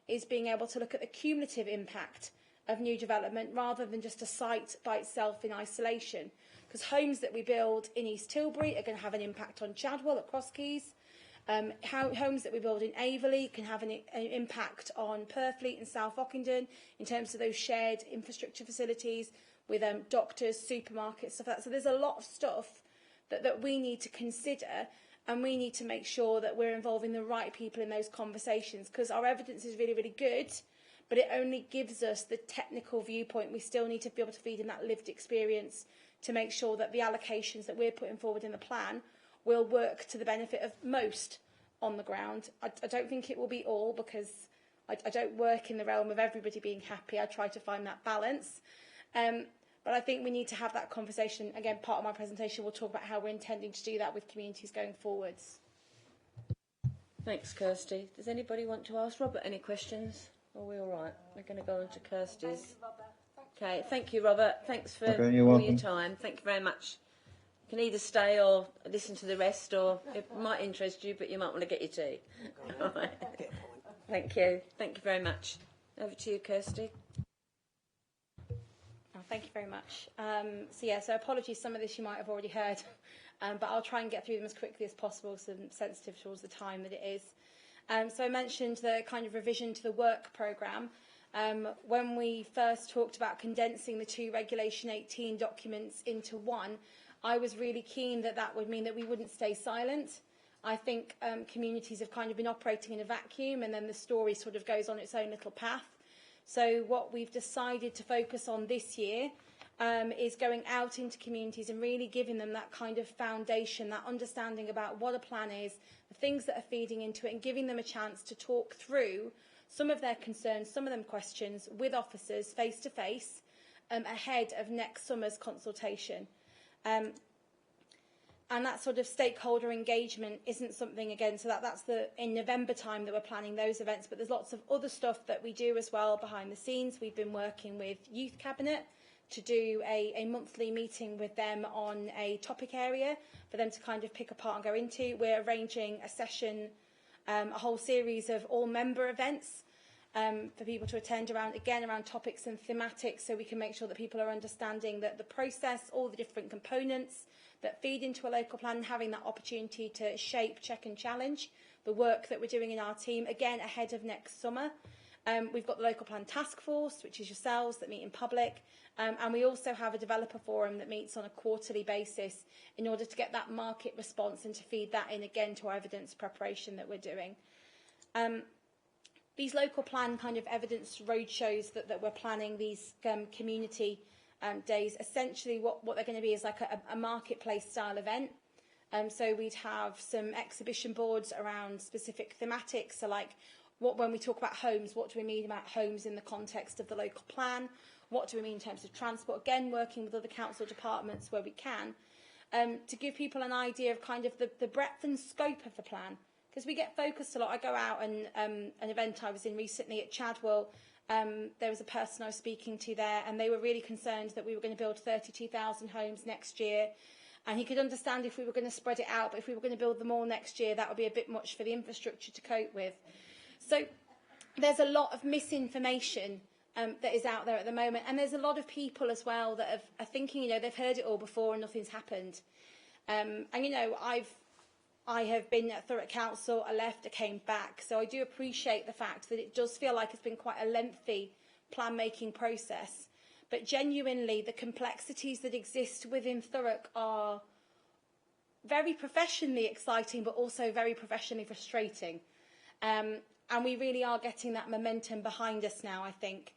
is being able to look at the cumulative impact of new development rather than just a site by itself in isolation. Because homes that we build in East Tilbury are going to have an impact on Chadwell at Crosskeys. Homes that we build in Averley can have an impact on Purfleet and South Ockenden in terms of those shared infrastructure facilities with doctors, supermarkets, stuff like that. So there's a lot of stuff that we need to consider, and we need to make sure that we're involving the right people in those conversations, because our evidence is really, really good, but it only gives us the technical viewpoint. We still need to be able to feed in that lived experience to make sure that the allocations that we're putting forward in the plan will work to the benefit of most on the ground. I don't think it will be all, because I don't work in the realm of everybody being happy. I try to find that balance. But I think we need to have that conversation. Again, part of my presentation will talk about how we're intending to do that with communities going forwards. Thanks, Kirsty. Does anybody want to ask Robert any questions? Or are we all right? We're going to go on to Kirsty's. Okay, thank you, Robert. Thanks for Okay, you're all welcome. your time. Thank you very much. You can either stay or listen to the rest, or it might interest you, but you might want to get your tea. All right. Thank you. Thank you very much. Over to you, Kirsty. Oh, thank you very much. So apologies, some of this you might have already heard, but I'll try and get through them as quickly as possible, so I'm sensitive towards the time that it is. So I mentioned the kind of revision to the work programme. When we first talked about condensing the two Regulation 18 documents into one, I was really keen that that would mean that we wouldn't stay silent. I think communities have kind of been operating in a vacuum, and then the story sort of goes on its own little path. So what we've decided to focus on this year is going out into communities and really giving them that kind of foundation, that understanding about what a plan is, the things that are feeding into it, and giving them a chance to talk through some of their concerns, some of them questions, with officers face to face ahead of next summer's consultation. And that sort of stakeholder engagement isn't something, again, so that's in November time that we're planning those events, but there's lots of other stuff that we do as well behind the scenes. We've been working with Youth Cabinet to do a monthly meeting with them on a topic area for them to kind of pick apart and go into. We're arranging a session, a whole series of all-member events for people to attend around topics and thematics, so we can make sure that people are understanding that the process, all the different components that feed into a local plan, and having that opportunity to shape, check and challenge the work that we're doing in our team, again, ahead of next summer. We've got the Local Plan Task Force, which is yourselves, that meet in public, and we also have a developer forum that meets on a quarterly basis in order to get that market response and to feed that in again to our evidence preparation that we're doing. These local plan kind of evidence roadshows that we're planning, these community days, essentially what they're going to be is like a marketplace style event. So we'd have some exhibition boards around specific thematics, so like when we talk about homes, what do we mean about homes in the context of the local plan? What do we mean in terms of transport? Again, working with other council departments where we can, to give people an idea of kind of the breadth and scope of the plan. Because we get focused a lot. I go out and an event I was in recently at Chadwell, there was a person I was speaking to there, and they were really concerned that we were going to build 32,000 homes next year. And he could understand if we were going to spread it out, but if we were going to build them all next year, that would be a bit much for the infrastructure to cope with. So there's a lot of misinformation that is out there at the moment. And there's a lot of people as well that are thinking, they've heard it all before and nothing's happened. And, I have been at Thurrock Council, I left, I came back. So I do appreciate the fact that it does feel like it's been quite a lengthy plan-making process. But genuinely, the complexities that exist within Thurrock are very professionally exciting, but also very professionally frustrating. And we really are getting that momentum behind us now, I think.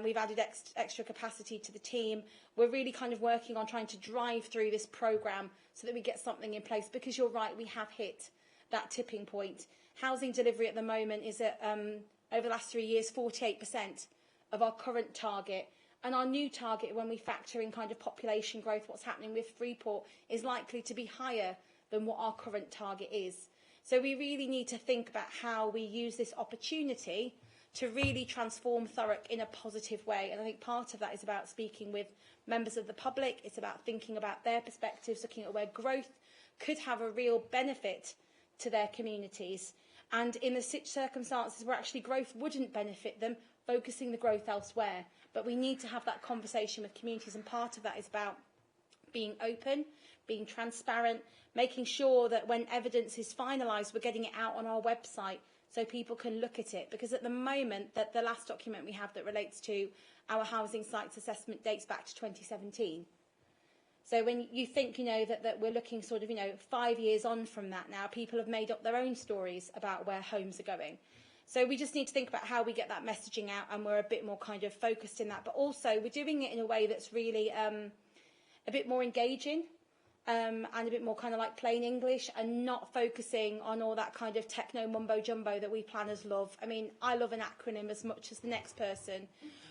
We've added extra capacity to the team. We're really kind of working on trying to drive through this programme so that we get something in place, because you're right, we have hit that tipping point. Housing delivery at the moment is at, over the last 3 years, 48% of our current target. And our new target, when we factor in kind of population growth, what's happening with Freeport, is likely to be higher than what our current target is. So we really need to think about how we use this opportunity to really transform Thurrock in a positive way. And I think part of that is about speaking with members of the public. It's about thinking about their perspectives, looking at where growth could have a real benefit to their communities. And in the circumstances where actually growth wouldn't benefit them, focusing the growth elsewhere. But we need to have that conversation with communities, and part of that is about being open, being transparent, making sure that when evidence is finalised, we're getting it out on our website so people can look at it. Because at the moment, that the last document we have that relates to our housing sites assessment dates back to 2017. So when you think, that we're looking sort of, 5 years on from that now, people have made up their own stories about where homes are going. So we just need to think about how we get that messaging out, and we're a bit more kind of focused in that. But also, we're doing it in a way that's really a bit more engaging. and a bit more kind of like plain English, and not focusing on all that kind of techno mumbo jumbo that we planners love. I mean, I love an acronym as much as the next person,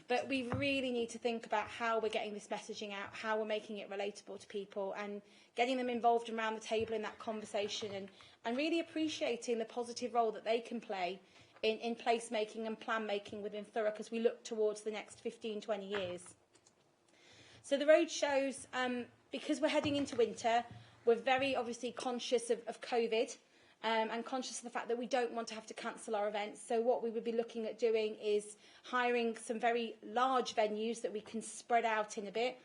but we really need to think about how we're getting this messaging out, how we're making it relatable to people, and getting them involved around the table in that conversation, and really appreciating the positive role that they can play in placemaking and plan making within Thurrock as we look towards the next 15, 20 years. So the road shows, because we're heading into winter, we're very obviously conscious of COVID, and conscious of the fact that we don't want to have to cancel our events. So what we would be looking at doing is hiring some very large venues that we can spread out in a bit.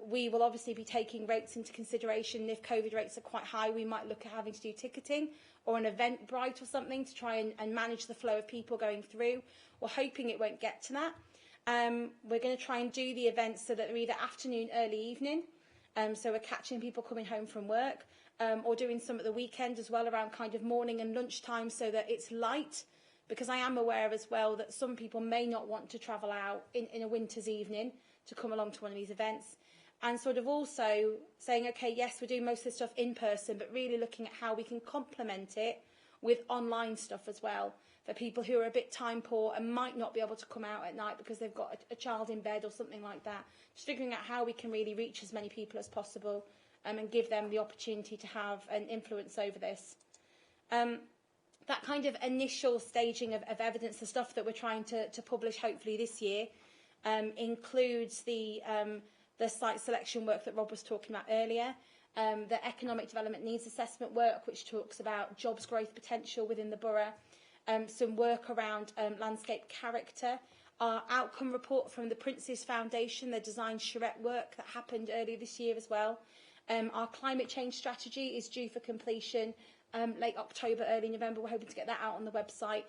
We will obviously be taking rates into consideration. If COVID rates are quite high, we might look at having to do ticketing or an Eventbrite or something to try and manage the flow of people going through. We're hoping it won't get to that. We're going to try and do the events so that they're either afternoon, early evening. So we're catching people coming home from work, or doing some at the weekend as well around kind of morning and lunchtime so that it's light. Because I am aware as well that some people may not want to travel out in a winter's evening to come along to one of these events. And sort of also saying, okay, yes, we're doing most of this stuff in person, but really looking at how we can complement it with online stuff as well for people who are a bit time poor and might not be able to come out at night because they've got a child in bed or something like that. Just figuring out how we can really reach as many people as possible, and give them the opportunity to have an influence over this. That kind of initial staging of evidence, the stuff that we're trying to publish hopefully this year, includes the site selection work that Rob was talking about earlier, the economic development needs assessment work, which talks about jobs growth potential within the borough, some work around landscape character, our outcome report from the Prince's Foundation, the design charrette work that happened earlier this year as well. Our climate change strategy is due for completion late October, early November. We're hoping to get that out on the website,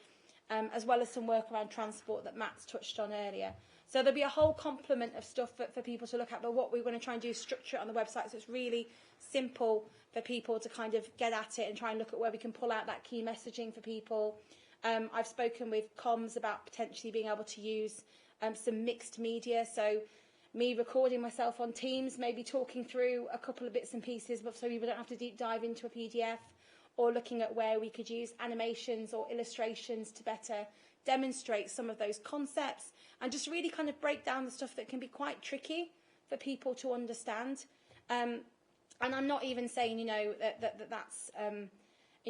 as well as some work around transport that Matt's touched on earlier. So there'll be a whole complement of stuff for people to look at, but what we're going to try and do is structure it on the website so it's really simple for people to kind of get at it and try and look at where we can pull out that key messaging for people. I've spoken with comms about potentially being able to use some mixed media, so me recording myself on Teams, maybe talking through a couple of bits and pieces, but so we don't have to deep dive into a PDF, or looking at where we could use animations or illustrations to better demonstrate some of those concepts, and just really kind of break down the stuff that can be quite tricky for people to understand. And I'm not even saying, that's,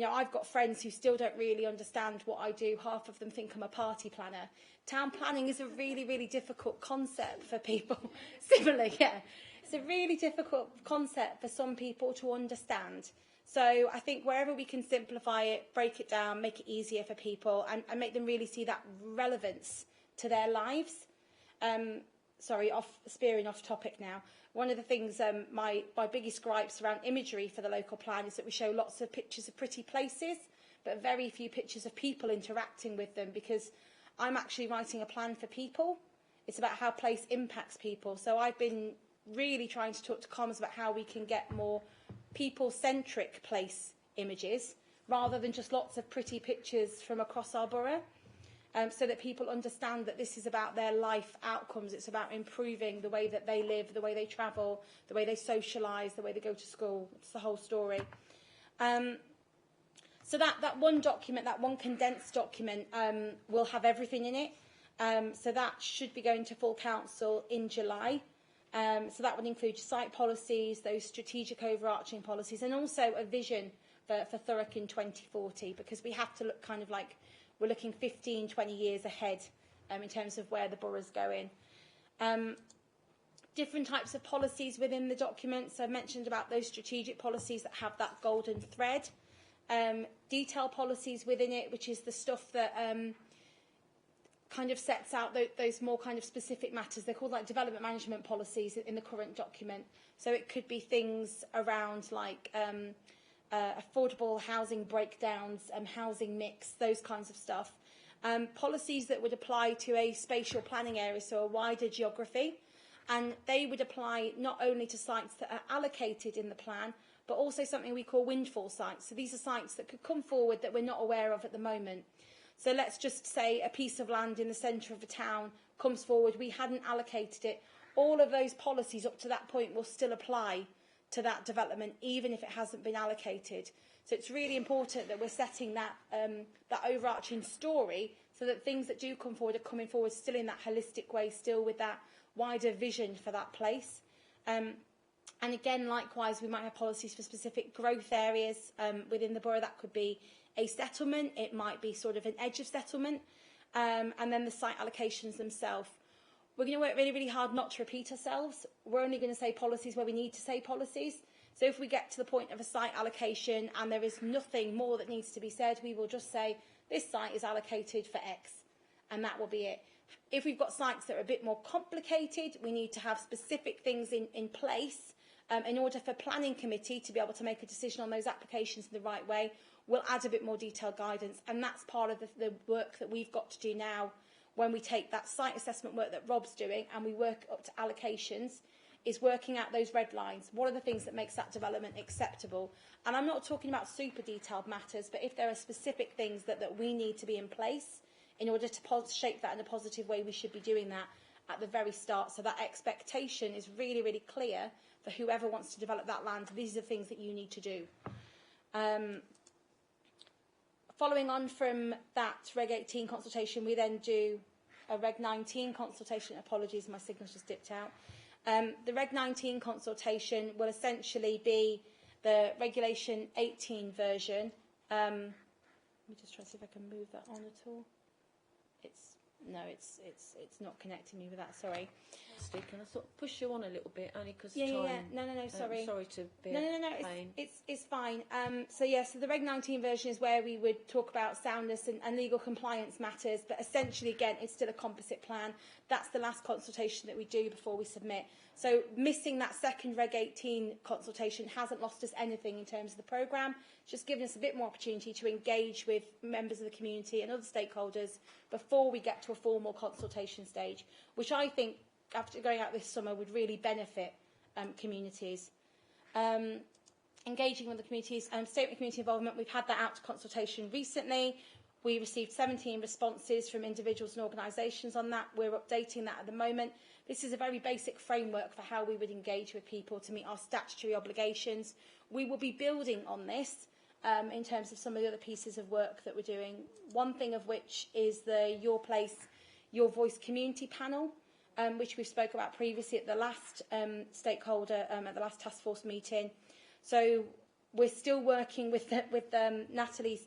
I've got friends who still don't really understand what I do. Half of them think I'm a party planner. Town planning is a really, really difficult concept for people. Similarly, yeah. It's a really difficult concept for some people to understand. So I think wherever we can simplify it, break it down, make it easier for people, and make them really see that relevance to their lives. Spearing off topic now. One of the things, my biggest gripes around imagery for the local plan is that we show lots of pictures of pretty places, but very few pictures of people interacting with them, because I'm actually writing a plan for people. It's about how place impacts people. So I've been really trying to talk to comms about how we can get more people-centric place images rather than just lots of pretty pictures from across our borough, so that people understand that this is about their life outcomes. It's about improving the way that they live, the way they travel, the way they socialise, the way they go to school. It's the whole story. So that one document, that one condensed document, will have everything in it. So that should be going to full council in July. So that would include site policies, those strategic overarching policies, and also a vision for Thurrock in 2040, because we have to look kind of like we're looking 15, 20 years ahead in terms of where the borough's going. Different types of policies within the document. So I mentioned about those strategic policies that have that golden thread. Detail policies within it, which is the stuff that kind of sets out those more kind of specific matters. They're called like development management policies in the current document. So it could be things around like affordable housing breakdowns, housing mix, those kinds of stuff. Policies that would apply to a spatial planning area, so a wider geography. And they would apply not only to sites that are allocated in the plan, but also something we call windfall sites. So these are sites that could come forward that we're not aware of at the moment. So let's just say a piece of land in the centre of a town comes forward, we hadn't allocated it. All of those policies up to that point will still apply to that development, even if it hasn't been allocated. So it's really important that we're setting that that overarching story, so that things that do come forward are coming forward still in that holistic way, still with that wider vision for that place. And again, likewise, we might have policies for specific growth areas within the borough. That could be a settlement, it might be sort of an edge of settlement, and then the site allocations themselves. We're going to work really, really hard not to repeat ourselves. We're only going to say policies where we need to say policies. So if we get to the point of a site allocation and there is nothing more that needs to be said, we will just say this site is allocated for X, and that will be it. If we've got sites that are a bit more complicated, we need to have specific things in place in order for planning committee to be able to make a decision on those applications in the right way. We'll add a bit more detailed guidance, and that's part of the work that we've got to do now when we take that site assessment work that Rob's doing and we work up to allocations, is working out those red lines. What are the things that makes that development acceptable? And I'm not talking about super detailed matters, but if there are specific things that we need to be in place in order to shape that in a positive way, we should be doing that at the very start. So that expectation is really, really clear for whoever wants to develop that land. These are the things that you need to do. Following on from that Reg 18 consultation, we then do a Reg 19 consultation. Apologies, my signal's just dipped out. The Reg 19 consultation will essentially be the Regulation 18 version. Let me just try to see if I can move that on at all. It's not connecting me with that, sorry. Can I sort of push you on a little bit, only because Yeah, time? No, sorry. Sorry to be No, it's fine. So the Reg 19 version is where we would talk about soundness and legal compliance matters, but essentially, again, it's still a composite plan. That's the last consultation that we do before we submit. So missing that second Reg 18 consultation hasn't lost us anything in terms of the programme. It's just given us a bit more opportunity to engage with members of the community and other stakeholders before we get to a formal consultation stage, which I think, after going out this summer, would really benefit communities. Engaging with the communities, statement of community involvement, we've had that out to consultation recently. We received 17 responses from individuals and organisations on that. We're updating that at the moment. This is a very basic framework for how we would engage with people to meet our statutory obligations. We will be building on this in terms of some of the other pieces of work that we're doing. One thing of which is the Your Place, Your Voice community panel, which we spoke about previously at the last stakeholder, at the last task force meeting. So we're still working with Natalie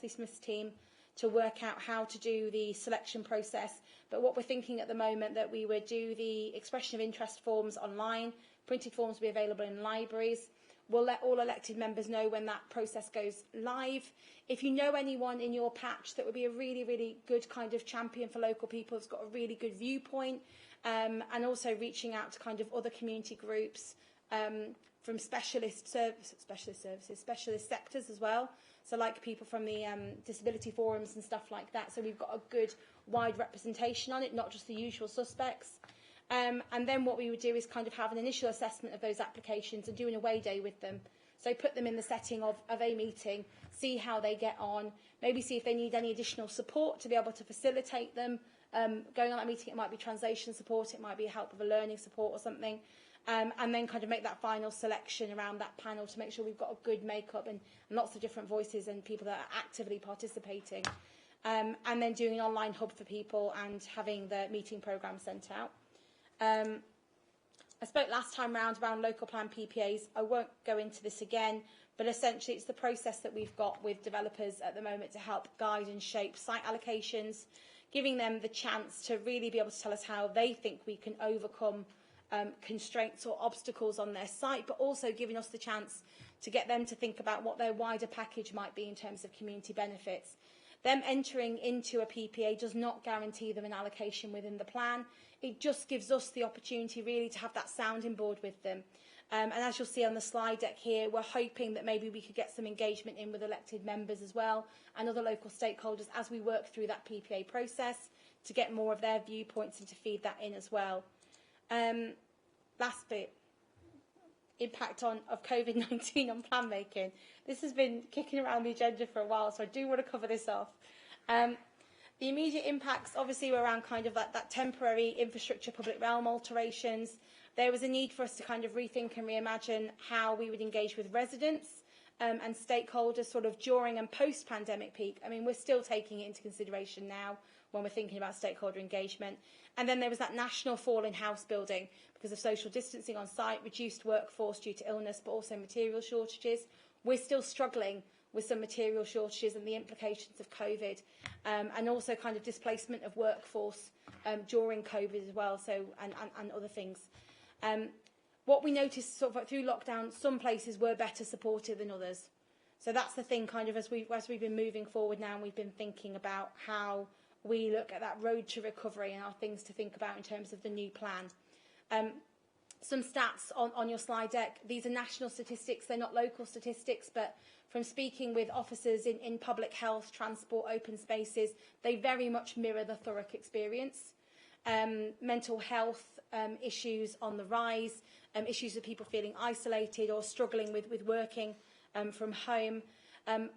Smith's team to work out how to do the selection process. But what we're thinking at the moment, that we would do the expression of interest forms online, printed forms will be available in libraries. We'll let all elected members know when that process goes live. If you know anyone in your patch that would be a really, really good kind of champion for local people, has got a really good viewpoint, and also reaching out to kind of other community groups from specialist sectors as well. So like people from the disability forums and stuff like that. So we've got a good wide representation on it, not just the usual suspects. And then what we would do is kind of have an initial assessment of those applications and do an away day with them. So put them in the setting of a meeting, see how they get on, maybe see if they need any additional support to be able to facilitate them. Going on that meeting, it might be translation support, it might be help with a learning support or something. And then kind of make that final selection around that panel to make sure we've got a good makeup and lots of different voices and people that are actively participating. And then doing an online hub for people and having the meeting programme sent out. I spoke last time around local plan PPAs. I won't go into this again, but essentially it's the process that we've got with developers at the moment to help guide and shape site allocations, giving them the chance to really be able to tell us how they think we can overcome constraints or obstacles on their site, but also giving us the chance to get them to think about what their wider package might be in terms of community benefits. Them entering into a PPA does not guarantee them an allocation within the plan. It just gives us the opportunity really to have that sounding board with them. And as you'll see on the slide deck here, we're hoping that maybe we could get some engagement in with elected members as well and other local stakeholders as we work through that PPA process to get more of their viewpoints and to feed that in as well. Last bit, impact of COVID-19 on plan making. This has been kicking around the agenda for a while, so I do want to cover this off. The immediate impacts obviously were around kind of that temporary infrastructure public realm alterations. there was a need for us to kind of rethink and reimagine how we would engage with residents and stakeholders sort of during and post-pandemic peak. I mean, we're still taking it into consideration now when we're thinking about stakeholder engagement. And then there was that national fall in house building because of social distancing on site, reduced workforce due to illness, but also material shortages. We're still struggling with some material shortages and the implications of COVID, and also kind of displacement of workforce during COVID as well, so and other things. What we noticed sort of through lockdown, some places were better supported than others. So that's the thing, kind of as we've been moving forward now, and we've been thinking about how we look at that road to recovery and our things to think about in terms of the new plan. Some stats on your slide deck. These are national statistics, they're not local statistics, but from speaking with officers in public health, transport, open spaces, they very much mirror the Thurrock experience. Mental health issues on the rise, issues of people feeling isolated or struggling with working from home.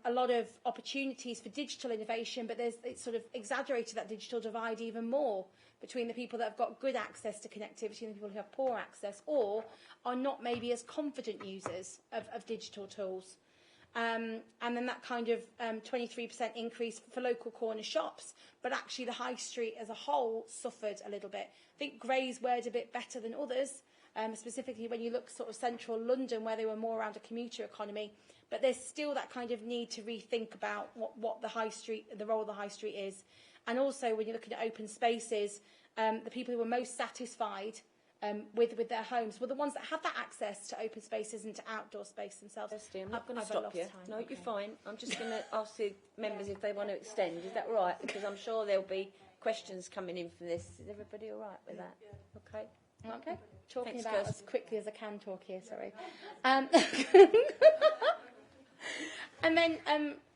A lot of opportunities for digital innovation, but it's sort of exaggerated that digital divide even more between the people that have got good access to connectivity and the people who have poor access or are not maybe as confident users of digital tools. And then that kind of 23% increase for local corner shops, but actually the high street as a whole suffered a little bit. I think Grays fared a bit better than others, specifically when you look sort of central London where they were more around a commuter economy. But there's still that kind of need to rethink about what the high street, the role of the high street is. And also when you're looking at open spaces, the people who were most satisfied with their homes were the ones that had that access to open spaces and to outdoor space themselves. I'm not going to stop you. No, you're fine. I'm just going to ask the members if they want to extend. Is that all right? Because I'm sure there'll be questions coming in from this. Is everybody all right with that? Okay. Okay. Talking Thanks, about Kirsten. as quickly as I can talk here, sorry. And then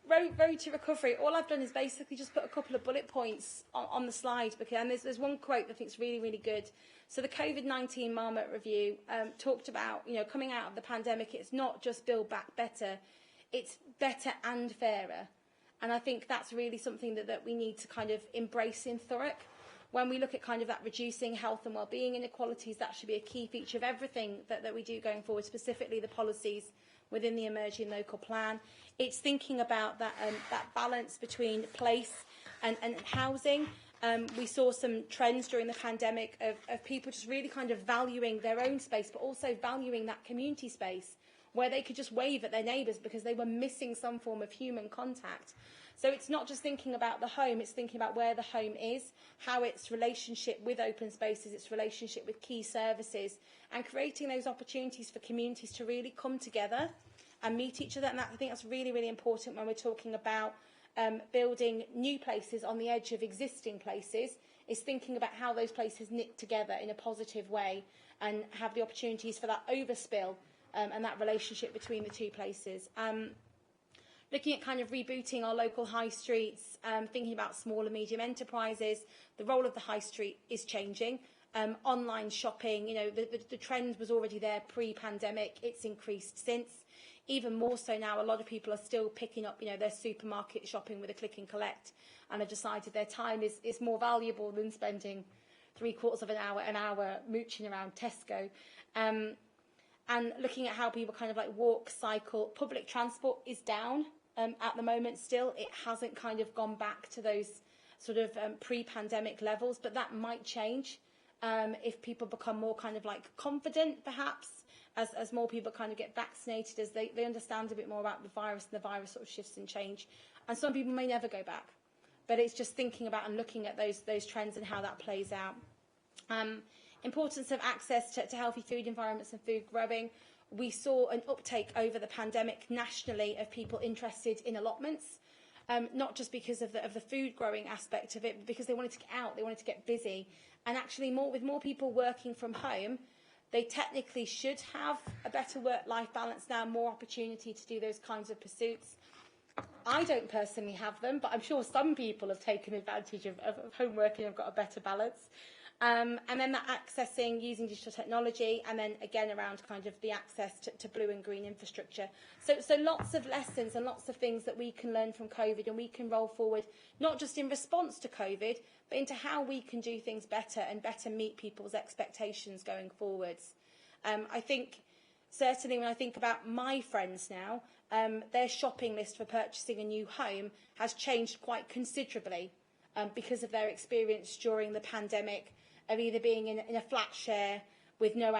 road to recovery. All I've done is basically just put a couple of bullet points on the slide, because and there's one quote that I think is really, really good. So the COVID-19 Marmot Review talked about, coming out of the pandemic, it's not just build back better, it's better and fairer. And I think that's really something that we need to kind of embrace in Thurrock. When we look at kind of that reducing health and wellbeing inequalities, that should be a key feature of everything that we do going forward, specifically the policies within the emerging local plan. It's thinking about that balance between place and housing. We saw some trends during the pandemic of people just really kind of valuing their own space, but also valuing that community space where they could just wave at their neighbours because they were missing some form of human contact. So it's not just thinking about the home, it's thinking about where the home is, how its relationship with open spaces, its relationship with key services, and creating those opportunities for communities to really come together and meet each other. And I think that's really, really important when we're talking about building new places on the edge of existing places, is thinking about how those places knit together in a positive way and have the opportunities for that overspill and that relationship between the two places. Looking at kind of rebooting our local high streets, thinking about small and medium enterprises, the role of the high street is changing. Online shopping, the trend was already there pre-pandemic, it's increased since. Even more so now, a lot of people are still picking up, their supermarket shopping with a click and collect, and have decided their time is more valuable than spending 3/4 of an hour mooching around Tesco. And looking at how people kind of like walk, cycle, public transport is down at the moment still. It hasn't kind of gone back to those sort of pre-pandemic levels, but that might change if people become more kind of like confident, perhaps, as more people kind of get vaccinated, as they understand a bit more about the virus and the virus sort of shifts and change. And some people may never go back, but it's just thinking about and looking at those trends and how that plays out. Importance of access to healthy food environments and food growing. We saw an uptake over the pandemic nationally of people interested in allotments, not just because of the food growing aspect of it, but because they wanted to get out, they wanted to get busy. And actually with more people working from home, they technically should have a better work-life balance now, more opportunity to do those kinds of pursuits. I don't personally have them, but I'm sure some people have taken advantage of home working and have got a better balance. And then that accessing using digital technology, and then again around kind of the access to blue and green infrastructure. So lots of lessons and lots of things that we can learn from COVID, and we can roll forward, not just in response to COVID, but into how we can do things better and better meet people's expectations going forwards. I think certainly when I think about my friends now, their shopping list for purchasing a new home has changed quite considerably because of their experience during the pandemic of either being in a flat share with no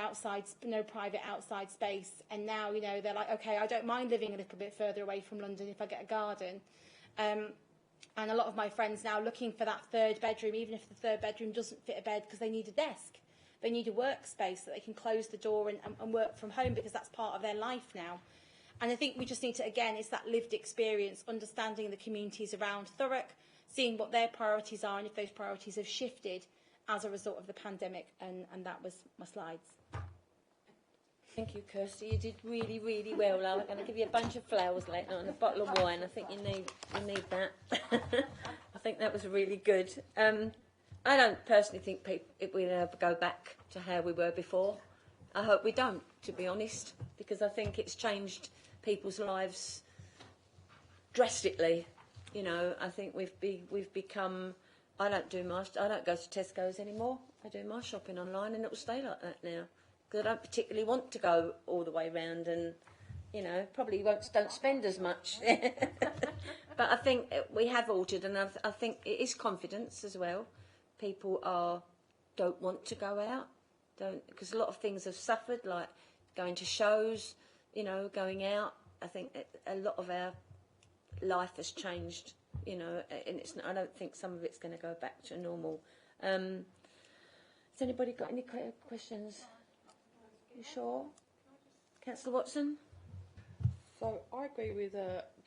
private outside space, and now they're like, okay, I don't mind living a little bit further away from London if I get a garden. And a lot of my friends now looking for that third bedroom, even if the third bedroom doesn't fit a bed, because they need a desk, they need a workspace that they can close the door and work from home, because that's part of their life now. And I think we just need to, again, it's that lived experience, understanding the communities around Thurrock, seeing what their priorities are and if those priorities have shifted as a result of the pandemic, and that was my slides. Thank you, Kirsty. You did really, really well. I'm going to give you a bunch of flowers later and a bottle of wine. I think you need that. I think that was really good. I don't personally think we'll ever go back to how we were before. I hope we don't, to be honest, because I think it's changed people's lives drastically. I think we've become. I don't go to Tesco's anymore. I do my shopping online, and it will stay like that now. Because I don't particularly want to go all the way round, and probably don't spend as much. But I think we have altered, and I think it is confidence as well. People don't want to go out, because a lot of things have suffered, like going to shows, going out. I think a lot of our life has changed. And I don't think some of it's going to go back to normal. Has anybody got any questions? You sure? Councillor Watson? So I agree with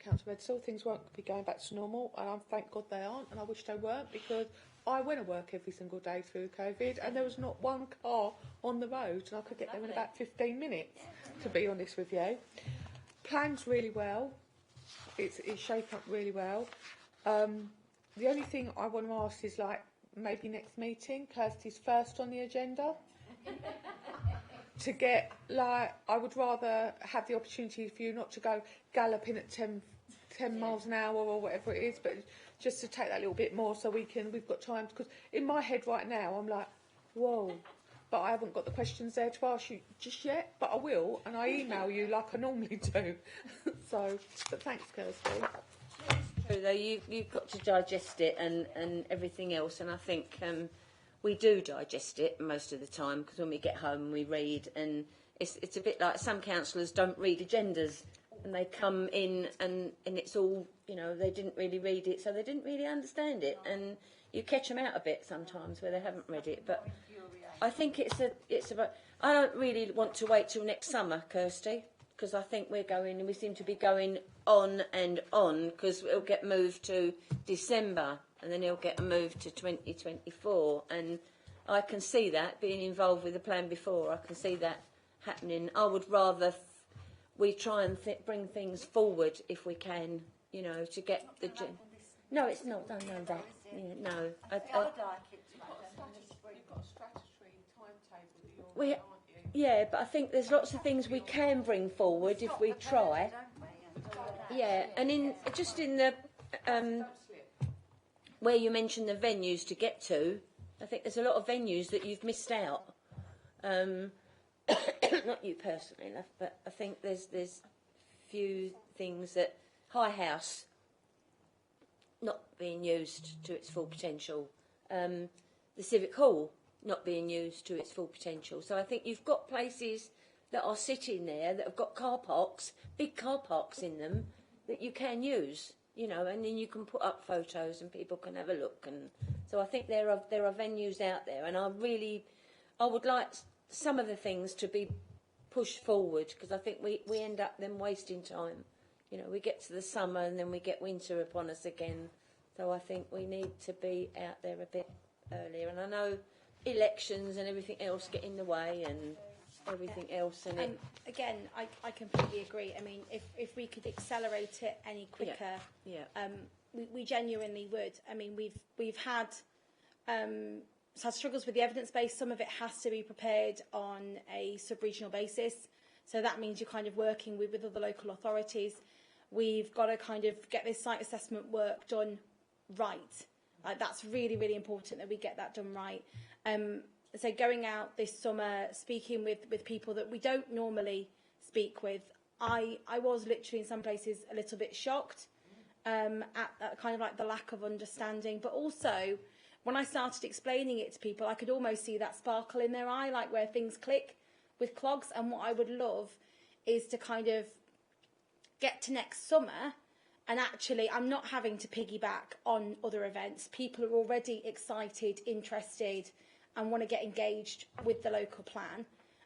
Councillor Edsall. Things won't be going back to normal, and thank God they aren't, and I wish they weren't, because I went to work every single day through COVID, and there was not one car on the road, and I could get there in about 15 minutes, to be honest with you. Planned really well. It's shaped up really well. The only thing I want to ask is, maybe next meeting, Kirsty's first on the agenda. To get, I would rather have the opportunity for you not to go galloping at 10 miles an hour or whatever it is, but just to take that little bit more so we've got time. Because in my head right now, I'm like, whoa, but I haven't got the questions there to ask you just yet, but I will, and I email you like I normally do. But thanks, Kirsty. True, though, you've got to digest it and everything else, and I think we do digest it most of the time, because when we get home we read, and it's a bit like some councillors don't read agendas, and they come in and it's all, they didn't really read it, so they didn't really understand it, and you catch them out a bit sometimes where they haven't read it. But I think it's about. I don't really want to wait till next summer, Kirsty, because I think we seem to be going on and on, because it'll get moved to December, and then it'll get moved to 2024, and I can see that, being involved with the plan before, I can see that happening. I would rather we try and bring things forward if we can, to get the. No, it's not. I know that. Yeah, no, I You've got a statutory timetable that you're on, aren't you? Yeah, but I think there's lots of things we can bring forward if we try. Yeah, and in the where you mentioned the venues to get to, I think there's a lot of venues that you've missed out. Not you personally, love, but I think there's few things that High House not being used to its full potential, the Civic Hall not being used to its full potential. So I think you've got places that are sitting there that have got car parks, big car parks in them, that you can use, and then you can put up photos and people can have a look. And so I think there are venues out there, and I would like some of the things to be pushed forward, because I think we end up then wasting time. We get to the summer and then we get winter upon us again. So I think we need to be out there a bit earlier. And I know elections and everything else get in the way and everything else. And again, I completely agree. I mean, if we could accelerate it any quicker, we genuinely would. I mean, we've had has struggles with the evidence base. Some of it has to be prepared on a sub-regional basis. So that means you're kind of working with other local authorities. We've got to kind of get this site assessment work done right. That's really, really important that we get that done right. So going out this summer, speaking with people that we don't normally speak with, I was literally in some places a little bit shocked at kind of like the lack of understanding. But also, when I started explaining it to people, I could almost see that sparkle in their eye, like where things click with clogs. And what I would love is to kind of get to next summer, and actually I'm not having to piggyback on other events. People are already excited, interested, and want to get engaged with the local plan.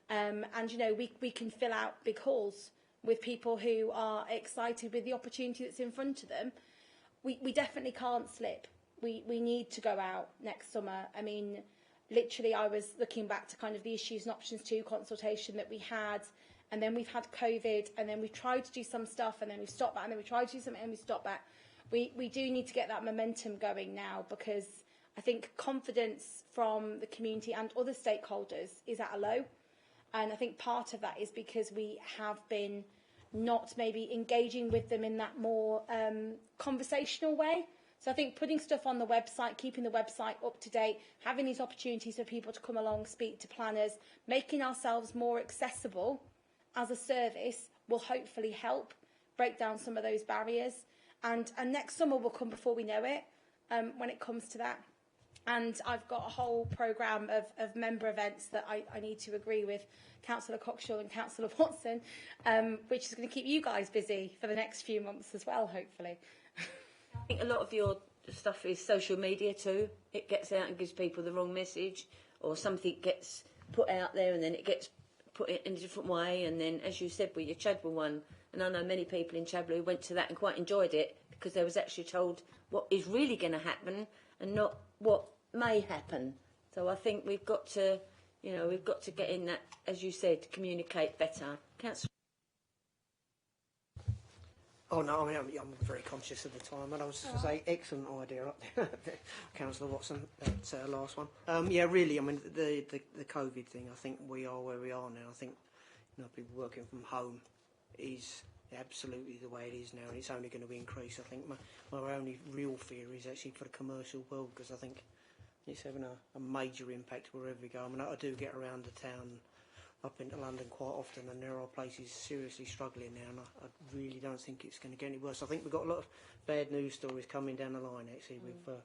And, you know, we can fill out big halls with people who are excited with the opportunity that's in front of them. We definitely can't slip. We need to go out next summer. I mean, literally, I was looking back to kind of the Issues and Options 2 consultation that we had, and then we've had COVID, and then we've tried to do some stuff, and then we've stopped that, and then we tried to do something, and we stopped that. We do need to get that momentum going now, because I think confidence from the community and other stakeholders is at a low. And I think part of that is because we have been not maybe engaging with them in that more conversational way. So I think putting stuff on the website, keeping the website up to date, having these opportunities for people to come along, speak to planners, making ourselves more accessible as a service will hopefully help break down some of those barriers. And next summer will come before we know it when it comes to that. And I've got a whole programme of member events that I need to agree with Councillor Cockshaw and Councillor Watson, which is going to keep you guys busy for the next few months as well, hopefully. I think a lot of your stuff is social media too. It gets out and gives people the wrong message, or something gets put out there and then it gets put in a different way. And then, as you said, with your Chadwell one, and I know many people in Chadwell who went to that and quite enjoyed it because they was actually told what is really going to happen and not what may happen. So I think we've got to, we've got to get in that, as you said, communicate better. Councillor. Oh no, I mean, I'm very conscious of the time, and I was going to say, excellent idea up there, Councillor Watson, that last one. Yeah, really, I mean, the COVID thing, I think we are where we are now. I think, people working from home is absolutely the way it is now, and it's only going to increase. I think my only real fear is actually for the commercial world, because I think it's having a major impact wherever we go. I mean, I do get around the town up into London quite often, and there are places seriously struggling now, and I really don't think it's going to get any worse. I think we've got a lot of bad news stories coming down the line, actually, with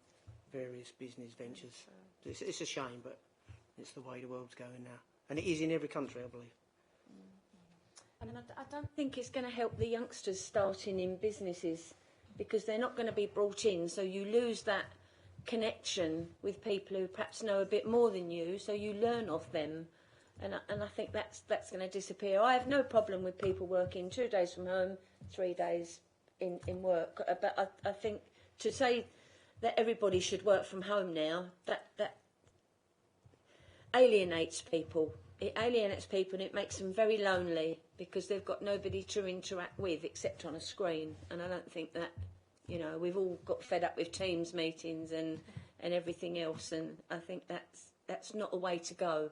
various business ventures. It's a shame, but it's the way the world's going now. And it is in every country, I believe. And I don't think it's going to help the youngsters starting in businesses, because they're not going to be brought in, so you lose that connection with people who perhaps know a bit more than you, so you learn off them. And I think that's going to disappear. I have no problem with people working 2 days from home, 3 days in work. But I think to say that everybody should work from home now, that alienates people. It alienates people, and it makes them very lonely because they've got nobody to interact with except on a screen. And I don't think that, we've all got fed up with Teams meetings and everything else. And I think that's not a way to go.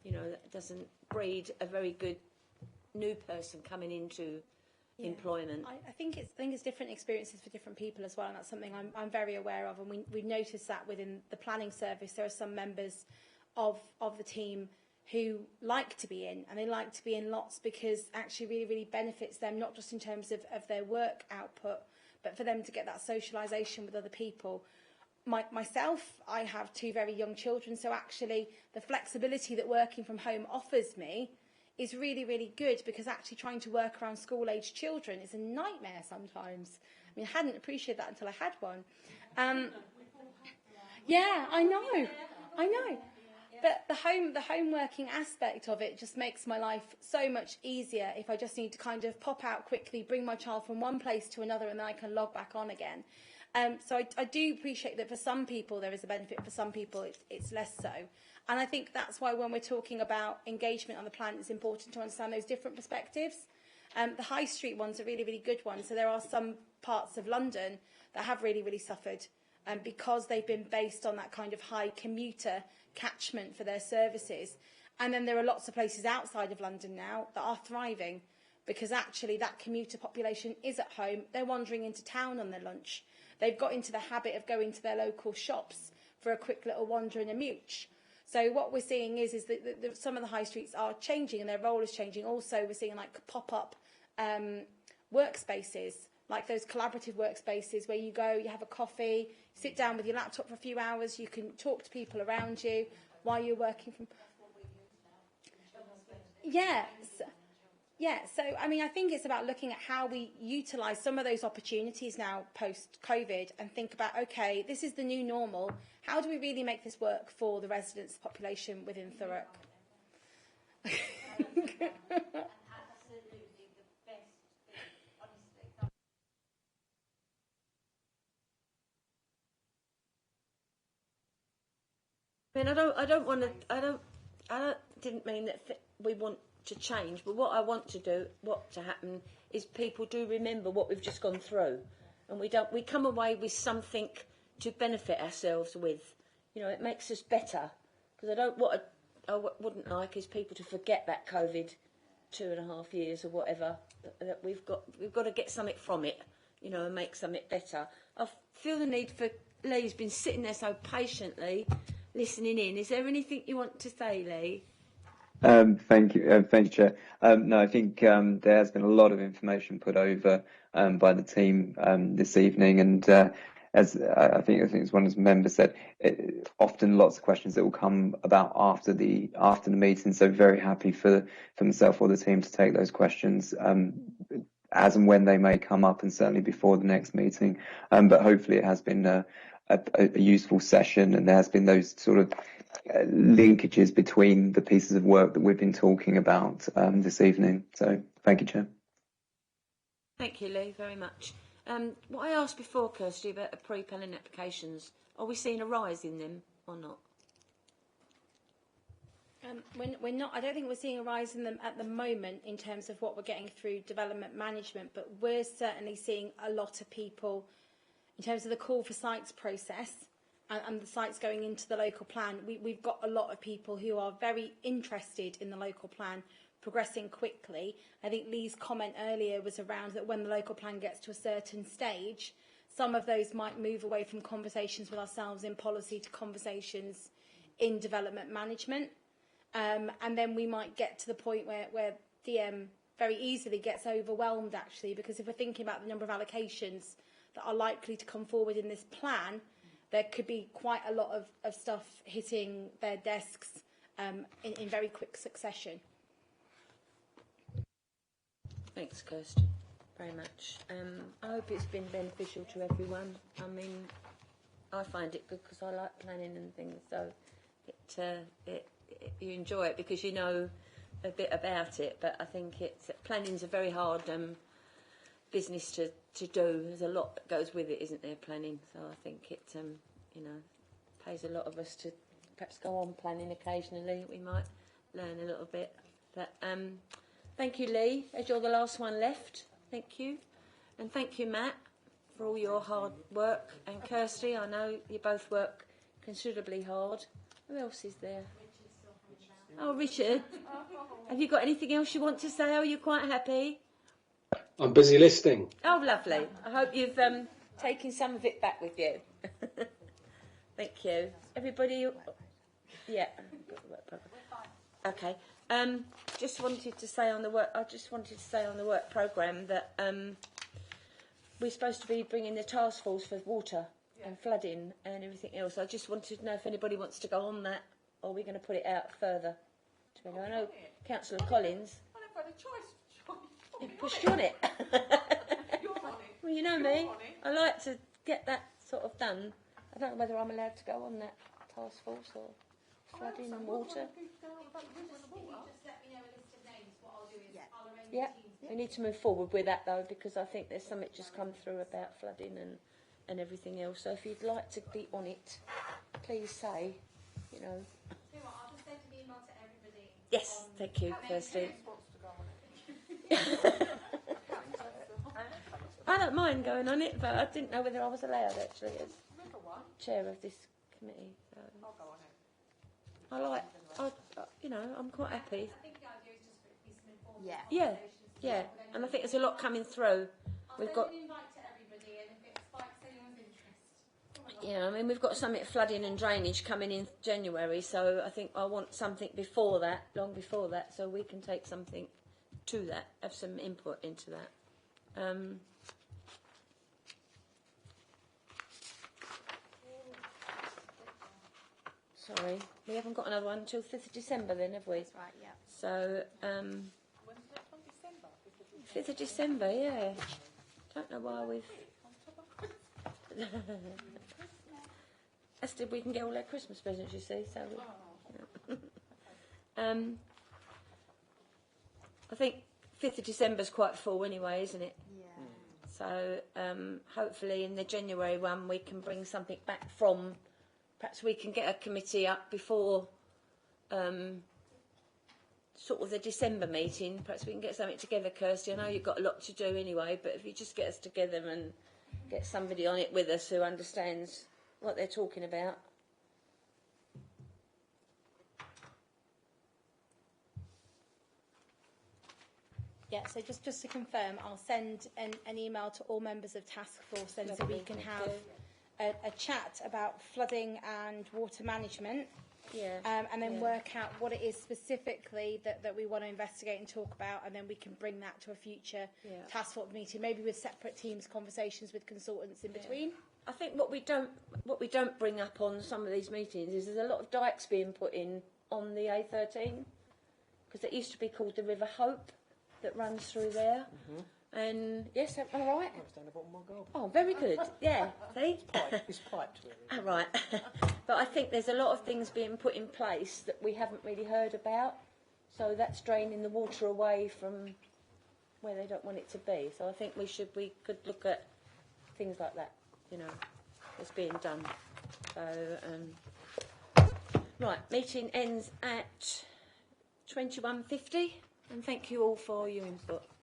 That doesn't breed a very good new person coming into employment. I think it's different experiences for different people as well, and that's something I'm very aware of. And we noticed that within the planning service, there are some members of the team who like to be in, and they like to be in lots because actually really, really benefits them, not just in terms of their work output, but for them to get that socialisation with other people. Myself, I have 2 very young children, so actually the flexibility that working from home offers me is really, really good, because actually trying to work around school-aged children is a nightmare sometimes. I mean, I hadn't appreciated that until I had one. Yeah, I know. But the home working aspect of it just makes my life so much easier if I just need to kind of pop out quickly, bring my child from one place to another, and then I can log back on again. So I do appreciate that for some people there is a benefit, for some people it's less so. And I think that's why when we're talking about engagement on the plan, it's important to understand those different perspectives. The high street one's a really, really good one. So there are some parts of London that have really, really suffered because they've been based on that kind of high commuter catchment for their services. And then there are lots of places outside of London now that are thriving because actually that commuter population is at home. They're wandering into town on their lunch. They've got into the habit of going to their local shops for a quick little wander and a mooch. So what we're seeing is that some of the high streets are changing and their role is changing. Also, we're seeing like pop-up workspaces, like those collaborative workspaces where you go, you have a coffee, sit down with your laptop for a few hours, you can talk to people around you while you're working from... So I mean, I think it's about looking at how we utilise some of those opportunities now post-COVID and think about, okay, this is the new normal. How do we really make this work for the residents, population within Thurrock? I mean, I didn't mean that we want to change, but what I want to happen is people do remember what we've just gone through, and we come away with something to benefit ourselves with. You know, it makes us better, because what I wouldn't like is people to forget that COVID 2.5 years or whatever, that we've got to get something from it, you know, and make something better. I feel the need for Lee's been sitting there so patiently listening in. Is there anything you want to say, Lee? Thank you, Chair. No, I think there has been a lot of information put over by the team this evening, and as I think as one of the members said, often lots of questions that will come about after the meeting. So very happy for myself or the team to take those questions as and when they may come up, and certainly before the next meeting. But hopefully it has been a useful session, and there has been those sort of linkages between the pieces of work that we've been talking about this evening. So thank you, Chair. Thank you, Lee, very much. What I asked before, Kirsty, about the pre-planning applications, are we seeing a rise in them or not? We're not. I don't think we're seeing a rise in them at the moment in terms of what we're getting through development management, but we're certainly seeing a lot of people in terms of the call for sites process and the sites going into the local plan. We've got a lot of people who are very interested in the local plan progressing quickly. I think Lee's comment earlier was around that when the local plan gets to a certain stage, some of those might move away from conversations with ourselves in policy to conversations in development management. And then we might get to the point where DM very easily gets overwhelmed, actually, because if we're thinking about the number of allocations that are likely to come forward in this plan, there could be quite a lot of stuff hitting their desks in very quick succession. Thanks, Kirsty, very much. I hope it's been beneficial to everyone. I mean, I find it good because I like planning and things, so you enjoy it because you know a bit about it. But I think planning's a very hard business to do. There's a lot that goes with it, isn't there, planning? So I think it pays a lot of us to perhaps go on planning occasionally. We might learn a little bit. But thank you, Lee, as you're the last one left. Thank you. And thank you, Matt, for all your hard work. And Kirsty, I know you both work considerably hard. Who else is there? Oh, Richard. Have you got anything else you want to say? Are you quite happy? I'm busy listening. Oh, lovely. I hope you've taken some of it back with you. Thank you. Everybody? Yeah. Okay. Just wanted to say on the work programme that we're supposed to be bringing the task force for water and flooding and everything else. I just wanted to know if anybody wants to go on that, or are we going to put it out further? I know Councillor Collins. Pushed you on it. Well, you know me. I like to get that sort of done. I don't know whether I'm allowed to go on that task force or flooding and water. Yeah, we need to move forward with that though, because I think there's something just come through about flooding and everything else. So if you'd like to be on it, please say, you know. Yes, thank you, Kirsty. I don't mind going on it, but I didn't know whether I was allowed actually as chair of this committee. So. you know, I'm quite happy. I think the idea is just for it to be some informal Yeah, and I think there's a lot coming through. We've got, invite to everybody, and if it spikes anyone's interest. yeah, I mean, we've got something flooding and drainage coming in January, so I think I want something before that, long before that, so we can take something to that, have some input into that. Sorry, we haven't got another one until 5th of December then, have we? That's right, yeah. So, 5th of December, yeah. Don't know why we've... That's we can get all our Christmas presents, you see, so... I think 5th of December's quite full anyway, isn't it? Yeah. So, hopefully in the January one we can bring something back from... Perhaps we can get a committee up before sort of the December meeting. Perhaps we can get something together, Kirsty. I know you've got a lot to do anyway, but if you just get us together and get somebody on it with us who understands what they're talking about. Yeah, so just to confirm, I'll send an email to all members of Task Force then so we can have a chat about flooding and water management. Yeah. And then work out what it is specifically that we want to investigate and talk about, and then we can bring that to a future task force meeting, maybe with separate teams, conversations with consultants in between. I think what we don't bring up on some of these meetings is there's a lot of dikes being put in on the A13, because it used to be called the River Hope that runs through there. And yes, am I right? It's down the bottom of my garden. Oh, very good. Yeah, see? It's piped, really. Oh, right. But I think there's a lot of things being put in place that we haven't really heard about. So that's draining the water away from where they don't want it to be. So I think we could look at things like that, you know, that's being done. So, right, meeting ends at 21:50, and thank you all for your input.